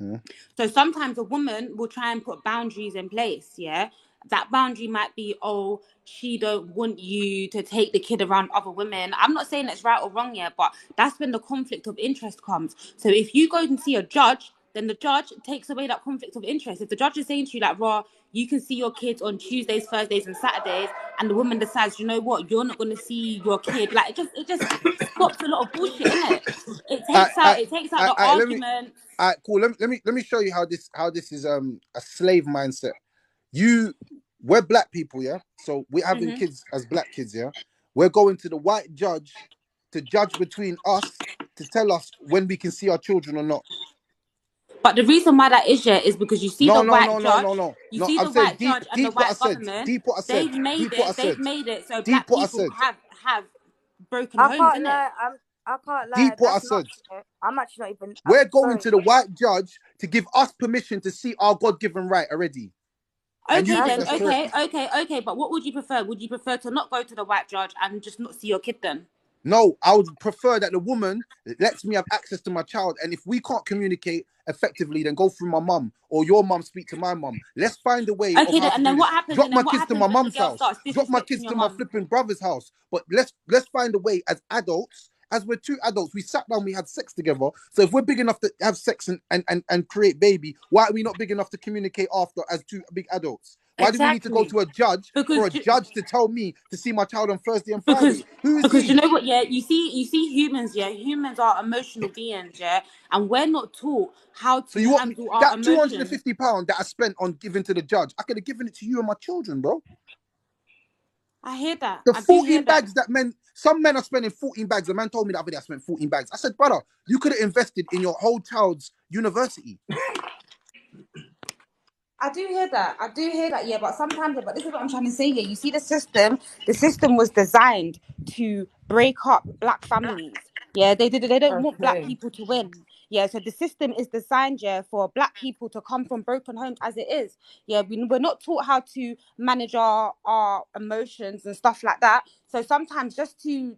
Mm. So sometimes a woman will try and put boundaries in place, yeah. That boundary might be, oh, she don't want you to take the kid around other women. I'm not saying it's right or wrong, yeah, but that's when the conflict of interest comes. So if you go and see a judge, then the judge takes away that conflict of interest. If the judge is saying to you like, raw, you can see your kids on Tuesdays, Thursdays, and Saturdays, and the woman decides, you know what, you're not gonna see your kid, like it just stops a lot of bullshit, innit? It I, takes I, out the let me. argument. Cool. Let me show you how this is a slave mindset. We're black people, yeah. So we're having Mhm. kids as black kids, yeah. We're going to the white judge to judge between us to tell us when we can see our children or not. But the reason why that is, yeah, is because you see No, the no, white no, no, judge, no, no, you no. see I'm the saying white deep, judge and the deep what I white said, government. deep what I said, They've made deep what I it. said, They've made it so deep black what I people said. have broken I homes, can't innit? lie. I can't lie. Deep what I That's not said. true. I'm actually not even. We're I'm going sorry. to the white judge to give us permission to see our God-given right already. And you Okay think then, That's that's correct? okay. But what would you prefer? Would you prefer to not go to the white judge and just not see your kid then? No, I would prefer that the woman lets me have access to my child. And if we can't communicate effectively, then go through my mum or your mum speak to my mum. Let's find a way of Okay, how then, to and do then this. what happens? Drop And my then what kids to my happens when the mum's girl house. starts Drop my disrespecting kids your to my mum? flipping brother's house. But let's find a way as adults. As we're two adults, we sat down, we had sex together. So if we're big enough to have sex and create baby, why are we not big enough to communicate after as two big adults? Why do we need to go Exactly. to a judge Because for a judge to tell me to see my child on Thursday and because Friday? Who is because you he? know what? Yeah, you see humans. Yeah, humans are emotional beings. Yeah, and we're not taught how So to you want me handle our that emotions. £250 that I spent on giving to the judge? I could have given it to you and my children, bro. I hear that. The I do hear 14 that. bags that some men are spending 14 bags. The man told me the other day I spent 14 bags. I said, brother, you could have invested in your whole child's university. I do hear that. I do hear that. Yeah, but sometimes, but this is what I'm trying to say here. You see, the system. The system was designed to break up black families. Yeah, they did. They don't want black Okay. people to win. Yeah, so the system is designed, yeah, for black people to come from broken homes as it is. Yeah, we're not taught how to manage our emotions and stuff like that. So sometimes just to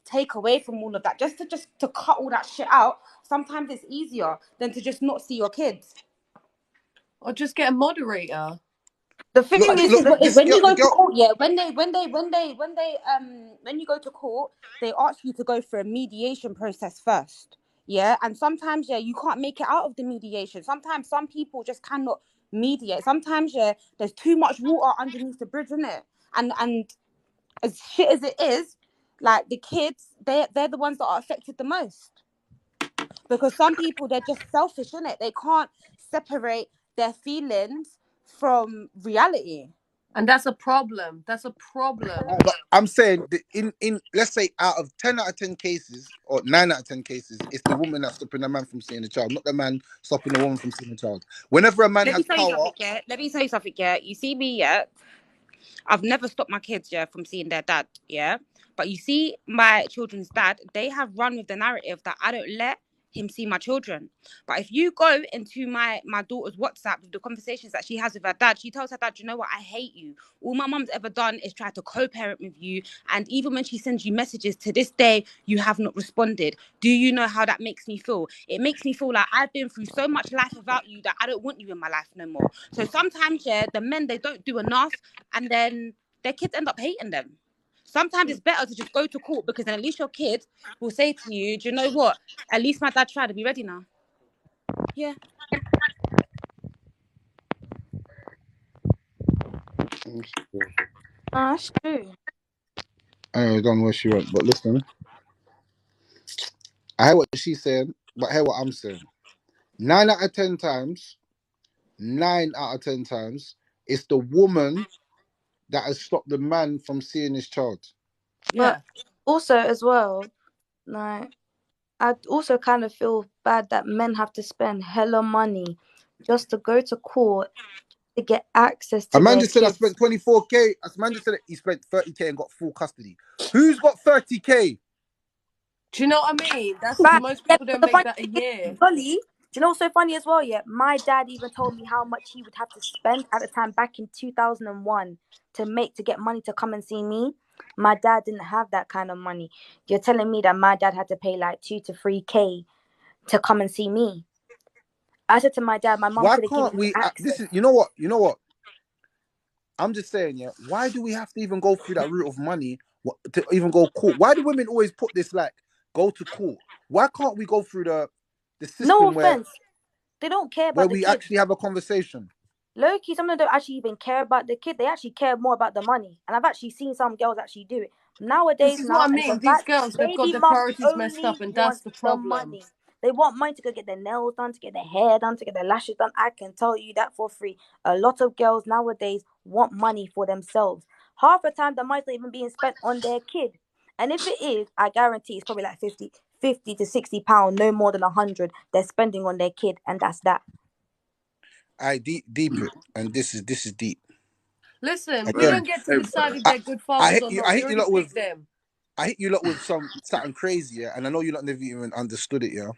take away from all of that, just to cut all that shit out. Sometimes it's easier than to just not see your kids. Or just get a moderator. the thing Look, But is this is look, the what is this when girl, you the go to girl. court, yeah. When you go to court, they ask you to go through a mediation process first, yeah. And sometimes, yeah, you can't make it out of the mediation. Sometimes some people just cannot mediate. Sometimes, yeah, there's too much water underneath the bridge, isn't it? And as shit as it is, like the kids, they're the ones that are affected the most because some people they're just selfish, innit? They can't separate their feelings from reality. And that's a problem. That's a problem. But I'm saying that in let's say out of 10 out of 10 cases or 9 out of 10 cases, it's the woman that's stopping the man from seeing the child, not the man stopping the woman from seeing the child. Whenever a man Let me has tell you power, something, yeah. Let me tell you something, yeah. You see me, yeah. I've never stopped my kids, yeah, from seeing their dad, yeah. But you see, my children's dad, they have run with the narrative that I don't let him see my children. But if you go into my daughter's WhatsApp with the conversations that she has with her dad, she tells her dad, you know what, I hate you. All my mum's ever done is try to co-parent with you, and even when she sends you messages to this day, you have not responded. Do you know how that makes me feel? It makes me feel like I've been through so much life without you that I don't want you in my life no more. So sometimes, yeah, the men, they don't do enough, and then their kids end up hating them. Sometimes it's better to just go to court because then at least your kid will say to you, do you know what? At least my dad tried to be ready now. Yeah. that's true. I don't know where she went, but listen, I hear what she's saying, but I hear what I'm saying. 9 out of 10 times, it's the woman that has stopped the man from seeing his child. Yeah. But also as well, like I also kind of feel bad that men have to spend hella money just to go to court to get access to their Amanda said I kids. spent 24K. Amanda said he spent 30K and got full custody. Who's got 30K? Do you know what I mean? That's But most yeah, people don't the make funny that a thing is, year. Dolly, do you know what's so funny as well? Yeah, my dad even told me how much he would have to spend at the time back in 2001 to get money to come and see me. My dad didn't have that kind of money. You're telling me that my dad had to pay like 2 to 3K to come and see me. I said to my dad, my mom Why could have can't given me we? This access. is, you know what? You know what? I'm just saying, yeah. Why do we have to even go through that route of money to even go court? Why do women always put this like go to court? Why can't we go through the No system where offense, they don't care where about the we kid. actually have a conversation? Low-key, some of them don't actually even care about the kid. They actually care more about the money. And I've actually seen some girls actually do it. This Nowadays, is now, what I it's a mean. These fact, girls, they've got baby their mums priorities messed only up, and want that's the the problem. money. They want money to go get their nails done, to get their hair done, to get their lashes done. I can tell you that for free. A lot of girls nowadays want money for themselves. Half the time, the money's not even being spent on their kid. And if it is, I guarantee it's probably like 50 to £60, no more than 100 they're spending on their kid. And that's that. I deep it, and this is deep. Listen, we Again, don't get to decide if I, they're good fathers or not. I We hit you already lot with picked them. I hit you lot with something crazy, yeah, and I know you lot never even understood it, yeah.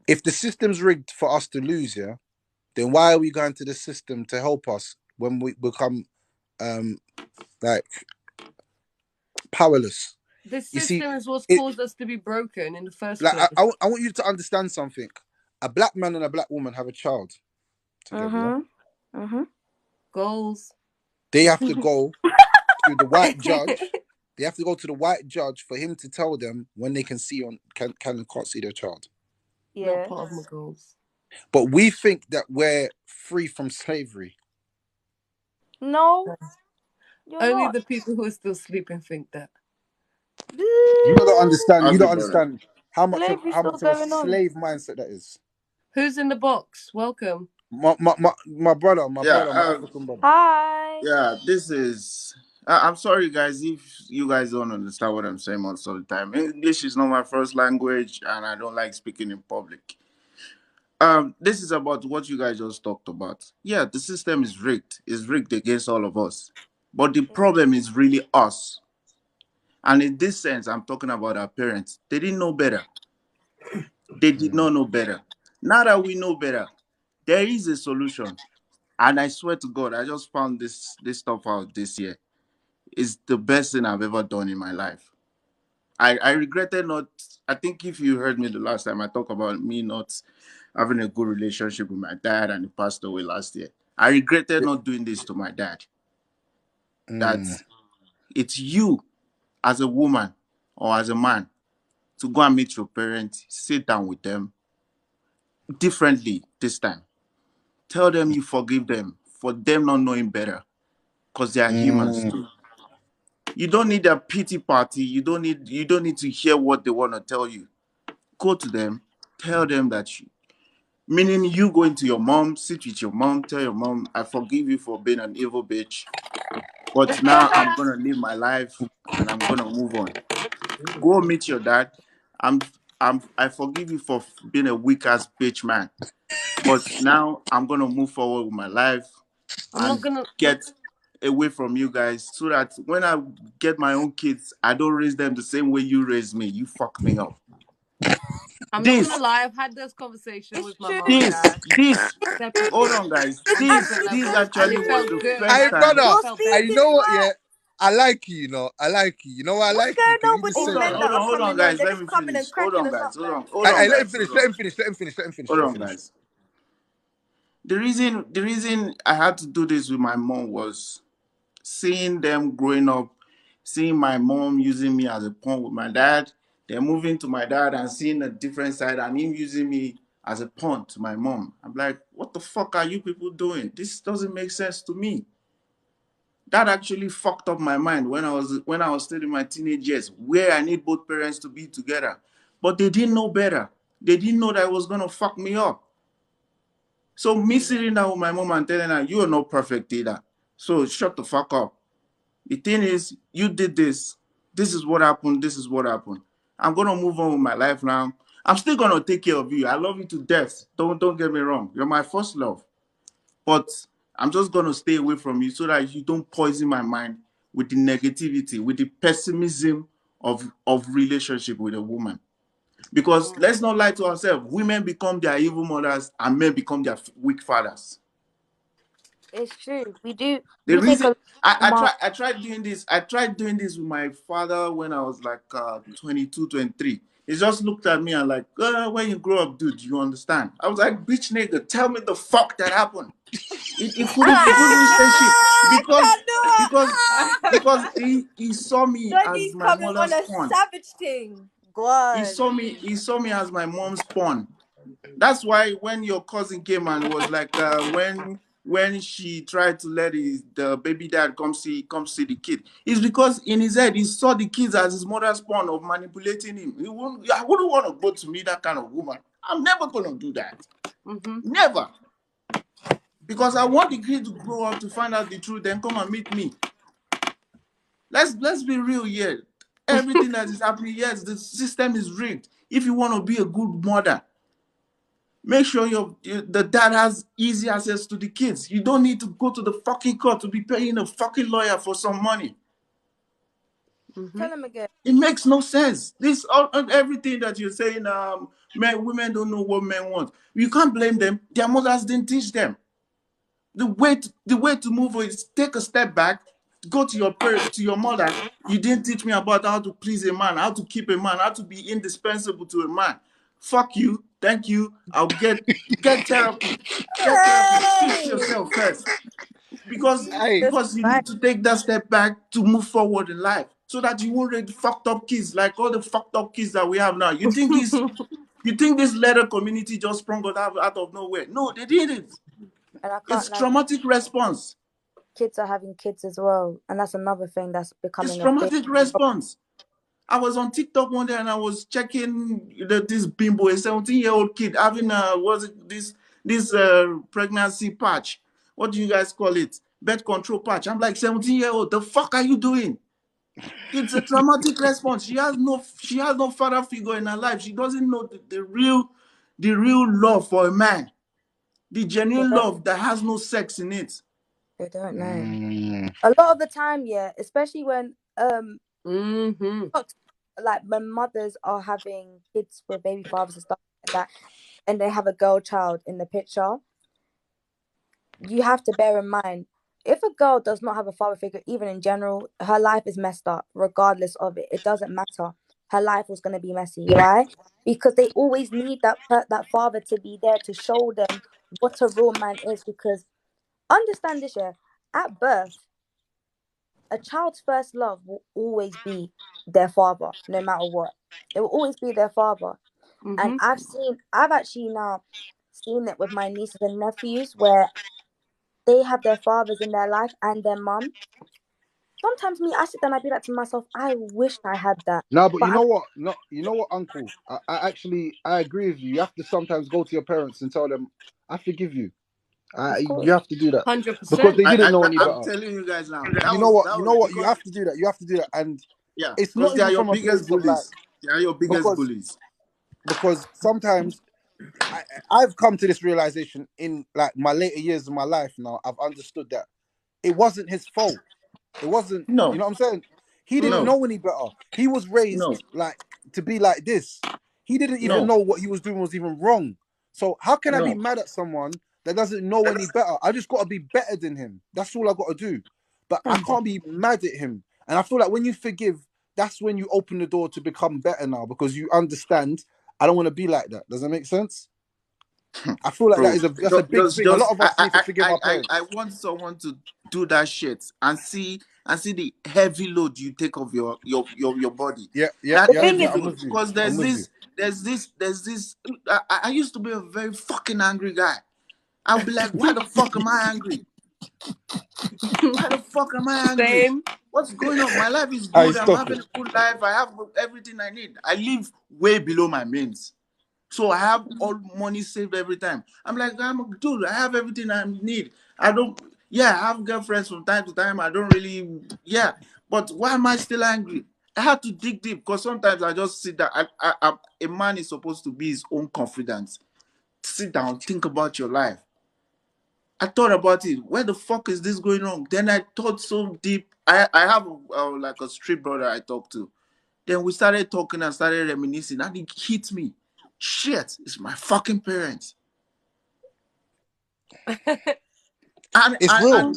If the system's rigged for us to lose, yeah, then why are we going to the system to help us when we become like powerless? The You see, system is what's it caused us to be broken in the first like place. I want you to understand something. A black man and a black woman have a child together, yeah? Goals. They have to go to the white judge. They have to go to the white judge for him to tell them when they can see can and can't see their child. Not part of my goals. But we think that we're free from slavery. No, you're Only not. the people who are still sleeping think that. You don't understand. You How's don't it, brother? understand Slavery's how still much of a going on. slave mindset that is. Who's in the box? Welcome. My brother, Yeah, my African brother. Hi. yeah. This is. I'm sorry, guys, if you guys don't understand what I'm saying most of the time. English is not my first language, and I don't like speaking in public. This is about what you guys just talked about. Yeah, the system is rigged. It's rigged against all of us. But the problem is really us. And in this sense, I'm talking about our parents. They didn't know better. They did not know better. Now that we know better, there is a solution. And I swear to God, I just found this stuff out this year. It's the best thing I've ever done in my life. I regretted not. I think if you heard me the last time, I talked about me not having a good relationship with my dad, and he passed away last year. I regretted not doing this to my dad. That it's you as a woman or as a man to go and meet your parents, sit down with them differently this time. Tell them you forgive them for them not knowing better, because they are humans too. You don't need a pity party. You don't need to hear what they want to tell you. Go to them, tell them that meaning you going to your mom, sit with your mom, tell your mom, I forgive you for being an evil bitch, but now I'm gonna live my life and I'm gonna move on. Go meet your dad. I'm I forgive you for being a weak ass bitch man, but now I'm gonna move forward with my life I'm not and gonna. get away from you guys so that when I get my own kids, I don't raise them the same way you raised me. You fuck me up. I'm not gonna This, lie. I've had this conversation It's with my true. mom and this, dad this. Hold separately on, guys. on And This, different this levels, and actually it was felt the good. Hey first time. brother, It you're felt and you speaking better. know what? Yeah, facts. I like you. You know, I like you. You know why I What's like you? going Because on you with just these Hold said on, men that. that hold on, are hold on, coming on? guys. They're Let just me coming finish. and Hold cracking on, us guys. up, Hold man. on, hold on, Let him guys. finish. Hold Let on. him finish. Let him finish. Let him finish. Hold Let him on, finish. guys. The reason I had to do this with my mom was seeing them growing up, seeing my mom using me as a pawn with my dad, then moving to my dad and seeing a different side and him using me as a pawn to my mom. I'm like, what the fuck are you people doing? This doesn't make sense to me. That actually fucked up my mind when I was still in my teenage years, where I need both parents to be together. But they didn't know better. They didn't know that it was gonna fuck me up. So me sitting down with my mom and telling her, you are not perfect either. So shut the fuck up. The thing is, you did this. This is what happened. This is what happened. I'm gonna move on with my life now. I'm still gonna take care of you. I love you to death. Don't get me wrong. You're my first love. But I'm just gonna stay away from you so that you don't poison my mind with the negativity, with the pessimism of relationship with a woman. Because let's not lie to ourselves. Women become their evil mothers and men become their weak fathers. It's true. We do. The We take reason a I mark. tried doing this with my father when I was like 22, 23. He just looked at me and like, when you grow up, dude, you understand. I was like, bitch nigga, tell me the fuck that happened. It couldn't be good relationship I because cannot. because because he saw me as Johnny's my coming on mother's a pawn. savage thing. He God. saw me as my mom's pawn. That's why when your cousin came and was like, when she tried to let the baby dad come see the kid, it's because in his head he saw the kids as his mother's pawn of manipulating him. I wouldn't want to go to meet that kind of woman. I'm never gonna do that. Never. Because I want the kid to grow up to find out the truth, then come and meet me. Let's be real here. Everything that is happening, yes, the system is rigged. If you want to be a good mother, make sure the dad has easy access to the kids. You don't need to go to the fucking court to be paying a fucking lawyer for some money. Tell him again. It makes no sense. This everything that you're saying, women don't know what men want. You can't blame them. Their mothers didn't teach them. The way to move is take a step back, go to your mother. You didn't teach me about how to please a man, how to keep a man, how to be indispensable to a man. Fuck you. Thank you. I'll get therapy. Get therapy. Fix Hey, yourself first. Because Hey, you need to take that step back to move forward in life so that you won't raise fucked up kids like all the fucked up kids that we have now. You think this letter community just sprung out of nowhere? No, they didn't. and I It's can't lie. traumatic response. Kids are having kids as well, and that's another thing that's It's becoming a big. traumatic response. I was on TikTok one day and I was checking this bimbo, a 17-year-old kid having this pregnancy patch. What do you guys call it? Birth control patch. I'm like, 17-year-old, the fuck are you doing? It's a traumatic response. She has no father figure in her life. She doesn't know the real love for a man. The They genuine don't. love that has no sex in it. They don't know. mm, A lot of the time, yeah, especially when Mm-hmm. like when mothers are having kids with baby fathers and stuff like that, and they have a girl child in the picture, you have to bear in mind, if a girl does not have a father figure, even in general, her life is messed up, regardless of it. It doesn't matter. Her life was going to be messy. Why? Because they always need that father to be there to show them what a real man is. Because understand this, yeah, at birth, a child's first love will always be their father, no matter what. It will always be their father. And I've actually now seen it with my nieces and nephews where they have their fathers in their life and their mum. Sometimes I sit down, I be like to myself, I wish I had that. No, but But you know what? No, you know what, Uncle? I agree with you. You have to sometimes go to your parents and tell them, "I forgive you." of You course, have to do that because 100%. they didn't know any I'm better. telling you guys now. You know what? That You was know what? You because have to do that. You have to do that, and yeah, it's because not they are even your from a biggest place of like bullies. They are your biggest because bullies. sometimes I've come to this realization in like my later years of my life. Now I've understood that it wasn't his fault. It wasn't, you No, know what I'm saying? He didn't no, know any better. He was raised no, like to be like this. He didn't even no, know what he was doing was even wrong. So how can I be no. mad at someone that doesn't know any better? I just got to be better than him. That's all I got to do. But I can't be mad at him. And I feel like when you forgive, that's when you open the door to become better now because you understand I don't want to be like that. Does that make sense? I feel like Bro, that's a big thing. A lot just of us need to forgive our I parents. want someone to do that shit and see the heavy load you take of your body. Yeah, yeah, That the yeah, thing heavy yeah. is, I'm load with you. because I'm with you. there's this. I used to be a very fucking angry guy. I'll be like, why the fuck am I angry? Why the fuck am I angry? Same. What's going on? My life is Hey, good. I'm stop having it. a good life. I have everything I need. I live way below my means. So I have all money saved every time. I'm like, dude, I have everything I need. I don't, yeah, I have girlfriends from time to time. I don't really, yeah. But why am I still angry? I had to dig deep because sometimes I just sit down. A man is supposed to be his own confidence. Sit down, think about your life. I thought about it. Where the fuck is this going on? Then I thought so deep. I have like a street brother I talk to. Then we started talking and started reminiscing, and it hit me. Shit, it's my fucking parents. And It's and, real. and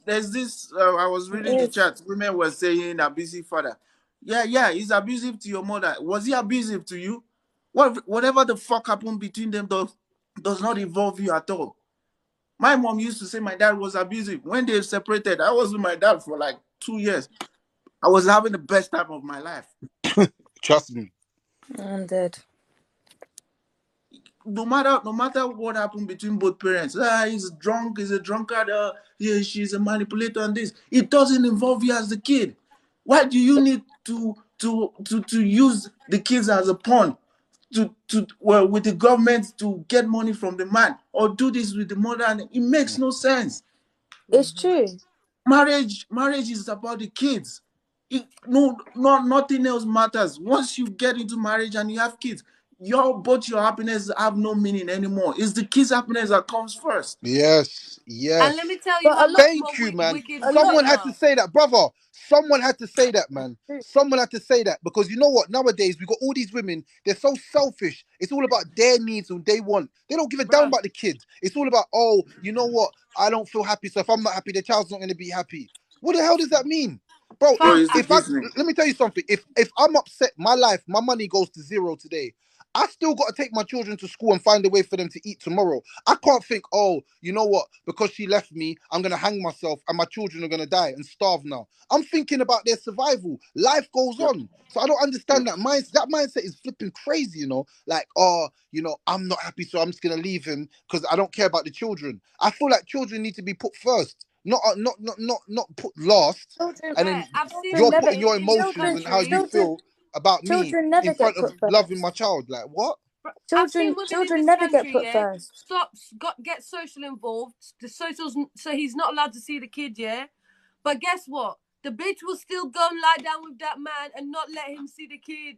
there's this. I was it reading the is. chat. Women were saying abusive father. Yeah, he's abusive to your mother. Was he abusive to you? Whatever the fuck happened between them does not involve you at all. My mom used to say my dad was abusive. When they separated, I was with my dad for like 2 years. I was having the best time of my life. Trust me. I'm dead. No matter what happened between both parents, he's drunk, he's a drunkard, she's a manipulator, and this, it doesn't involve you as the kid. Why do you need to use the kids as a pawn with the government to get money from the man or do this with the mother? And it makes no sense. It's true. Marriage is about the kids. No, nothing else matters. Once you get into marriage and you have kids, both your happiness have no meaning anymore. It's the kids' happiness that comes first. Yes, And let yes. me tell you But how a lot, much Thank more you, man. wicked a women lot. Someone had to are. say that, brother. Someone had to say that, man. True. Someone had to say that because you know what? Nowadays we got all these women. They're so selfish. It's all about their needs and they want. They don't give a damn Bruv, about the kids. It's all about, oh, you know what? I don't feel happy, so if I'm not happy, the child's not going to be happy. What the hell does that mean, bro? Bro, If fam, it's the if I business. let me tell you something. If I'm upset, my life, my money goes to zero today. I still got to take my children to school and find a way for them to eat tomorrow. I can't think, oh, you know what? Because she left me, I'm gonna hang myself and my children are gonna die and starve now. I'm thinking about their survival. Life goes Yep. on. So I don't understand that mindset. That mindset is flipping crazy, you know. Like, oh, you know, I'm not happy, so I'm just gonna leave him because I don't care about the children. I feel like children need to be put first, not put last. Children, And yeah, then I've seen children you're it never, putting your in this emotions children, and how you country. children, feel about me children never in get front of put first. loving my child. Like, what? I've seen women in Children this never get country, put yeah, first. get social involved. The socials, so he's not allowed to see the kid, yeah. But guess what? The bitch will still go and lie down with that man and not let him see the kid.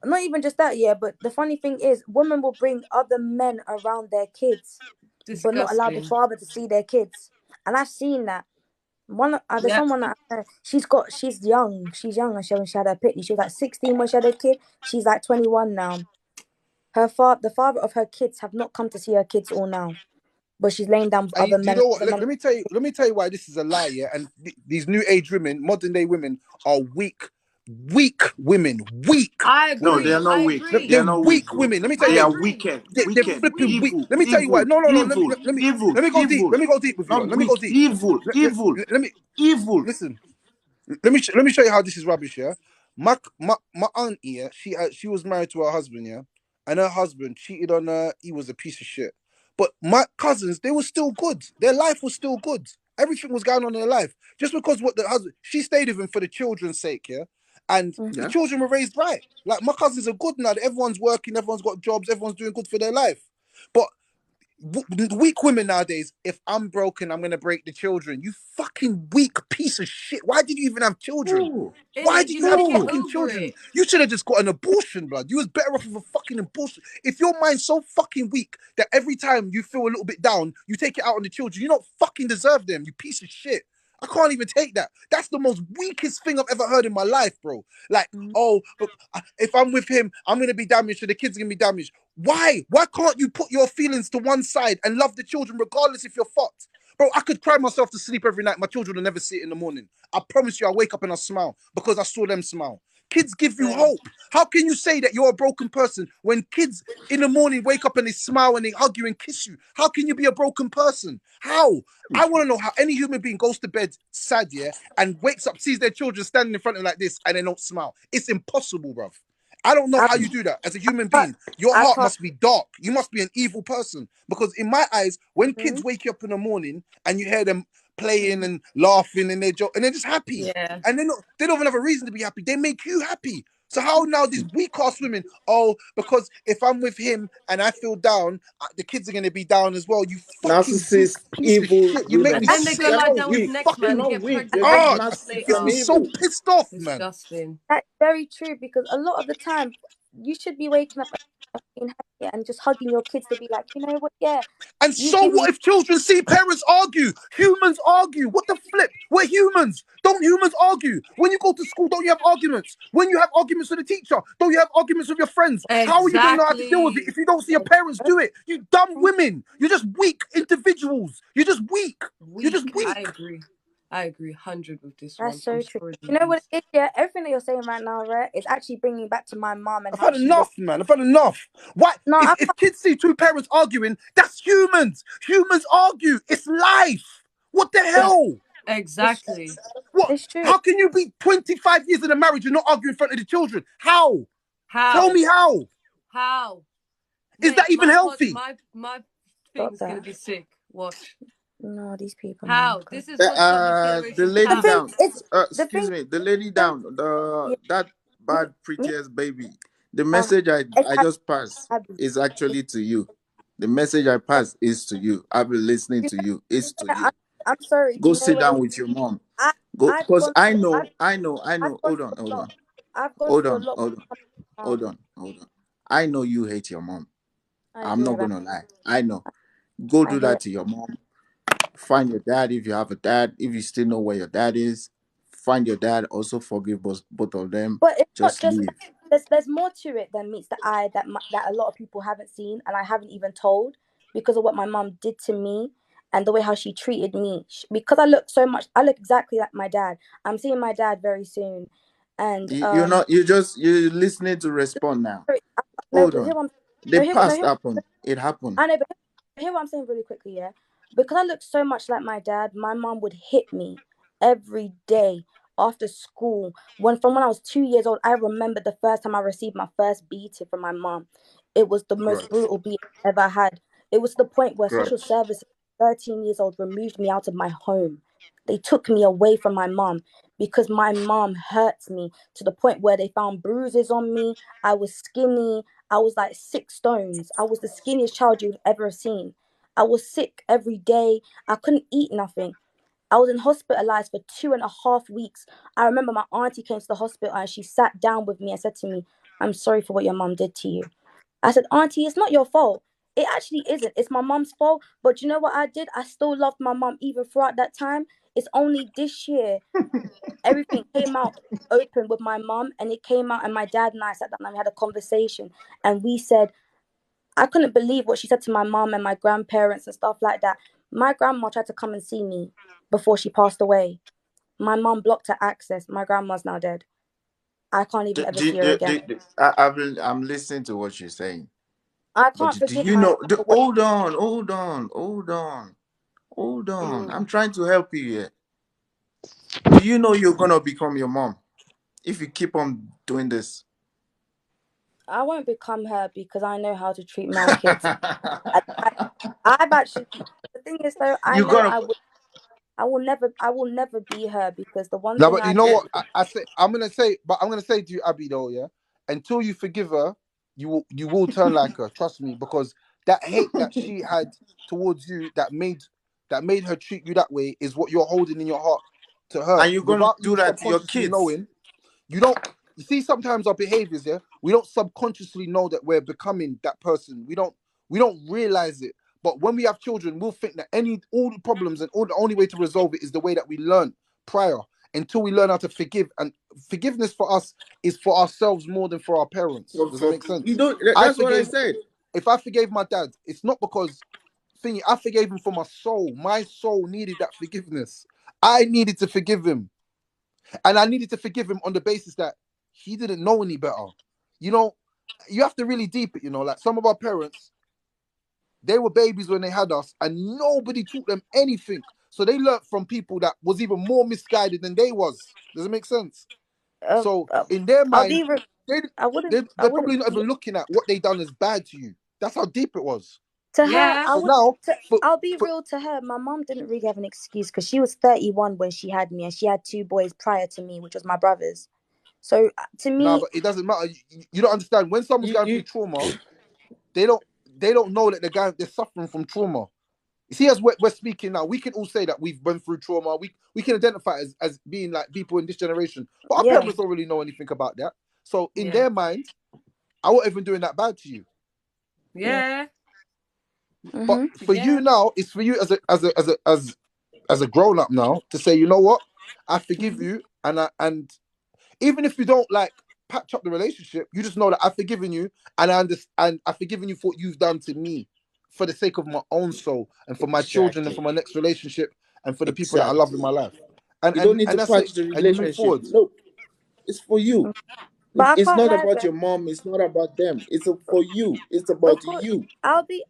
Not even just that, yeah. But the funny thing is, women will bring other men around their kids, but not allow the Disgusting. father to see their kids. And I've seen that. There's Yeah. someone that she's young. She's young, and she had her pitney. She was like 16 when she had her kid. She's like 21 now. The father of her kids have not come to see her kids all now, but she's laying down with And other do you men. know what? Other men. Let me tell you why this is a lie. Yeah, and these new age women, modern day women, are weak women, weak I No, they women. are agree. not I weak. agree. They They're are not weak, weak bro. women. Let me tell They I you, are agree. wicked, they're wicked, flipping weak. evil, Let me tell you why. evil, No, no, no. evil, evil, Let me go deep. evil. Let me go deep with you. Not Let me weak, go deep. evil, evil, Let me evil. listen. Let me show you how this is rubbish. Yeah, my auntie. Yeah, she was married to her husband. Yeah, and her husband cheated on her. He was a piece of shit. But my cousins, they were still good. Their life was still good. Everything was going on in their life. Just because what the husband, she stayed with him for the children's sake. Yeah, and the Yeah. children were raised right. Like my cousins are good now. Everyone's working. Everyone's got jobs. Everyone's doing good for their life. But weak women nowadays, if I'm broken, I'm gonna break the children. You fucking weak piece of shit. Why did you even have children? No, In Why it, did you you need have to get no. fucking over children? it. You should have just got an abortion, blood. You was better off with a fucking abortion. If your mind's so fucking weak that every time you feel a little bit down, you take it out on the children, you don't fucking deserve them, you piece of shit. I can't even take that. That's the most weakest thing I've ever heard in my life, bro. Like, oh, but if I'm with him, I'm gonna be damaged, so the kids are gonna be damaged. Why? Why can't you put your feelings to one side and love the children regardless if you're fucked? Bro, I could cry myself to sleep every night. My children will never see it in the morning. I promise you, I wake up and I smile because I saw them smile. Kids give you Yeah. hope. How can you say that you're a broken person when kids in the morning wake up and they smile and they hug you and kiss you? How can you be a broken person? How? I want to know how any human being goes to bed sad, yeah, and wakes up, sees their children standing in front of them like this and they don't smile. It's impossible, bruv. I don't know I how you do that as a human can't. being. Your I heart can't. must be dark. You must be an evil person. Because in my eyes, when Mhm. kids wake you up in the morning and you hear them playing and laughing and they're just happy. Yeah. And they don't even have a reason to be happy. They make you happy. So how now these weak ass women, oh, because if I'm with him and I feel down, the kids are gonna be down as well. You fucking weak Narcissist, piece of evil shit. You make women. me And then they go sick, They're lie not bro. down with You weak. next They're man and fucking not get weak. pregnant They're And just 6 ah, months narcissist gets and me later. so evil. pissed off, man. Disgusting. that's very true because a lot of the time you should be waking up and being happy and just hugging your kids to be like, you know what? Yeah, And you so give me. what if children see parents argue? Humans argue. What the flip? We're humans. Don't humans argue? When you go to school, don't you have arguments? When you have arguments with the teacher, don't you have arguments with your friends? How are you going to know how to deal with it Exactly. if you don't see your parents do it? You dumb women. You're just weak individuals. You're just weak. You're just Weak. I weak. agree. I agree 100 with this one. That's I'm so true. sorry, You know what ladies. it is? Yeah, everything that you're saying right now, right, is actually bringing back to my mom and I've how had she was. enough, man. I've had enough. Why? No, I If kids see two parents arguing, that's humans. Humans argue. It's life. What the can't. hell? It's Exactly. What? it's true. How can you be 25 years in a marriage and not argue in front of the children? How? Tell How? me how. How? Is that Mate, even healthy? my Stop thing's gonna that. be sick. Watch. No, these people, man. How? God. This is what's got this The generation The lady thing down. trapped. is, the Excuse thing, me. The lady thing, down. yeah, That me, bad me, prettiest baby. The oh, message it's I just passed Abby. is actually to you. The message I passed is to you. I've been listening to you. It's to I, you. I'm sorry. Do Go you know sit what it down is? with your mom. I, Go, I've cause gone I through, know. I've Hold gone on, through a hold lot. on. I've gone Hold through a on, lot. hold on, Now. hold on, hold on. I know you hate your mom. I I'm do. not gonna lie. I know. Go I do hear that it. to your mom. Find your dad if you have a dad. If you still know where your dad is, find your dad. Also forgive both of them. But it's not Just just leave. that. There's more to it than meets the eye that a lot of people haven't seen, and I haven't even told because of what my mom did to me and the way how she treated me. Because I look exactly like my dad. I'm seeing my dad very soon, and You're not. You're listening to respond now. sorry, no, Hold but here on. I'm The no here no past here happened. It happened. I know, but hear what I'm saying really quickly, yeah? Because I look so much like my dad, my mom would hit me every day after school. When I was 2 years old, I remember the first time I received my first beating from my mom. It was the most Grudge. brutal beating I ever had. It was to the point where social Grudge. services, 13 years old, removed me out of my home. They took me away from my mom because my mom hurt me to the point where they found bruises on me. I was skinny. I was like 6 stones. I was the skinniest child you've ever seen. I was sick every day. I couldn't eat nothing. I was in hospitalized for 2.5 weeks. I remember my auntie came to the hospital and she sat down with me and said to me, "I'm sorry for what your mom did to you." I said, "Auntie, it's not your fault. It actually isn't. It's my mom's fault. But you know what I did? I still loved my mom even throughout that time. It's only this year everything came out open with my mom, and it came out, and my dad and I sat down and we had a conversation, and we said, I couldn't believe what she said to my mom and my grandparents and stuff like that. My grandma tried to come and see me before she passed away. My mom blocked her access. My grandma's now dead. I can't even ever see her again. I'm listening to what you're saying. I But can't do forgive you my know? mom for what. Hold on. Mm, I'm trying to help you here. Do you know you're gonna become your mom if you keep on doing this? I won't become her because I know how to treat my kids. I've actually. The thing is, though, I You're know gonna. I will never be her because the one No, thing but I you know did. what I'm gonna say to you, Abby, though, yeah. Until you forgive her, you will turn like her. Trust me, because that hate that she had towards you, that made her treat you that way, is what you're holding in your heart to her, And you're gonna without do you that to your subconsciously kids. knowing. You don't. You see, sometimes our behaviors, yeah, we don't subconsciously know that we're becoming that person. We don't realize it. But when we have children, we'll think that all the problems and all the only way to resolve it is the way that we learned prior, until we learn how to forgive. And forgiveness for us is for ourselves more than for our parents. Does that make You sense? don't. I That's what I forgave. said. If I forgave my dad, it's not because thingy. I forgave him for my soul. My soul needed that forgiveness. I needed to forgive him, and I needed to forgive him on the basis that he didn't know any better. You know, you have to really deep it. Like some of our parents, they were babies when they had us, and nobody taught them anything. So they learnt from people that was even more misguided than they was. Does it make sense? Uh, So uh, in their I'll mind, be. they I wouldn't. they I they're wouldn't. probably not even looking at what they done as bad to you. That's how deep it was. To her, Yeah. I So would. now, for, I'll be for real. To her, my mom didn't really have an excuse because she was 31 when she had me, and she had 2 boys prior to me, which was my brothers. So to nah, me, but it doesn't matter. You don't understand when someone's You going through you. trauma. They don't know that they're suffering from trauma. You see, as we're speaking now, we can all say that we've went through trauma. We can identify as being like people in this generation, but our yeah. parents don't really know anything about that. So in Yeah. their mind, I wasn't even doing that bad to you. Yeah. Yeah. But Mhm. for you Yeah. now, it's for you as a grown up now to say, you know what, I forgive Mhm. you, and even if you don't like patch up the relationship, you just know that I've forgiven you, and I understand. I've forgiven you for what you've done to me, for the sake of my own soul, and for my children, and Exactly. for my next relationship, and for the people that I love in Exactly. my life. And You don't and need and to that's it. patch the And you move relationship. forward. No, it's for you. But I It's can't not lie about though. your mom. It's not about them. It's for you. It's Of about course, you,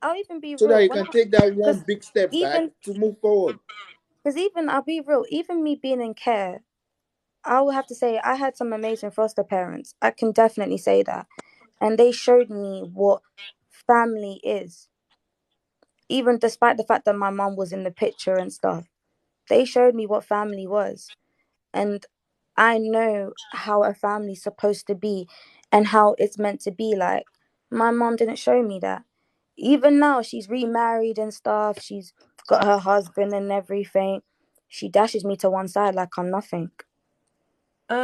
I'll even be so that real you when can I take that one because big step back even to move forward. I'll be real. Even me being in care, I will have to say I had some amazing foster parents. I can definitely say that, and they showed me what family is. Even despite the fact that my mom was in the picture and stuff, they showed me what family was. And I know how a family's supposed to be and how it's meant to be like. My mom didn't show me that. Even now, she's remarried and stuff. She's got her husband and everything. She dashes me to one side like I'm nothing.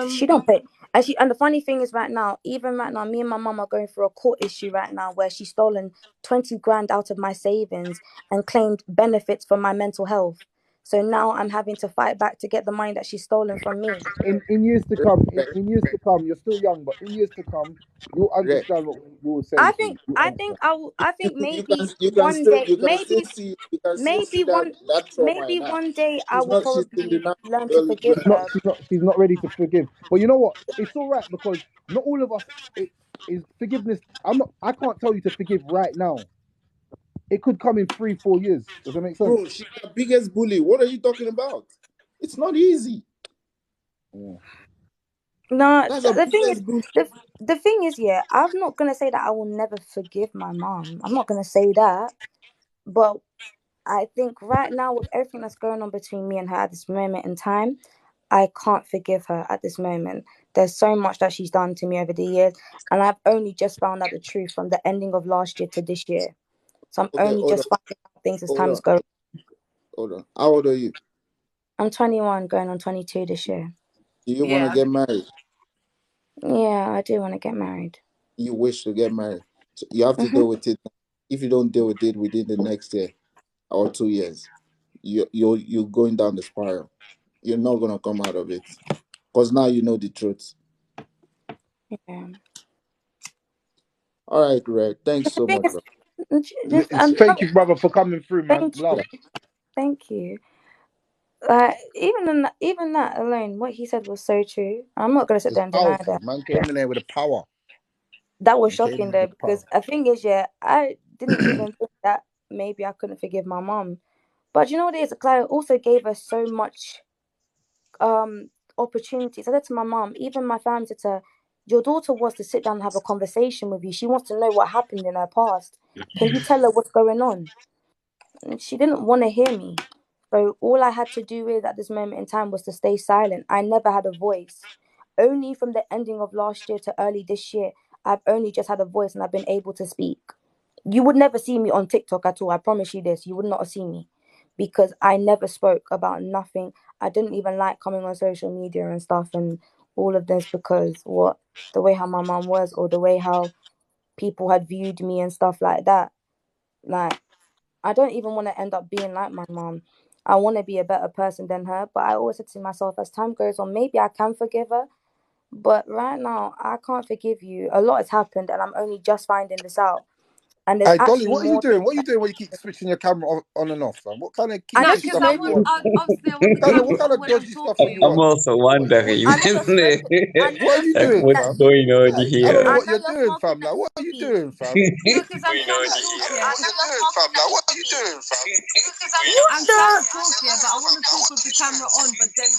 She don't pay. And the funny thing is, right now, even right now, me and my mum are going through a court issue right now where she's stolen 20 grand out of my savings and claimed benefits for my mental health. So now I'm having to fight back to get the money that she's stolen from me. In years to come, in years to come, you're still young, but in years to come, you'll Right. understand what we were saying to you. You'll understand. I think maybe You can one still day, see that trauma in maybe her. one day I She's will not she's been probably denied. learn to forgive She's not, her. she's not ready to forgive. But you know what? It's all right because not all of us. It is forgiveness. I can't tell you to forgive right now. It could come in 3-4 years. Does that make sense? Bro, she's the biggest bully. What are you talking about? It's not easy. Yeah. No, That's the the thing is, biggest bully. the thing is, yeah, I'm not gonna say that I will never forgive my mom. I'm not gonna say that, but I think right now with everything that's going on between me and her at this moment in time, I can't forgive her at this moment. There's so much that she's done to me over the years, and I've only just found out the truth from the ending of last year to this year. So I'm Okay, only hold on, just finding out things as hold time on, is going. hold on. How old are you? I'm 21, going on 22 this year. Do you want to Yeah. get married? Yeah, I do want to get married. You wish to get married. So you have to Hmm. deal with it. If you don't deal with it within the next year or 2 years, you're going down the spiral. You're not gonna come out of it. Because now you know the truth. Yeah. All right, Red. Thanks The so thing much, is, bro. Thank you, brother, for coming through, man. thank Love. you, thank you. Even that alone, what he said was so true. I'm not gonna sit It's there and deny powerful. that. Man came in there with a power. That was Man came shocking in with though, a power. because the thing is, yeah, I didn't even think that maybe I couldn't forgive my mom. But you know what it is? Claire also gave us so much opportunities. I said to my mom, even my family said to her, your daughter wants to sit down and have a conversation with you. She wants to know what happened in her past. Can you tell her what's going on? And she didn't want to hear me. So all I had to do is at this moment in time was to stay silent. I never had a voice. Only from the ending of last year to early this year, I've only just had a voice and I've been able to speak. You would never see me on TikTok at all. I promise you this. You would not see me because I never spoke about nothing. I didn't even like coming on social media and stuff and all of this because the way how my mom was or the way how people had viewed me and stuff like that. Like, I don't even want to end up being like my mom. I want to be a better person than her. But I always said to myself, as time goes on, maybe I can forgive her. But right now, I can't forgive you. A lot has happened, and I'm only just finding this out. And there's Hey, Dolly, actually what are you more doing? things. What are you doing when you keep switching your camera on and off, man? What kind of I No, know kinky she's because stuff are you smoking. on? obviously I want the What camera kind on of when I'm dodgy stuff are you talking. I'm on? also wondering, I know you're isn't smoking. I it? know What are you're you Like, smoking doing, what's that. fam? going on Hey, I don't know here? I what know you're you're doing, smoking fam. that Like, what are you weed. doing, fam? No, because I'm trying to talk here. What are you doing, fam? Because What I'm trying to the? talk here, but I want to talk with the camera on. But then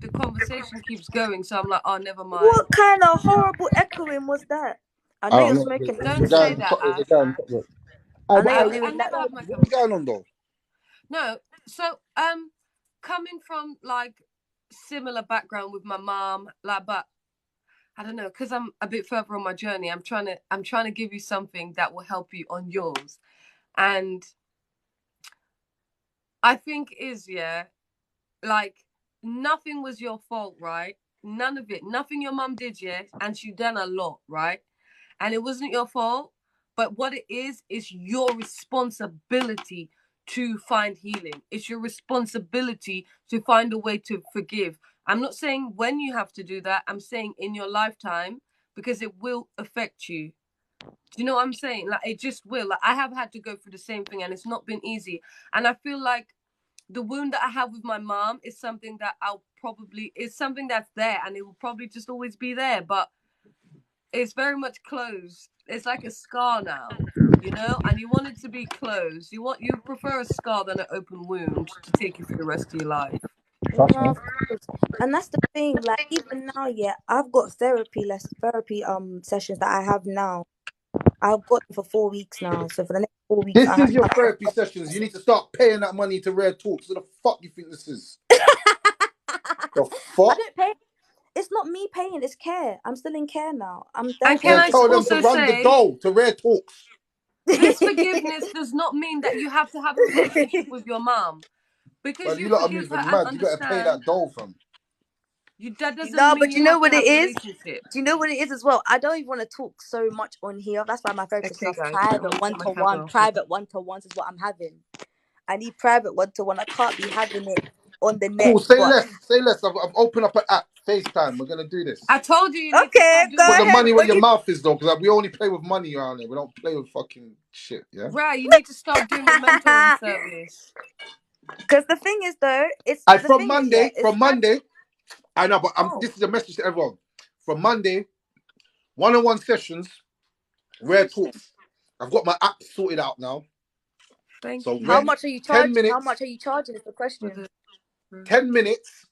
the conversation keeps going, so I'm like, oh, never mind. What kind of horrible echoing was that? I I know don't you're know. smoking that Don't The weed. guy say in the that, top, the Ash. guy in the top. Look. Hey, I know but you're hey, I doing that. never have my what camera is on. going on though? No, so coming from like similar background with my mom, like, but I don't know, because I'm a bit further on my journey. I'm trying to give you something that will help you on yours, and I think like nothing was your fault, right? None of it, nothing your mum did, yeah, and she done a lot, right? And it wasn't your fault, but what it is your responsibility to find healing. It's your responsibility to find a way to forgive. I'm not saying when you have to do that, I'm saying in your lifetime, because it will affect you. Do you know what I'm saying? Like, it just will. Like, I have had to go through the same thing and it's not been easy. And I feel like the wound that I have with my mom is something that it's something that's there and it will probably just always be there. But it's very much closed. It's like a scar now, and you want it to be closed. You prefer a scar than an open wound to take you for the rest of your life. Trust No, me. of course. And that's the thing. Like even now, yeah, I've got therapy sessions that I have now. I've got them for 4 weeks now. So for the next 4 weeks, This I have. is your therapy sessions. You need to start paying that money to Rare Talks. What the fuck you think this is? The I fuck? don't pay. It's not me paying. It's care. I'm still in care now. I'm And can Then therapizing I tell people. them to also run the say, dough to Rare Talks. this forgiveness does not mean that you have to have a relationship with your mom. Because But you you lot are forgive her moving and mad. You better pay understand, that doll, fam. that doesn't No, mean but you you know have to what it have a is? relationship. Do you know what it is as well? I don't even want to talk so much on here. That's why my therapist Okay, says guys, I'm private gonna get my one-to-one. camera off. Private one-to-ones is what I'm having. I need private one-to-one. I can't be having it on the net. Cool. Say But less. Say less. I've opened up an app, FaceTime. We're gonna do this. I told you need to okay, start doing Put go the it ahead. money where free. your mouth is, though, because we only play with money around here. We don't play with fucking shit. Yeah. Right, you need to start doing the mentoring service. Because the thing is, though, it's I the thing is, yeah, it's from Monday. I know, but oh, this is a message to everyone. From Monday, one-on-one sessions, rare talks. I've got my app sorted out now. Thank So how rare, you. much are you 10 charging? How minutes, much are you charging? Is the question. 10 minutes.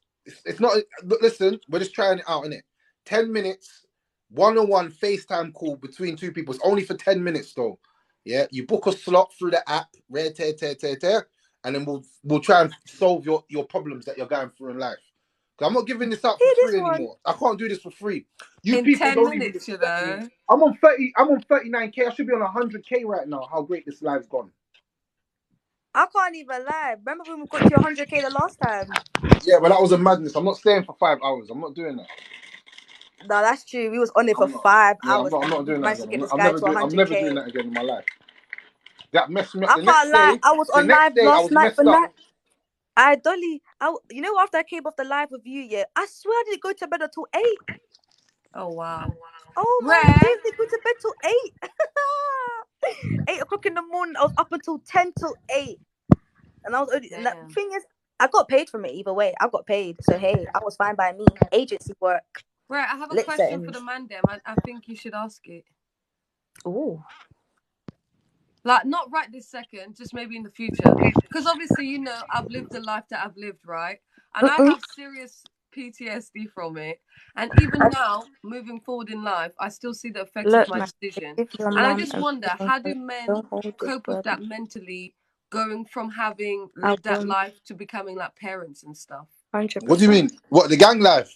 It's not, look, listen, we're just trying it out, innit? 10 minutes, one-on-one FaceTime call between two people. It's only for 10 minutes, though. Yeah, you book a slot through the app, rare, and then we'll try and solve your problems that you're going through in life. I'm not giving this out for Hear this free one. anymore. I can't do this for free. You In people 10 don't even minutes, you respect me. know. I'm on 39K. I should be on 100K right now. How great this live's gone. I can't even lie. Remember when we got to 100K the last time? Yeah, but that was a madness. I'm not staying for 5 hours. I'm not doing that. No, that's true. We was on it for I'm not. 5 Yeah, hours I'm and not we doing that managed to again. get this I'm guy never to doing. I'm never doing 100K. that again in my life. That messed me up. I can't lie. I was The on next live day, I last was night for messed up. night. Dolly, you know, after I came off the live with you, yeah, I swear I didn't go to bed until 8. Oh, wow. Oh my Rare. days, they go to bed till 8. 8 o'clock in the morning. I was up until 10 till 8. And I was only, and the Damn. thing is, I got paid from it either way. I got paid. So hey, I was fine by me. Agency work. Right, I have a Lit question for settings. the man, Dem. I think you should ask it. Ooh. Like, not right this second, just maybe in the future. Because obviously, you know, I've lived the life that I've lived, right? And I have serious PTSD from it. And even now, moving forward in life, I still see the effects of Look, my man, decision. if your And I mum just and wonder, how do men don't hold this cope with that burden, mentally, going from having I lived that will life to becoming like parents and stuff? 100%. What do you mean? What, the gang life?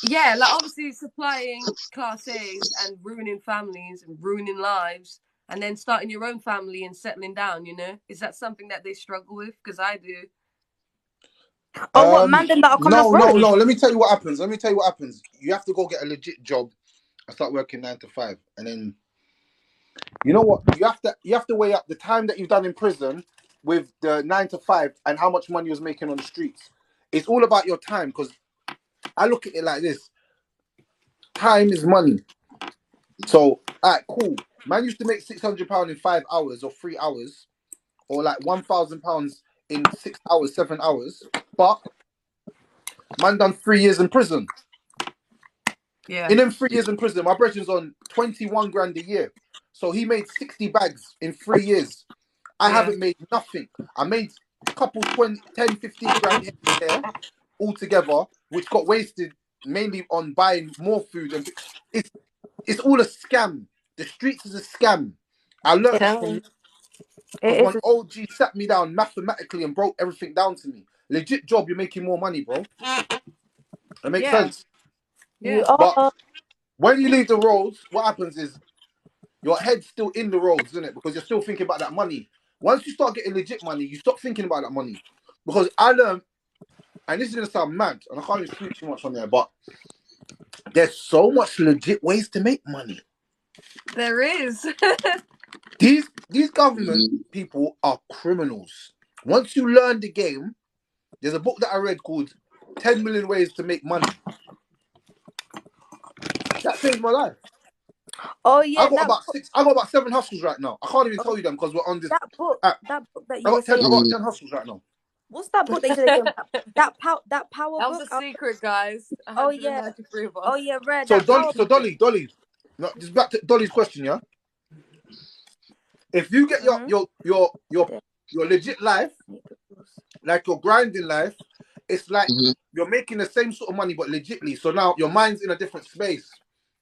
Yeah, like obviously supplying class A's and ruining families and ruining lives, and then starting your own family and settling down, you know? Is that something that they struggle with? Because I do. Oh, what man them that are coming off No. road? Let me tell you what happens. You have to go get a legit job and start working 9 to 5, and then you know what? You have to weigh up the time that you've done in prison with the 9 to 5 and how much money you was making on the streets. It's all about your time, because I look at it like this: time is money. So, alright, cool. Man used to make £600 in 5 hours or 3 hours, or like £1,000 in 6 hours, 7 hours. But man done 3 years in prison. Yeah. In them 3 years in prison, my brethren's on 21 grand a year. So he made 60 bags in 3 years. I haven't made nothing. I made a couple 20, 10, 15 grand here altogether, which got wasted mainly on buying more food. And it's all a scam. The streets is a scam. I learned It, from because it one is. OG sat me down mathematically and broke everything down to me. Legit job, you're making more money, bro. That makes sense. You Yeah. But are. when you leave the roads, what happens is your head's still in the roads, isn't it? Because you're still thinking about that money. Once you start getting legit money, you stop thinking about that money. Because I learned, and this is gonna sound mad, and I can't even speak too much on there, but there's so much legit ways to make money. There is. These government people are criminals. Once you learn the game, there's a book that I read called 10 Million Ways to Make Money. That saved my life. Oh yeah, I got about 7 hustles right now. I can't even tell you them because we're on this that book. app. That book that I you were got 10 saying. hustles right now. What's that book that you said again? That power That was book. a secret, guys. Oh yeah. 193 of us. Oh yeah, Red. So That power. Dolly. No, just back to Dolly's question, yeah? If you get your legit life, like your grinding life, it's like you're making the same sort of money but legitly. So now your mind's in a different space.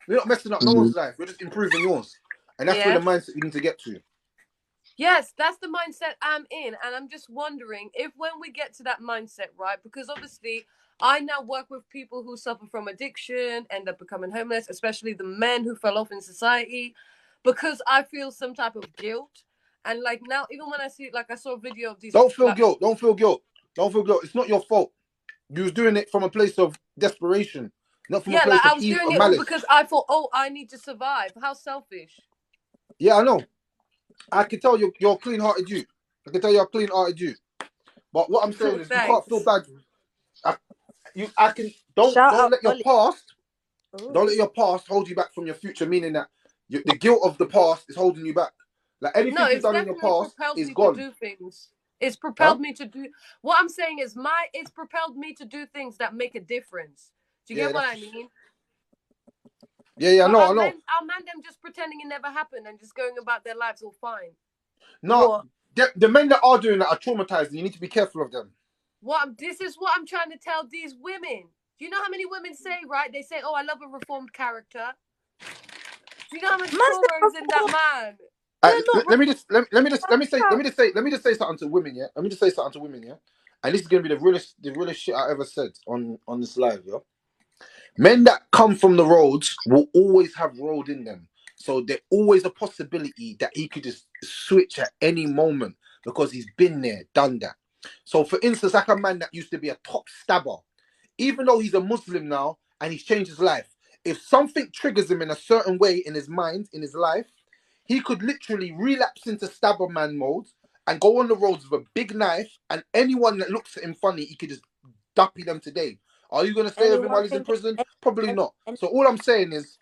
You're not messing up no one's life. You're just improving yours. And that's where the mindset you need to get to. Yes, that's the mindset I'm in. And I'm just wondering if when we get to that mindset, right? Because obviously I now work with people who suffer from addiction, end up becoming homeless, especially the men who fell off in society, because I feel some type of guilt. And like now, even when I see, like I saw a video of these. Don't feel guilt. Don't feel guilt. Don't feel guilt. It's not your fault. You was doing it from a place of desperation, not from a place like I of was evil doing or it all malice. because I thought, oh, I need to survive. How selfish. Yeah, I know. I can tell you're a clean-hearted you. I can tell you're a clean-hearted you. But what I'm saying is, you can't feel Thanks. bad. Don't Shout out let your Dolly. past. Ooh. Don't let your past hold you back from your future. Meaning that the guilt of the past is holding you back. Like anything No, you've it's done in your definitely past propelled is me to gone. do things. It's Huh? propelled me to do. What I'm saying is, it's propelled me to do things that make a difference. Do you Yeah, get what that's. I mean? Yeah, I But know, our I know. men them just pretending it never happened and just going about their lives all fine. No, What? the men that are doing that are traumatized, and you need to be careful of them. This is what I'm trying to tell these women. Do you know how many women say, right? They say, oh, I love a reformed character. Do you know how much trauma is in that man? Let me just say something to women, yeah. Let me just say something to women, yeah. And this is gonna be the realest shit I ever said on this live, yeah. Men that come from the roads will always have road in them, so there's always a possibility that he could just switch at any moment because he's been there, done that. So, for instance, like a man that used to be a top stabber, even though he's a Muslim now and he's changed his life, if something triggers him in a certain way in his mind, in his life, he could literally relapse into stabber man mode and go on the roads with a big knife, and anyone that looks at him funny, he could just duppy them today. Are you going to stay with him while Anyone he's in thinking? prison? Probably not. Any, So all I'm saying is,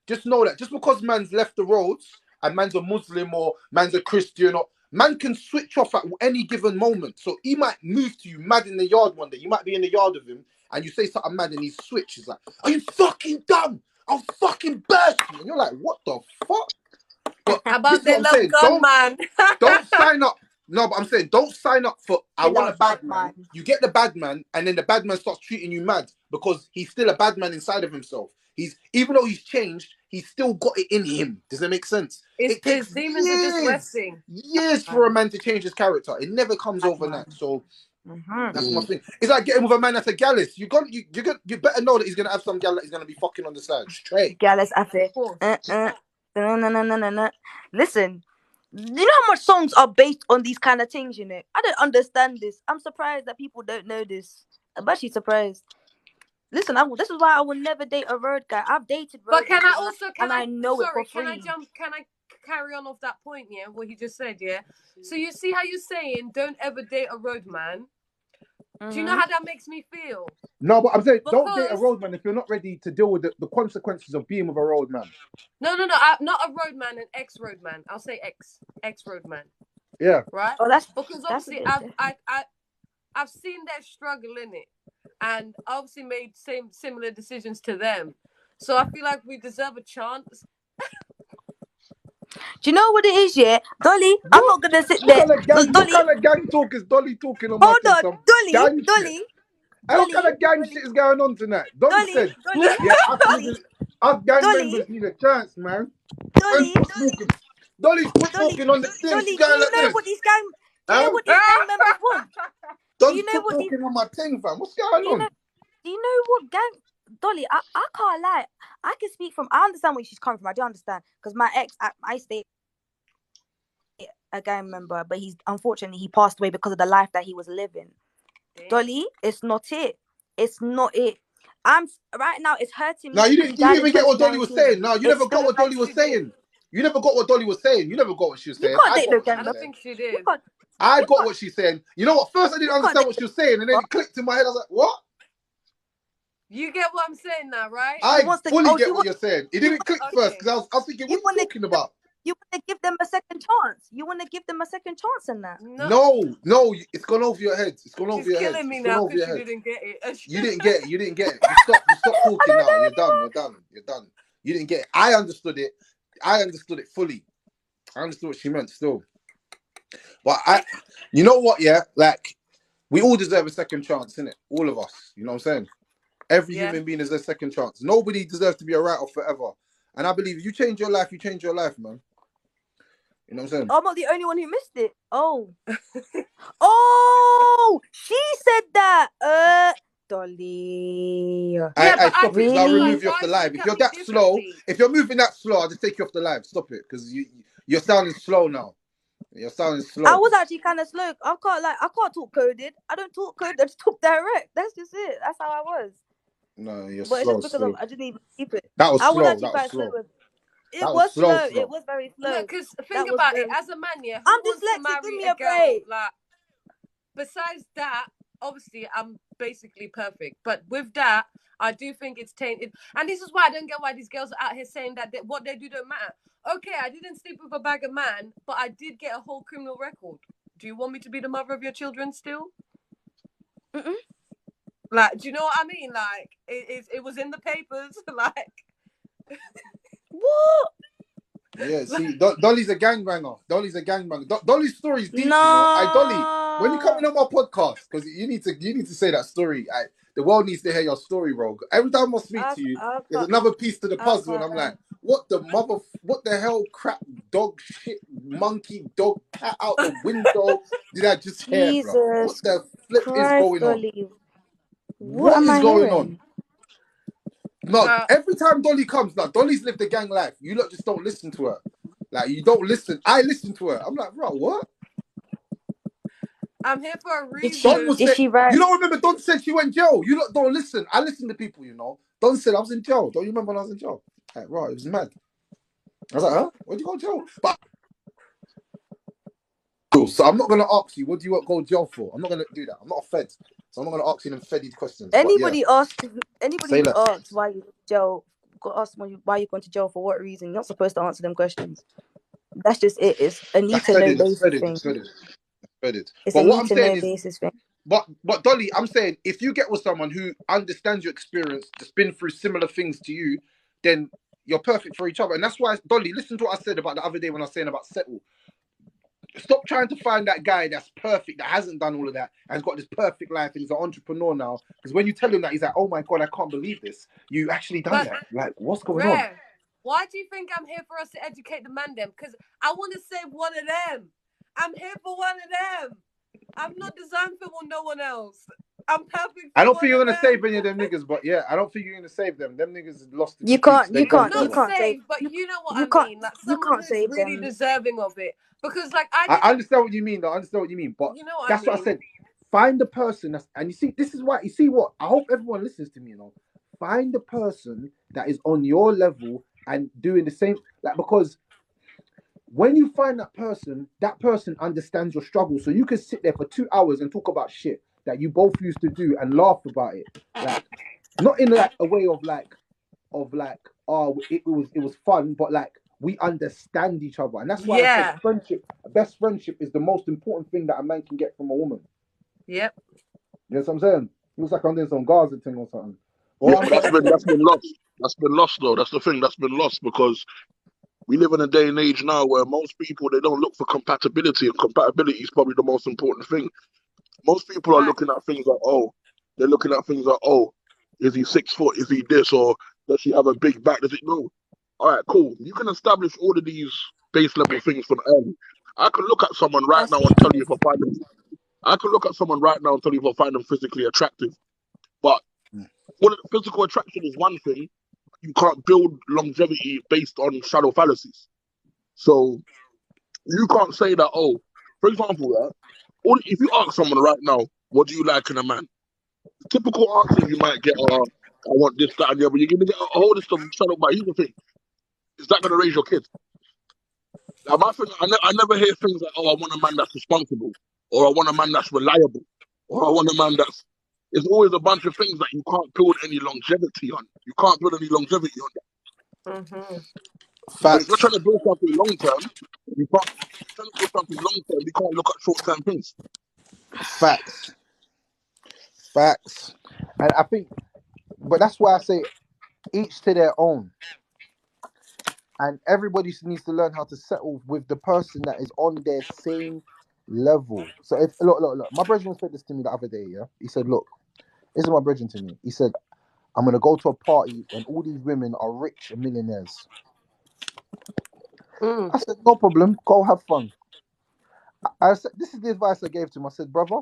just know that just because man's left the roads and man's a Muslim or man's a Christian, or man can switch off at any given moment. So he might move to you mad in the yard one day. You might be in the yard with him and you say something mad and he switches like, "Are you fucking dumb? I'll fucking burst you." And you're like, "What the fuck?" But this About is what their I'm love saying. gun, man. Don't sign up. No, but I'm saying don't sign up for I they want a love bad bad man. man. You get the bad man, and then the bad man starts treating you mad because he's still a bad man inside of himself. He's even though he's changed, he's still got it in him. Does that make sense? His It takes demons are just resting. years for a man to change his character. It never comes Bad overnight. man. So that's my Mm-hmm. thing. It's like getting with a man that's a gallus. You better know that he's gonna have some gal that he's gonna be fucking on the side straight. Gallus Of Afe. course. No. Listen, you know how much songs are based on these kind of things, you know? I don't understand this. I'm surprised that people don't know this. I'm actually surprised. Listen, this is why I will never date a road guy. I've dated road But can I niggas also and I know it for can I free. carry on off that point, yeah, what he just said, yeah? So you see how you're saying don't ever date a road man? Do you know how that makes me feel? No, but I'm saying don't date a Because road man if you're not ready to deal with the consequences of being with a road man. no, not a road man, an ex-road man. I'll say ex-road man. Yeah. Right? Oh, Because that's a obviously bit different. I've seen their struggle in it, and obviously made similar decisions to them. So I feel like we deserve a chance. Do you know what it is, yeah? Dolly, I'm not gonna sit there. What Dolly, kind of gang talk is Dolly talking on my hold thing? on. Some Dolly, gang shit. Dolly, Hey, what Dolly, kind of gang Dolly, shit is going on tonight? Dolly Dolly, said, Dolly, yeah, Dolly, us gang Dolly, members need a chance, man. And Dolly, quit talking. Dolly's quit Dolly, talking on the thing. She's Dolly. Do going you like know this. what these gang? Do you know Huh? what these gang members want? Do Dolly's you know quit what these? talking on my thing, fam. What's going Do you on? know? Do you know what gang? Dolly, I can't lie. I can speak from. I understand where she's coming from. I do understand because my ex, I stayed a gang member, but unfortunately he passed away because of the life that he was living. Dolly, it's not it. It's not it. I'm right now. It's hurting No, me you because he didn't. You died didn't in even get what Dolly was 2019. saying. No, you It's never got still what Dolly was She did. saying. You never got what Dolly was saying. You never got what she was You saying. can't I date got no what she gang was I don't member. saying. think she You did. can't. I You got can't. what she's saying. You know what? First, I didn't You can't understand date. what she was saying, and then it clicked in my head. I was like, "What?" You get what I'm saying now, right? She I wants to. fully Oh, get what you're saying. It didn't click first Okay. because I was thinking, You "What are you want to. talking about?" You want to give them a second chance. You want to give them a second chance in that. No, No, it's gone over your head. It's gone over she's your head. killing me It's gone now over because your she head. didn't get it. You didn't get it. You didn't get it. You stop I talking don't now. know You're done. anymore. You're done. You're done. You didn't get it. I understood it. I understood it fully. I understood what she meant still. But you know what? Yeah, like we all deserve a second chance, innit? All of us. You know what I'm saying? Every Yeah. human being deserves a second chance. Nobody deserves to be a write-off forever. And I believe if you change your life, you change your life, man. You know what I'm saying? I'm not the only one who missed it. Oh. Oh, she said that. Dolly. Yeah, I but I stop it because just I'll feel like remove Really? you off the guys live. look If at you're me that slow, differently. if you're moving that slow, I'll just take you off the live. Stop it because you're sounding slow now. You're sounding I slow. was actually kind of slow. I can't talk coded. I don't talk coded. I just talk direct. That's just it. That's how I was. No, you're But it's slow just because still. I didn't even keep it. That was I was slow. actually That was quite slow slow. with. It That was was slow, slow. It slow. was very No, slow. because think That was about it. very. As a man, yeah, I'm who wants to dyslexic. Give marry me a a girl break. like? Besides that, obviously, I'm basically perfect. But with that, I do think it's tainted. And this is why I don't get why these girls are out here saying that what they do don't matter. Okay, I didn't sleep with a bag of man, but I did get a whole criminal record. Do you want me to be the mother of your children still? Mm-mm. Like, do you know what I mean? Like, it was in the papers. Like, What? Yeah, see, Dolly's a gangbanger. Dolly's a gangbanger. Dolly's story is deep, you know. Hey, Dolly, when you No. coming on my podcast, because you need to say that story. The world needs to hear your story, bro. Every time I speak to you, I there's can't. another piece to the I puzzle, and I'm like, can't. what the hell, crap, dog, shit, monkey, dog, cat out the window did I just hear, bro? What Jesus the flip is Christ, going on? Dolly. What What am is I going on? hearing? No, every time Dolly comes, like Dolly's lived the gang life. You lot just don't listen to her. Like you don't listen. I listen to her. I'm like, bro, what? I'm here for a Did reason. Don she? was Did say, she write? you don't remember Don said she went jail. You lot don't listen. I listen to people, you know. Don said I was in jail. Don't you remember when I was in jail? Like, right, it was mad. I was like, huh? Where'd you go to jail? But so I'm not gonna ask you, what do you go to jail for? I'm not gonna do that. I'm not a fed. So I'm not gonna ask you them feddy questions. But yeah, Anybody say who less. asks why you jail, got asked why you going to jail for what reason? You're not supposed to answer them questions. That's just it. It's a need That's to know fetid, it's basis fetid, thing. it's fetid, fetid. It's a But what need I'm to saying know is, basis thing. But Dolly, I'm saying if you get with someone who understands your experience, that's been through similar things to you, then you're perfect for each other. And that's why, Dolly, listen to what I said about the other day when I was saying about settle. Stop trying to find that guy that's perfect, that hasn't done all of that, and has got this perfect life, and he's an entrepreneur now. Because when you tell him that, he's like, oh my God, I can't believe this. You actually done But that. Like, what's going on? Rare, why do you think I'm here for us to educate the man them? Because I want to save one of them. I'm here for one of them. I'm not designed for no one else. I'm perfect for I don't one think you're of gonna them. save any of them niggas, but yeah, I don't think you're gonna save them. Them niggas lost in the You streets. can't. They You gone can't. Not You forever. can't save. save, but you know what You I can't. mean. Like You someone can't who's save really them. deserving of it. Because like I I didn't, understand what you mean, though. I understand what you mean, but you know what I that's what I mean. said. Find the person that's, and you see, this is why. You see what? I hope everyone listens to me. You know, find the person that is on your level and doing the same. Like, because when you find that person understands your struggle, so you can sit there for 2 hours and talk about shit that you both used to do and laugh about it. Like, not in like a way of like, oh, it was fun, but like we understand each other, and that's why I said Yeah. best friendship is the most important thing that a man can get from a woman. Yep. You know what I'm saying? It looks like I'm doing some Gaza thing or something. Yeah, What I'm but trying to say, that's been lost. That's been lost though. That's the thing. That's been lost because we live in a day and age now where most people they don't look for compatibility, and compatibility is probably the most important thing. Most people are Right. looking at things like, oh, they're looking at things like, oh, is he 6 foot? Is he this? Or does he have a big back? Does it no? All right, cool. You can establish all of these base level things from early. I can look at someone right That's now and tell you if I find them. I can look at someone right now and tell you if I find them physically attractive. But physical attraction is one thing. You can't build longevity based on shallow fallacies. So you can't say that, oh, for example, if you ask someone right now, what do you like in a man? The typical answers you might get are, I want this, that, and the other. You're going to get a whole list of shallow, but here's the thing. Is that going to raise your kid? Like my thing, I never hear things like, oh, I want a man that's responsible, or I want a man that's reliable, or I want a man that's. It's always a bunch of things that you can't build any longevity on. You can't build any longevity on that. Mm-hmm. So if you're facts, trying to build something long term, you can't. If you're trying to build something long term, you can't look at short term things. facts, facts, and I think, but that's why I say each to their own. And everybody needs to learn how to settle with the person that is on their same level. So if look, my brother said this to me the other day. Yeah, he said, "Look, this is my brother to me." He said, "I'm gonna go to a party and all these women are rich and millionaires." Mm. I said, "No problem, go have fun." I said, "This is the advice I gave to him." I said, "Brother,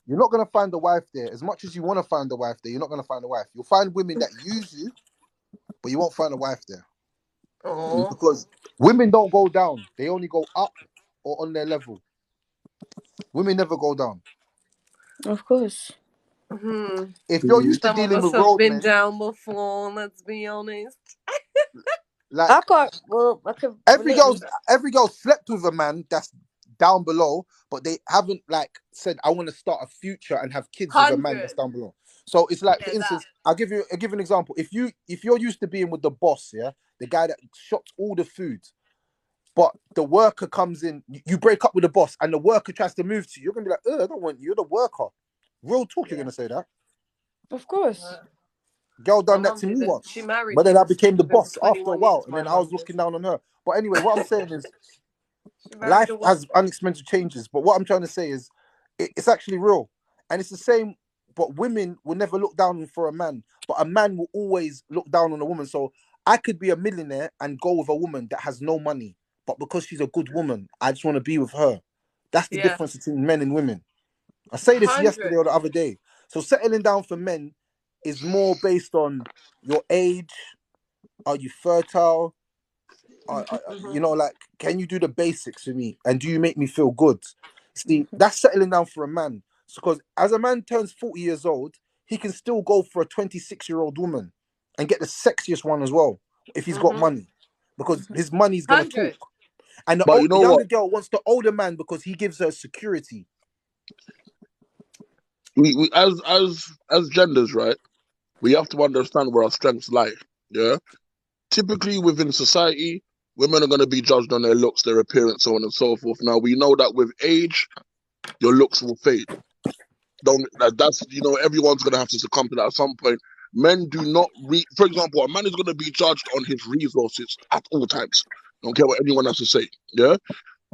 you're not gonna find a wife there. As much as you want to find a wife there, you're not gonna find a wife. You'll find women that use you, but you won't find a wife there Oh. because women don't go down; they only go up or on their level. Women never go down. Of course. If you're used to Some of dealing us with have road been men, down before, let's be honest. like I can't. Well, I can every relate. girl slept with a man that's down below, but they haven't like said, I want to start a future and have kids with a man that's 100. down below. So it's like, for Yeah, that. instance, I'll give you an example. If you're used to being with the boss, yeah, the guy that shops all the food, but the worker comes in, you break up with the boss, and the worker tries to move to you, you're gonna be like, I don't want you, you're the worker. Real talk, you're Yeah. gonna say that. Of course. Girl My done that mom to me did it. She once. married But then him I and stayed became the with him for boss after a 21 while, years, and my then I was mom did. looking down on her. But anyway, what I'm saying is She married life a woman. has unexpected changes. But what I'm trying to say is it's actually real. And it's the same, but women will never look down for a man, but a man will always look down on a woman. So I could be a millionaire and go with a woman that has no money, but because she's a good woman, I just want to be with her. That's the Yeah. difference between men and women. I say this yesterday 100. or the other day. So settling down for men is more based on your age. Are you fertile? You know, like, can you do the basics for me? And do you make me feel good? See, that's settling down for a man. Because as a man turns 40 years old, he can still go for a 26-year-old woman and get the sexiest one as well if he's got money. Because his money's going to 100. talk. And But you the know what? younger girl wants the older man because he gives her security. We as genders, right? We have to understand where our strengths lie. Yeah. Typically within society, women are going to be judged on their looks, their appearance, so on and so forth. Now we know that with age, your looks will fade. That's everyone's going to have to succumb to that at some point. Men do not for example, a man is going to be judged on his resources at all times. Don't care what anyone has to say. Yeah.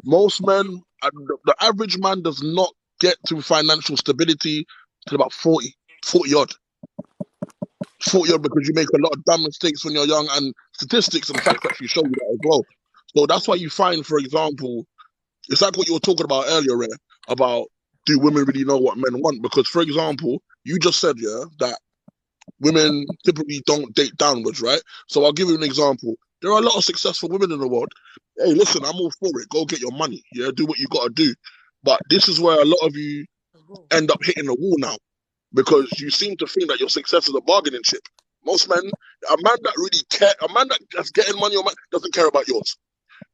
Most men, the average man does not get to financial stability till about 40 odd. 40 odd, because you make a lot of dumb mistakes when you're young, and statistics and facts actually show you that as well. So that's why you find, for example, it's like what you were talking about earlier, Rene, about do women really know what men want? Because, for example, you just said, yeah, that women typically don't date downwards, right? So I'll give you an example. There are a lot of successful women in the world. Hey, listen, I'm all for it. Go get your money. Yeah, do what you got to do. But this is where a lot of you end up hitting the wall now, because you seem to think that your success is a bargaining chip. Most men, a man that's getting money doesn't care about yours.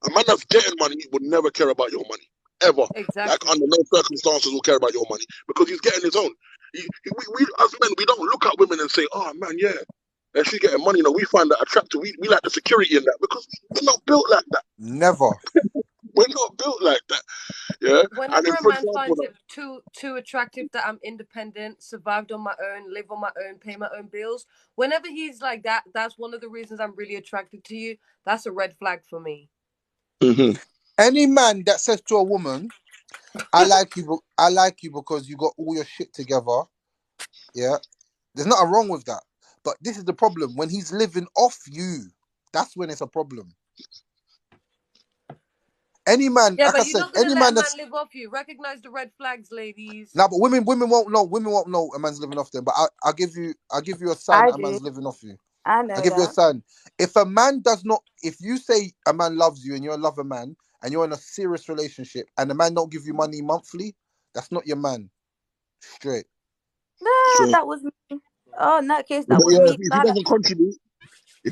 A man that's getting money would never care about your money, ever. Like, Exactly. under no circumstances will care about your money, because he's getting his own. We as men, we don't look at women and say, oh man, yeah, and she's getting money. We find that attractive. We like the security in that, because we're not built like that. Never. We're not built like that. Yeah. And Whenever then, a for man example, finds it too attractive that I'm independent, survived on my own, live on my own, pay my own bills, whenever he's like that, that's one of the reasons I'm really attracted to you. That's a red flag for me. Any man that says to a woman, I like you because you got all your shit together, yeah, there's nothing wrong with that. But this is the problem. When he's living off you, that's when it's a problem. Any man, Yeah, like I but you're said, not gonna any let a man man that's live off you. Recognize the red flags, ladies. now, but women won't know. Women won't know a man's living off them. But I'll give you a sign I that a do. man's living off you. I I'll know give you a that. sign. If a man does not, if you say a man loves you and you're a lover man and you're in a serious relationship and the man don't give you money monthly, that's not your man. Straight. Nah, so that was me. Oh, in that case, that was yeah, me. if he doesn't contribute,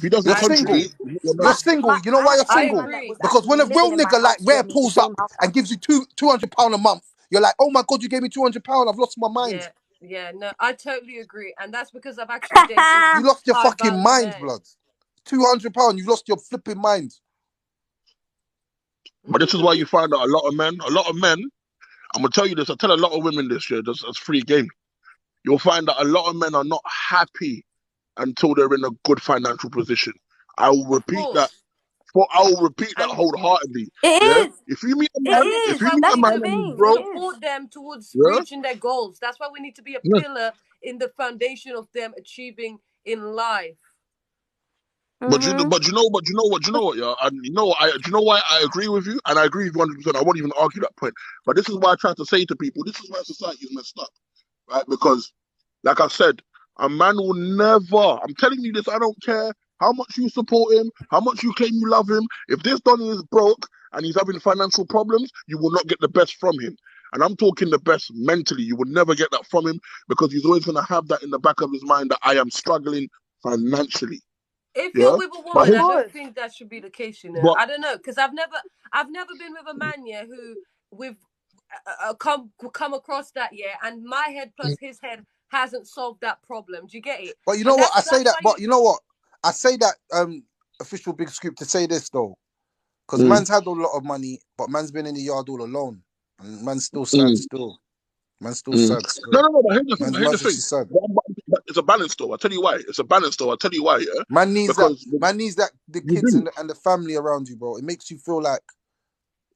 You're I single. agree. You're My, single. my, You know I why had you're I had I a single? man that agree. was Because when actually a real living in my nigga like house Rare for me, the pulls same up house I and gives you £200 a month, you're like, oh my god, you gave me £200. I've lost my mind. Yeah, no, I totally agree. And that's because I've actually dated You lost your high fucking value mind, men. blood. £200. You lost your flipping mind. but this is why you find that a lot of men, I'm gonna tell you this. I tell a lot of women this year, just as free game. You'll find that a lot of men are not happy until they're in a good financial position. I will Of repeat that. course. I will repeat that And wholeheartedly. Yeah. It is. If you meet a It man, and this if is is. you why meet we a That's need man the to and he's thing. It broke, is. support them towards yeah, reaching their goals. That's why we need to be a yeah. pillar in the foundation of them achieving in life. Mhm. But you know what, yeah, and do you know why I agree with you, and I agree with you 100%. I won't even argue that point. But this is why I try to say to people, this is why society is messed up, right? Because, like I said, a man will never. I'm telling you this. I don't care how much you support him, how much you claim you love him. If this Donny is broke and he's having financial problems, you will not get the best from him. And I'm talking the best mentally. You will never get that from him because he's always going to have that in the back of his mind that I am struggling financially. If Yeah, you're with a but woman, Of I don't course. think that should be the case, you know. but I don't know, because I've never been with a man, yeah, who we've come across that, yeah, and my head plus his head hasn't solved that problem. Do you get it? But you know And what? I say that's that. why But you know what? I say that. Official big scoop to say this though, because man's had a lot of money, but man's been in the yard all alone, and man still sad still. Man still sad No, still. no, no. But here's the thing. Man's Here's the thing. emergency sad. But it's a balance, though. I tell you why. It's a balance, though. I tell you why. Yeah, Man needs that. because Man needs that. The you kids do. and the family around you, bro. It makes you feel like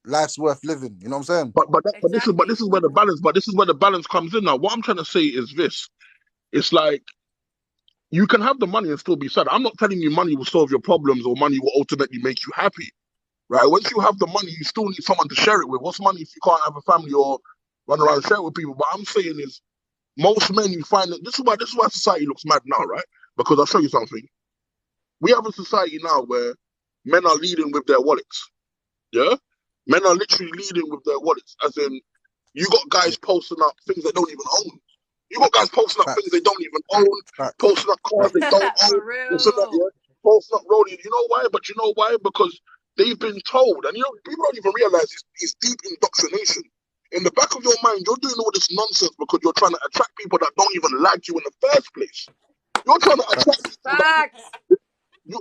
life's worth living. You know what I'm saying? But exactly. this is where the balance. But this is where the balance comes in now. What I'm trying to say is this. It's like you can have the money and still be sad. I'm not telling you money will solve your problems or money will ultimately make you happy. Right? Once you have the money, you still need someone to share it with. What's money if you can't have a family or run around and share it with people? But I'm saying is most men you find that this is why society looks mad now, right? Because I'll show you something. We have a society now where men are leading with their wallets. Yeah? Men are literally leading with their wallets. As in, you got guys posting up things they don't even own. You got guys posting up things they Facts. don't even own, Facts. posting up cars they don't own, For this and that, real. yeah? Posting up rolling. You know why? But you know why? Because they've been told, and you know, people don't even realize it's deep indoctrination. In the back of your mind, you're doing all this nonsense because you're trying to attract people that don't even like you in the first place. You're trying to attract Facts. people that Facts.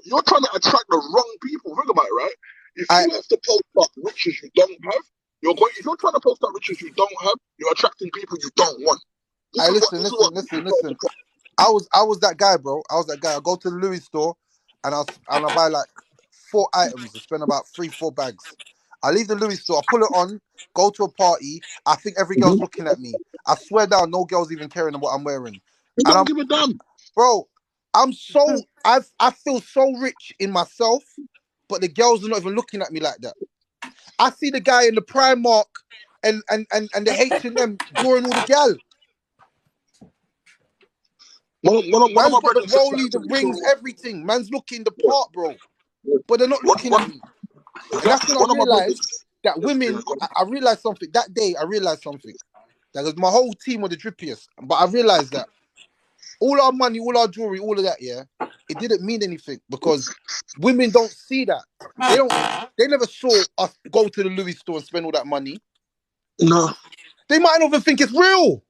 you're trying to attract the wrong people. Think about it, right? If I you have to post up riches you don't have, if you're trying to post up riches you don't have, you're attracting people you don't want. I This is what listen. I was that guy, bro. I was that guy. I go to the Louis store and I buy like 4 items. I spend about 3-4 bags. I leave the Louis store, I pull it on, go to a party. I think every girl's looking at me. I swear down, no girl's even caring what I'm wearing. You And don't give a damn. bro, I feel so rich in myself, but the girls are not even looking at me like that. I see the guy in the Primark and the H&M drawing all the gal. One of Man's my got the brothers said rollie, something to the me. rings, So everything. Man's looking the part, bro. But they're not one, looking at one, me. And that's exactly. when I One of my realized brothers. that Yeah, women, go on. I realized something. That day, I realized something. That was my whole team were the drippiest. But I realized that all our money, all our jewelry, all of that, yeah, it didn't mean anything because women don't see that. They never saw us go to the Louis store and spend all that money. No. They might not even think it's real.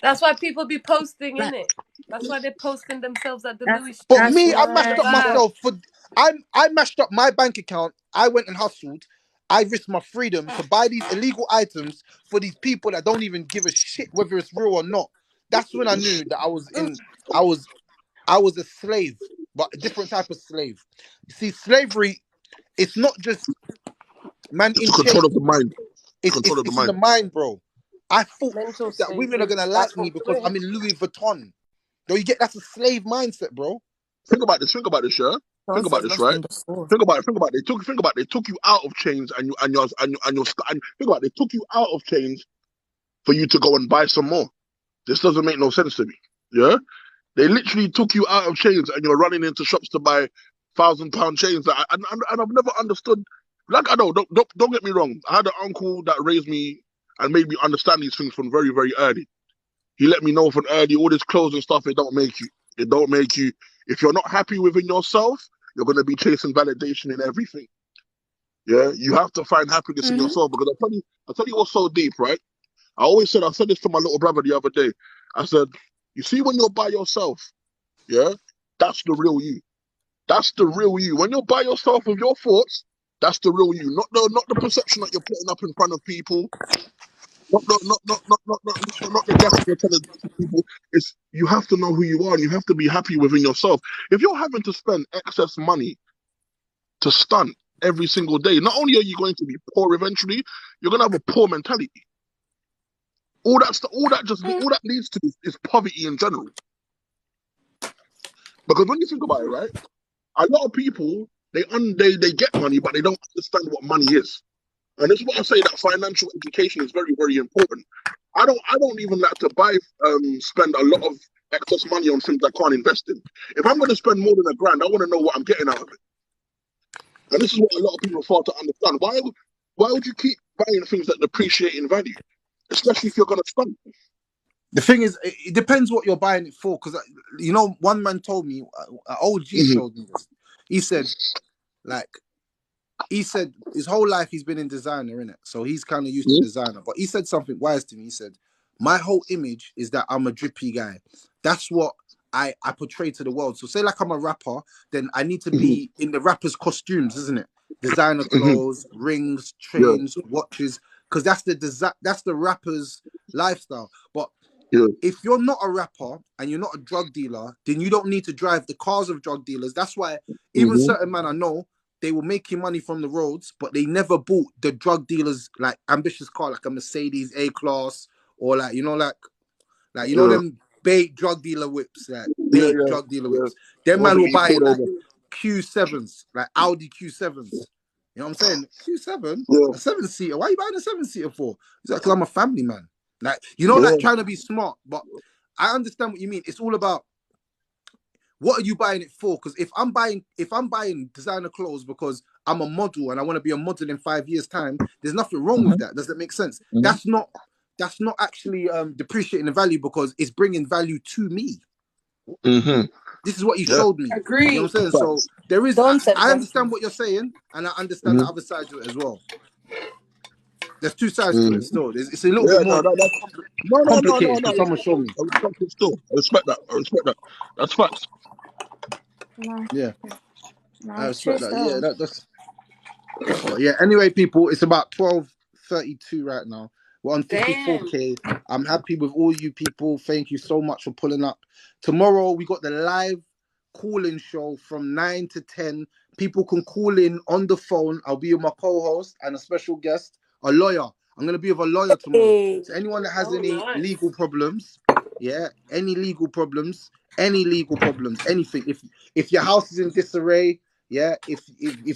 That's why people be posting in it. That's why they're posting themselves at the Louis But store That's me, I in mashed the up why. bag. myself for I mashed up my bank account. I went and hustled. I risked my freedom to buy these illegal items for these people that don't even give a shit whether it's real or not. That's when I knew that I was I was a slave, but a different type of slave. See, slavery, it's not just man It's in the control chains. of the mind. Control of the It's in the mind. mind, bro. I thought Mental that women are slavery. gonna like That's me what because it I'm is. in Louis Vuitton. Though you get that's a slave mindset, bro. Think about this. Think about this, yeah. Someone Think about says this, lost right? in the store. Think about it. Think about it. Think about it. They took you out of chains and think about it. They took you out of chains for you to go and buy some more. This doesn't make no sense to me. Yeah. They literally took you out of chains and you're running into shops to buy £1,000 chains. And I've never understood. Like I know, don't get me wrong. I had an uncle that raised me and made me understand these things from very, very early. He let me know from early all this clothes and stuff. It don't make you. It don't make you. If you're not happy within yourself, you're gonna be chasing validation in everything. Yeah, you have to find happiness in yourself because I tell you what's so deep, right? I said this to my little brother the other day. I said, you see, when you're by yourself, yeah, that's the real you. That's the real you. When you're by yourself with your thoughts, that's the real you. Not the perception that you're putting up in front of people. Not the gas you're trying to do to people. It's you have to know who you are and you have to be happy within yourself. If you're having to spend excess money to stunt every single day, not only are you going to be poor eventually, you're gonna have a poor mentality. All that leads to is poverty in general. Because when you think about it, right, a lot of people they get money, but they don't understand what money is. And this is what I say that financial education is very, very important. I don't even like to spend a lot of excess money on things I can't invest in. If I'm going to spend more than £1,000, I want to know what I'm getting out of it. And this is what a lot of people fail to understand. Why would you keep buying things that depreciate in value, especially if you're gonna spend? The thing is, it depends what you're buying it for. Because you know, one man told me, an OG showed me this. He said, like, his whole life he's been in designer, innit? So he's kind of used to designer. But he said something wise to me. He said, my whole image is that I'm a drippy guy. That's what I portray to the world. So say like I'm a rapper, then I need to be in the rapper's costumes, isn't it? Designer clothes, rings, Yeah, chains, watches, because that's the rapper's lifestyle. But yeah. if you're not a rapper and you're not a drug dealer, then you don't need to drive the cars of drug dealers. That's why even certain men I know, they were making money from the roads, but they never bought the drug dealers like ambitious car, like a Mercedes A-Class, or like, you know, like you know Yeah, them bait drug dealer whips, like yeah, bait yeah, drug dealer yeah. whips. Them Ones man that will you buy pulled like over. Q7s, like Audi Q7s. You know what I'm saying? Q7, Yeah, a 7-seater. Why are you buying a 7-seater for? Is that because I'm a family man? Like, you know, yeah. like trying to be smart, but I understand what you mean. It's all about what are you buying it for? Because if I'm buying designer clothes because I'm a model and I want to be a model in 5 years' time, there's nothing wrong with that. Does that make sense? That's not actually depreciating the value because it's bringing value to me. This is what you Yeah. showed me. You know what I'm saying? So Facts. there is, Don't say I thank understand you. what you're saying, and I understand the other side to it as well. There's two sides to it still. It's a little bit Yeah, no, more that's complicated no. because someone showed me. I respect it still. I respect that. I respect that. That's facts. No, Yeah, I no, it's true respect that. Yeah, still. that's. But yeah, anyway, people, it's about 12:32 right now. We're on Damn. 54K. I'm happy with all you people. Thank you so much for pulling up. Tomorrow we got the live call-in show from 9 to 10. People can call in on the phone. I'll be with my co-host and a special guest, a lawyer. I'm gonna be with a lawyer tomorrow. Hey. So anyone that has Oh, any nice. legal problems, yeah, any legal problems, anything. If your house is in disarray, yeah, if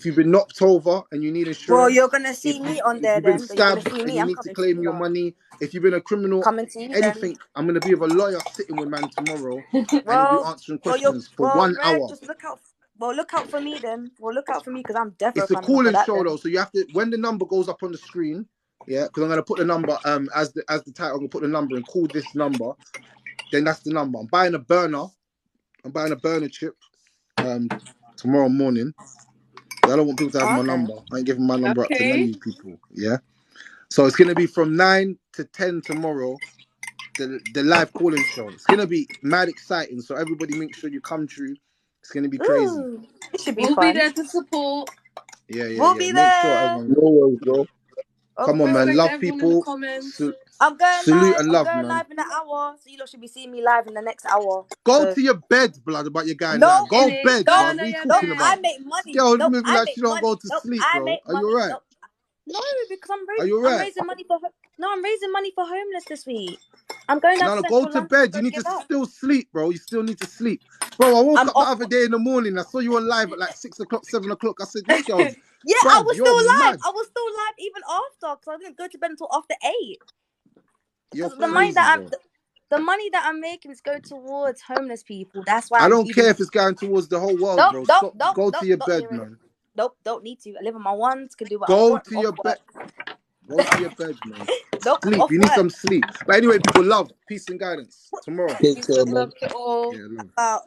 you've been knocked over and you need Well, you're insurance, gonna see me on if there you've been then. But you're gonna stabbed see and me. you I'm need to coming to claim you your lot. money, if you've been a criminal, Coming to you then. anything, I'm gonna be with a lawyer sitting with man tomorrow, and he'll be Well, answering you're questions for 1 hour. Red. Just look out. Well, look out for me then. Well, look out for me because I'm definitely It's a coming for call-in that show then. though, so you have to, when the number goes up on the screen, yeah, because I'm gonna put the number as the title. I'm gonna put the number and call this number. Then that's the number. I'm buying a burner. I'm buying a burner chip tomorrow morning. I don't want people to have my Okay. number. I ain't giving my number up to Okay. many people. Yeah. So it's gonna be from 9 to 10 tomorrow. The live calling show. It's gonna be mad exciting. So everybody make sure you come true. It's gonna be crazy. Ooh, it should be We'll be fun. there to support. We'll Yeah. be Make sure there. everyone. No worries, bro. Of Come on, man. course. Respect Love everyone in the people. comments. I'm going Salute live. and I'm love, going man. live in an hour, so you lot should be seeing me live in the next hour. Go So to your bed, blood, about your guy no, live. In Go it. bed, nope, blood. Burn What are you your nope. talking I about? bed. make This money. girl's Nope, moving I like make she don't go money. to Nope, sleep, I bro. make Are you money. alright? Nope. No, because Are you alright? I'm raising money for homeless this week. I'm going down to No, go Central to London to bed. go You need to give up. still sleep, bro. You still need to sleep. Bro, I woke I'm up the off. other day in the morning. I saw you on live at like 6 o'clock, 7 o'clock. I said, this girl's, Yeah, I bruv, was still you're live. mad. I was still live even after because I didn't go to bed until after 8. You're Because crazy, bro. the money that I'm making is going towards homeless people. That's why I I'm don't care even. if it's going towards the whole world, Don't bro. don't Stop. don't Go to don't your don't bed, hear it. man. Don't need to. I live on my ones. Can do what I Go want. to I'm off your bed. work. Go to your bed, man. Nope, I'm Sleep. off You need work. some sleep. But anyway, people, love, peace and guidance. Tomorrow. Take Peace care, and man. love to all. Yeah, love. About